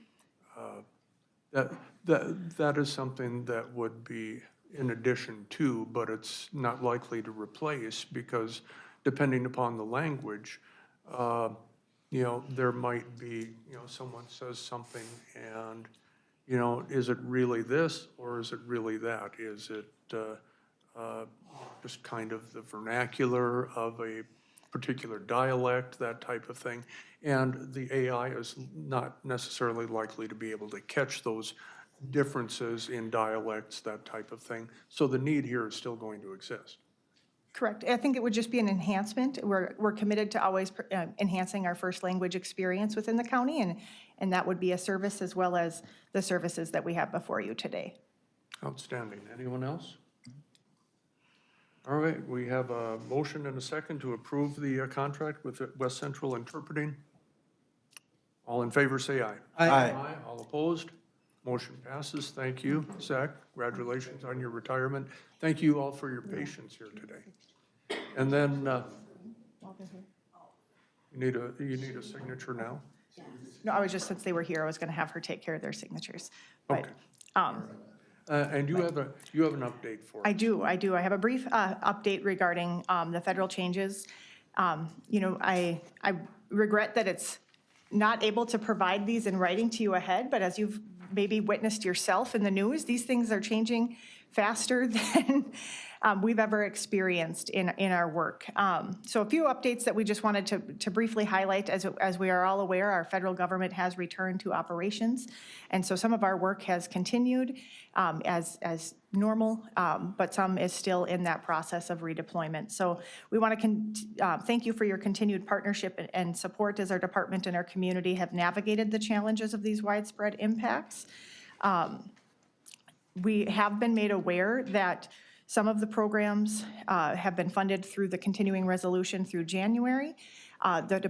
that is something that would be in addition to, but it's not likely to replace because depending upon the language, there might be, someone says something and, is it really this or is it really that? Is it just kind of the vernacular of a particular dialect, that type of thing? And the AI is not necessarily likely to be able to catch those differences in dialects, that type of thing. So the need here is still going to exist. Correct. I think it would just be an enhancement. We're committed to always enhancing our first language experience within the county, and that would be a service as well as the services that we have before you today. Outstanding. Anyone else? All right, we have a motion and a second to approve the contract with West Central Interpreting. All in favor, say aye. Aye. All opposed? Motion passes. Thank you, Zach. Congratulations on your retirement. Thank you all for your patience here today. And then, you need a signature now? No, I was just, since they were here, I was going to have her take care of their signatures. But, Okay. And you have an update for us? I do. I have a brief update regarding the federal changes. I regret that it's not able to provide these in writing to you ahead, but as you've maybe witnessed yourself in the news, these things are changing faster than we've ever experienced in our work. So a few updates that we just wanted to briefly highlight. As we are all aware, our federal government has returned to operations. And so some of our work has continued as normal, but some is still in that process of redeployment. So we want to thank you for your continued partnership and support as our department and our community have navigated the challenges of these widespread impacts. We have been made aware that some of the programs have been funded through the continuing resolution through January. The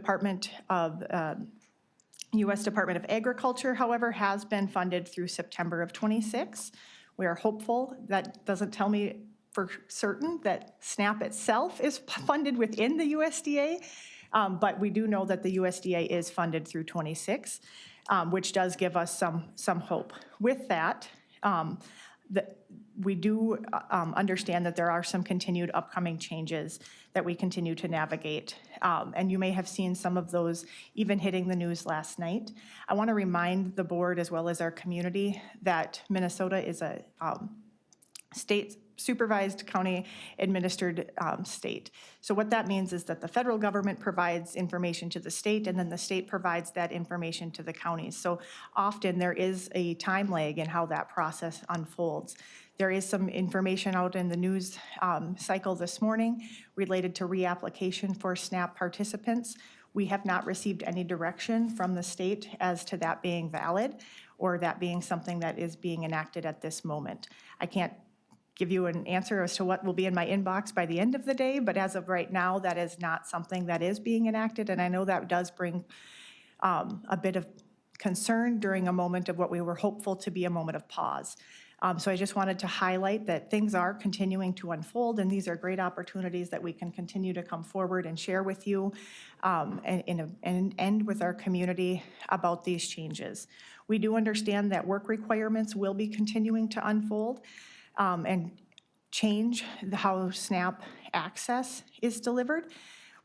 U.S. Department of Agriculture, however, has been funded through September of '26. We are hopeful. That doesn't tell me for certain that SNAP itself is funded within the USDA, but we do know that the USDA is funded through '26, which does give us some hope. With that, we do understand that there are some continued upcoming changes that we continue to navigate. And you may have seen some of those even hitting the news last night. I want to remind the board as well as our community that Minnesota is a state supervised, county administered state. So what that means is that the federal government provides information to the state and then the state provides that information to the counties. So often there is a time lag in how that process unfolds. There is some information out in the news cycle this morning related to reapplication for SNAP participants. We have not received any direction from the state as to that being valid or that being something that is being enacted at this moment. I can't give you an answer as to what will be in my inbox by the end of the day, but as of right now, that is not something that is being enacted, and I know that does bring a bit of concern during a moment of what we were hopeful to be a moment of pause. So I just wanted to highlight that things are continuing to unfold, and these are great opportunities that we can continue to come forward and share with you and end with our community about these changes. We do understand that work requirements will be continuing to unfold and change how SNAP access is delivered.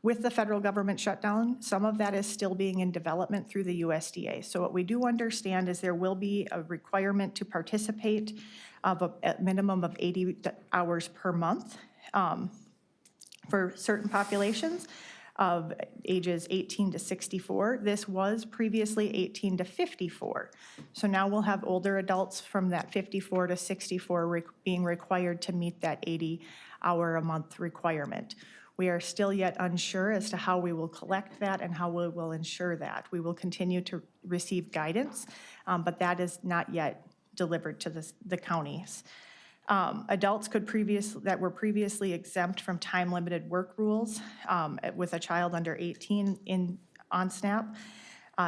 With the federal government shutdown, some of that is still being in development through the USDA. So what we do understand is there will be a requirement to participate of a minimum of 80 hours per month for certain populations of ages 18 to 64. This was previously 18 to 54. So now we'll have older adults from that 54 to 64 being required to meet that 80-hour-a-month requirement. We are still yet unsure as to how we will collect that and how we will ensure that. We will continue to receive guidance, but that is not yet delivered to the counties. Adults that were previously exempt from time-limited work rules with a child under 18 on SNAP,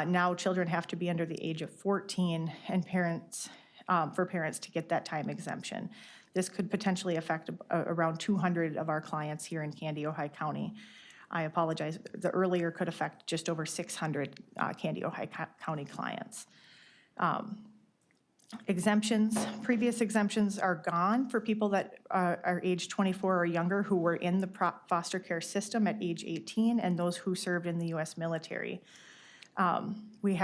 now children have to be under the age of 14 and for parents to get that time exemption. This could potentially affect around 200 of our clients here in Candy-Ojai County. I apologize, the earlier could affect just over 600 Candy-Ojai County clients. Exemptions, previous exemptions are gone for people that are age 24 or younger who were in the foster care system at age 18 and those who served in the U.S. military. We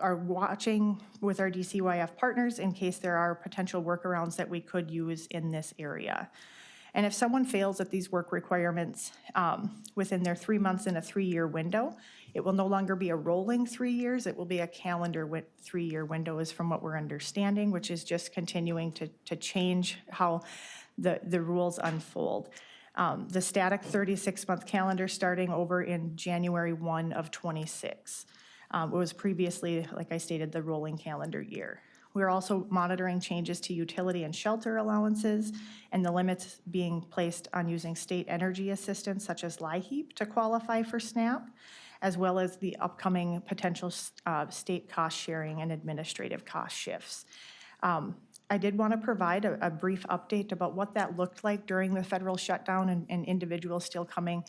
are watching with our DCYF partners in case there are potential workarounds that we could use in this area. And if someone fails at these work requirements within their 3 months in a 3-year window, it will no longer be a rolling 3 years, it will be a calendar 3-year window is from what we're understanding, which is just continuing to change how the rules unfold. The static 36-month calendar starting over in January 1 of 26. It was previously, like I stated, the rolling calendar year. We're also monitoring changes to utility and shelter allowances and the limits being placed on using state energy assistance such as LIHEAP to qualify for SNAP, as well as the upcoming potential state cost sharing and administrative cost shifts. I did want to provide a brief update about what that looked like during the federal shutdown and individuals still coming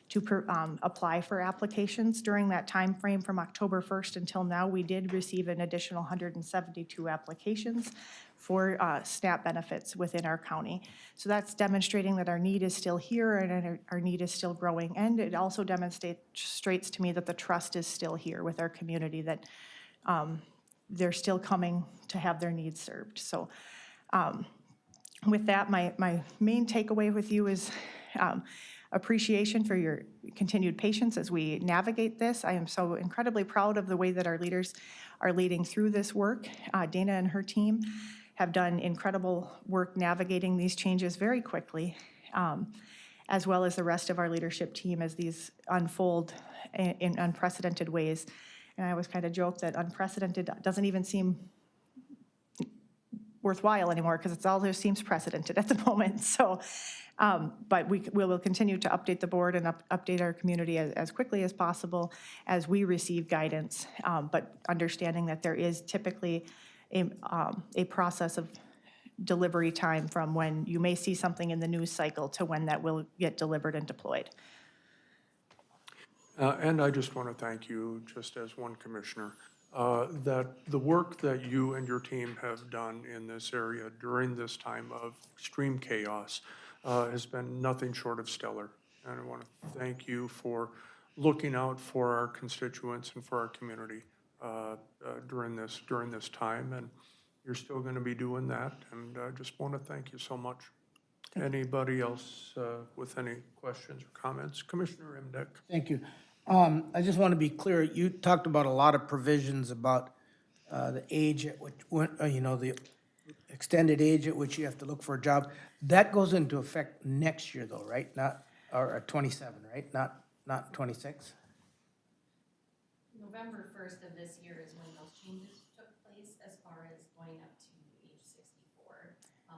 to apply for applications. During that time frame from October 1st until now, we did receive an additional 172 applications for SNAP benefits within our county. So that's demonstrating that our need is still here and our need is still growing. And it also demonstrates to me that the trust is still here with our community, that they're still coming to have their needs served. So with that, my main takeaway with you is appreciation for your continued patience as we navigate this. I am so incredibly proud of the way that our leaders are leading through this work. Dana and her team have done incredible work navigating these changes very quickly, as well as the rest of our leadership team as these unfold in unprecedented ways. And I always kind of joke that unprecedented doesn't even seem worthwhile anymore because it all just seems precedented at the moment. So, but we will continue to update the board and update our community as quickly as possible as we receive guidance, but understanding that there is typically a process of delivery time from when you may see something in the news cycle to when that will get delivered and deployed. And I just want to thank you, just as one commissioner, that the work that you and your team have done in this area during this time of extreme chaos has been nothing short of stellar. And I want to thank you for looking out for our constituents and for our community during this time. And you're still going to be doing that. And I just want to thank you so much. Anybody else with any questions or comments? Commissioner Emdek. Thank you. I just want to be clear, you talked about a lot of provisions about the age at which, the extended age at which you have to look for a job. That goes into effect next year though, right? Or 27, right? Not 26? November 1st of this year is when those changes took place as far as going up to age 64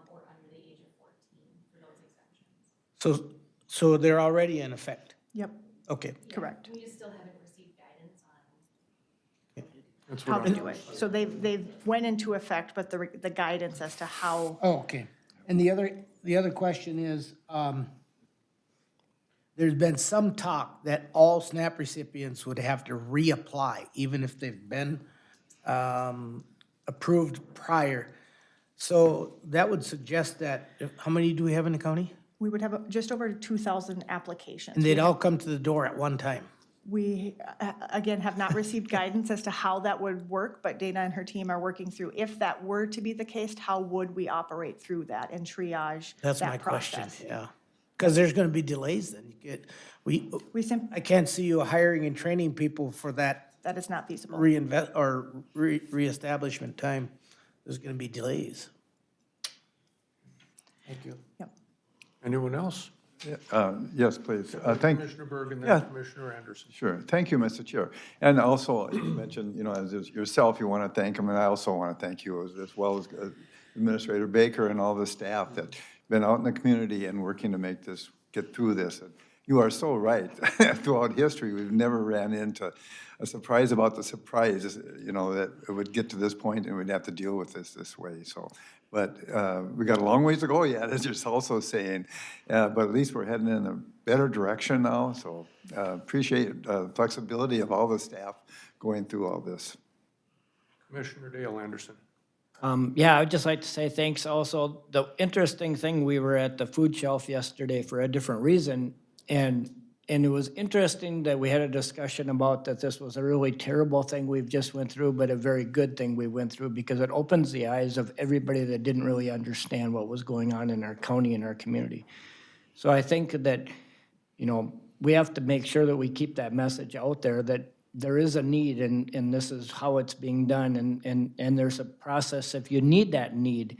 or under the age of 14. So they're already in effect? Yep, Okay. correct. We just still haven't received guidance on. That's How what to I'm, do it. So they've went into effect, but the guidance as to how, Oh, okay. And the other question is, there's been some talk that all SNAP recipients would have to reapply, even if they've been approved prior. So that would suggest that, how many do we have in the county? we would have just over 2,000 applications. And they'd all come to the door at one time. We, again, have not received guidance as to how that would work, but Dana and her team are working through, if that were to be the case, how would we operate through that and triage That's my that question, process? yeah. Because there's gonna be delays then. We I can't see you hiring and training people for that that is not feasible. reestablishment time. There's gonna be delays. Thank you. Yep. anyone else? Yes, please. Thank, Commissioner Berg and Yeah. then Commissioner Anderson. Sure. Thank you, Mr. Chair. And also, you mentioned, as yourself, you want to thank him, and I also want to thank you as well as Administrator Baker and all the staff that been out in the community and working to make this, get through this. And you are so right. Throughout history, we've never ran into a surprise about the surprise, that it would get to this point and we'd have to deal with this way. So, but we got a long ways to go yet, as you're also saying. But at least we're heading in a better direction now. So appreciate the flexibility of all the staff going through all this. Commissioner Dale Anderson. Yeah, I'd just like to say thanks also. The interesting thing, we were at the food shelf yesterday for a different reason, and it was interesting that we had a discussion about that this was a really terrible thing we've just went through, but a very good thing we went through, because it opens the eyes of everybody that didn't really understand what was going on in our county and our community. So I think that, we have to make sure that we keep that message out there, that there is a need, and this is how it's being done, and there's a process if you need that need.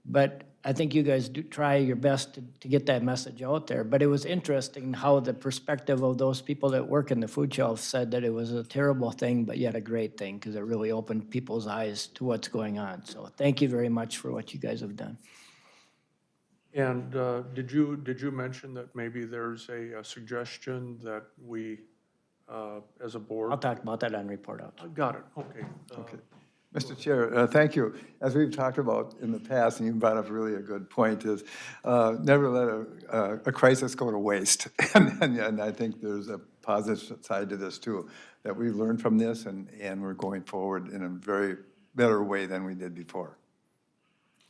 But I think you guys do try your best to get that message out there. But it was interesting how the perspective of those people that work in the food shelf said that it was a terrible thing, but yet a great thing, because it really opened people's eyes to what's going on. So thank you very much for what you guys have done. And did you mention that maybe there's a suggestion that we, as a board? I'll talk about that on report out. Got it, okay. Okay. Mr. Chair, thank you. As we've talked about in the past, and you brought up really a good point, is never let a crisis go to waste. And I think there's a positive side to this too, that we learned from this and we're going forward in a very better way than we did before.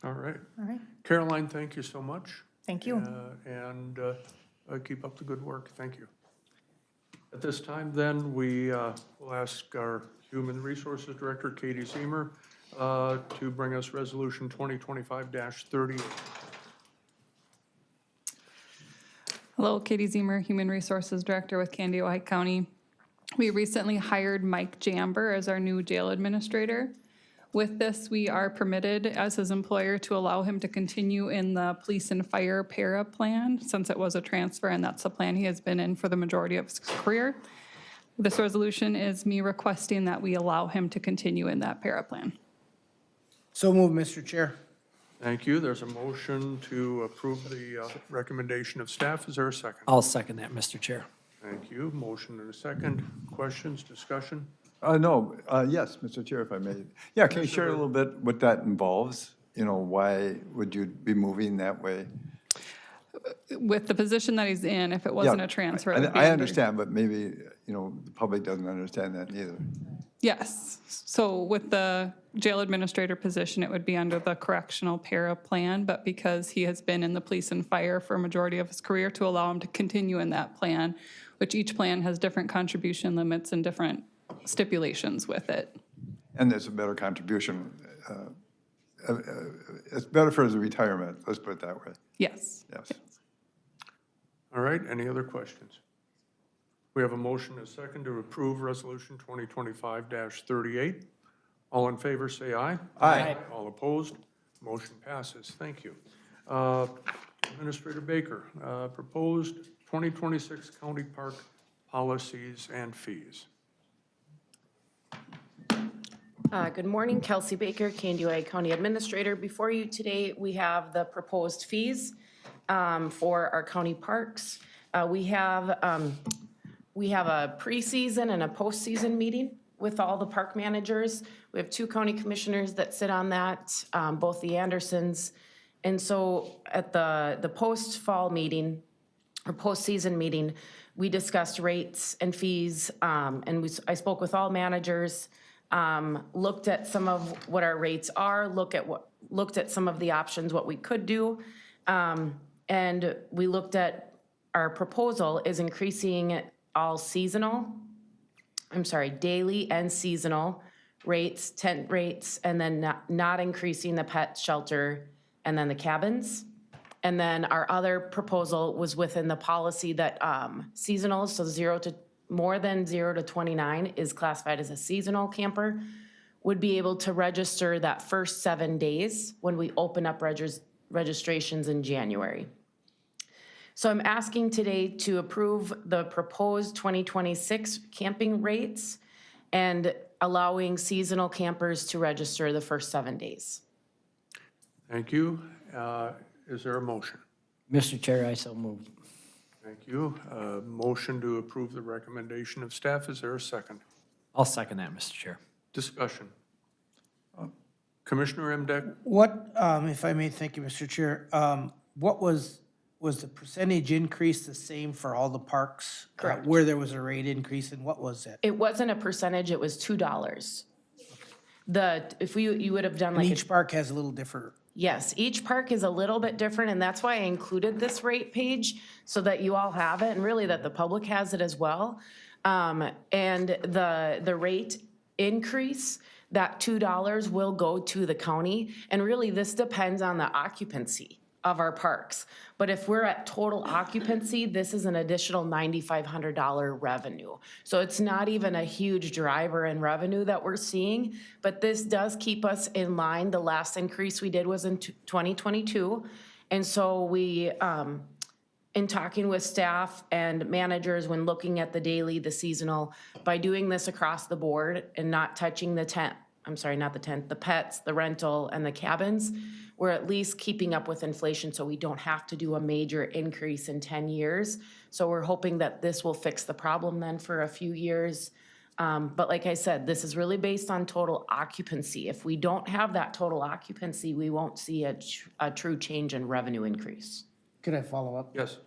All right. All right, Caroline, thank you so much. thank you. And keep up the good work. Thank you. At this time, then, we will ask our Human Resources Director, Katie Zemer, to bring us Resolution 2025-38. Hello, Katie Zemer, Human Resources Director with Candy, Ojai County. We recently hired Mike Jamber as our new jail administrator. With this, we are permitted as his employer to allow him to continue in the police and fire para plan, since it was a transfer and that's the plan he has been in for the majority of his career. This resolution is me requesting that we allow him to continue in that para plan. So move, Mr. Chair. Thank you. There's a motion to approve the recommendation of staff. Is there a second? I'll second that, Mr. Chair. Thank you. Motion and a second. Questions, discussion? No, yes, Mr. Chair, if I may. Yeah, can you share a little bit what that involves? Why would you be moving that way? With the position that he's in, if it wasn't a transfer, it would be I under- understand, but maybe, the public doesn't understand that either. Yes, so with the jail administrator position, it would be under the correctional para plan, but because he has been in the police and fire for a majority of his career, to allow him to continue in that plan, which each plan has different contribution limits and different stipulations with it. And there's a better contribution. It's better for his retirement, let's put it that way. Yes. Yes. All right, any other questions? We have a motion and a second to approve Resolution 2025-38. All in favor, say aye. Aye. All opposed? Motion passes. Thank you. Administrator Baker, proposed 2026 county park policies and fees. Good morning, Kelsey Baker, Candy Ojai County Administrator. Before you today, we have the proposed fees. for our county parks. We have a preseason and a postseason meeting with all the park managers. We have 2 county commissioners that sit on that, both the Andersons. And so at the post-fall meeting, or postseason meeting, we discussed rates and fees, and I spoke with all managers, looked at some of what our rates are, looked at some of the options, what we could do, and we looked at, our proposal is increasing all daily and seasonal rates, tent rates, and then not increasing the pet shelter and then the cabins. And then our other proposal was within the policy that seasonal, so more than 0 to 29 is classified as a seasonal camper, would be able to register that first 7 days when we open up registrations in January. So I'm asking today to approve the proposed 2026 camping rates and allowing seasonal campers to register the first 7 days. Thank you. Is there a motion? Mr. Chair, I so move. Thank you. Motion to approve the recommendation of staff. Is there a second? I'll second that, Mr. Chair. Discussion. Commissioner Emdek? What, if I may, thank you, Mr. Chair, what was the percentage increase the same for all the parks? Correct. Where there was a rate increase, and what was it? It wasn't a percentage, it was $2. If you would have done And like. each park has a little different. Yes, each park is a little bit different, and that's why I included this rate page, so that you all have it, and really that the public has it as well. And the rate increase, that $2 will go to the county, and really this depends on the occupancy of our parks. But if we're at total occupancy, this is an additional $9,500 revenue. So it's not even a huge driver in revenue that we're seeing, but this does keep us in line. The last increase we did was in 2022. And so we, in talking with staff and managers when looking at the daily, the seasonal, by doing this across the board and not touching the pets, the rental, and the cabins, we're at least keeping up with inflation so we don't have to do a major increase in 10 years. So we're hoping that this will fix the problem then for a few years. But like I said, this is really based on total occupancy. If we don't have that total occupancy, we won't see a true change in revenue increase. Could I follow up? Yes.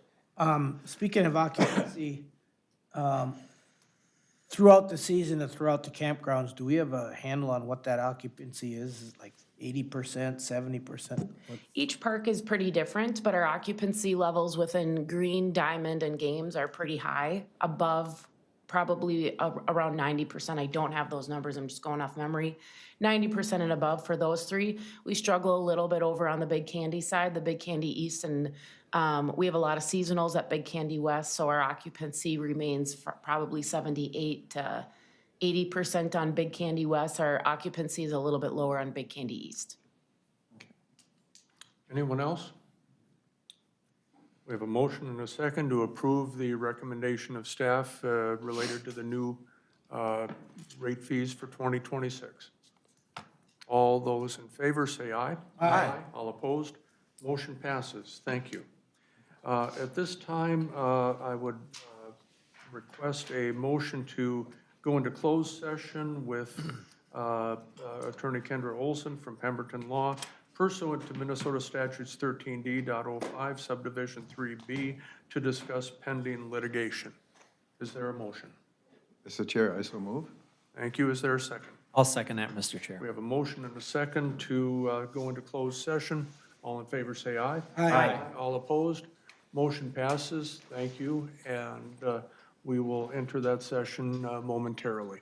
Speaking of occupancy, throughout the season and throughout the campgrounds, do we have a handle on what that occupancy is? Is it like 80%, 70%? Each park is pretty different, but our occupancy levels within Green, Diamond, and Games are pretty high, above probably around 90%. I don't have those numbers, I'm just going off memory. 90% and above for those 3. We struggle a little bit over on the Big Candy side, the Big Candy East, and we have a lot of seasonals at Big Candy West, so our occupancy remains probably 78 to 80% on Big Candy West. Our occupancy is a little bit lower on Big Candy East. Anyone else? We have a motion and a second to approve the recommendation of staff related to the new rate fees for 2026. All those in favor say aye. Aye. All opposed? Motion passes. Thank you. At this time, I would request a motion to go into closed session with Attorney Kendra Olson from Pemberton Law pursuant to Minnesota Statutes 13D.05 subdivision 3B to discuss pending litigation. Is there a motion? Mr. Chair, I so move. Thank you. Is there a second? I'll second that, Mr. Chair. We have a motion and a second to go into closed session. All in favor say aye. Aye. All opposed? Motion passes. Thank you. And we will enter that session momentarily.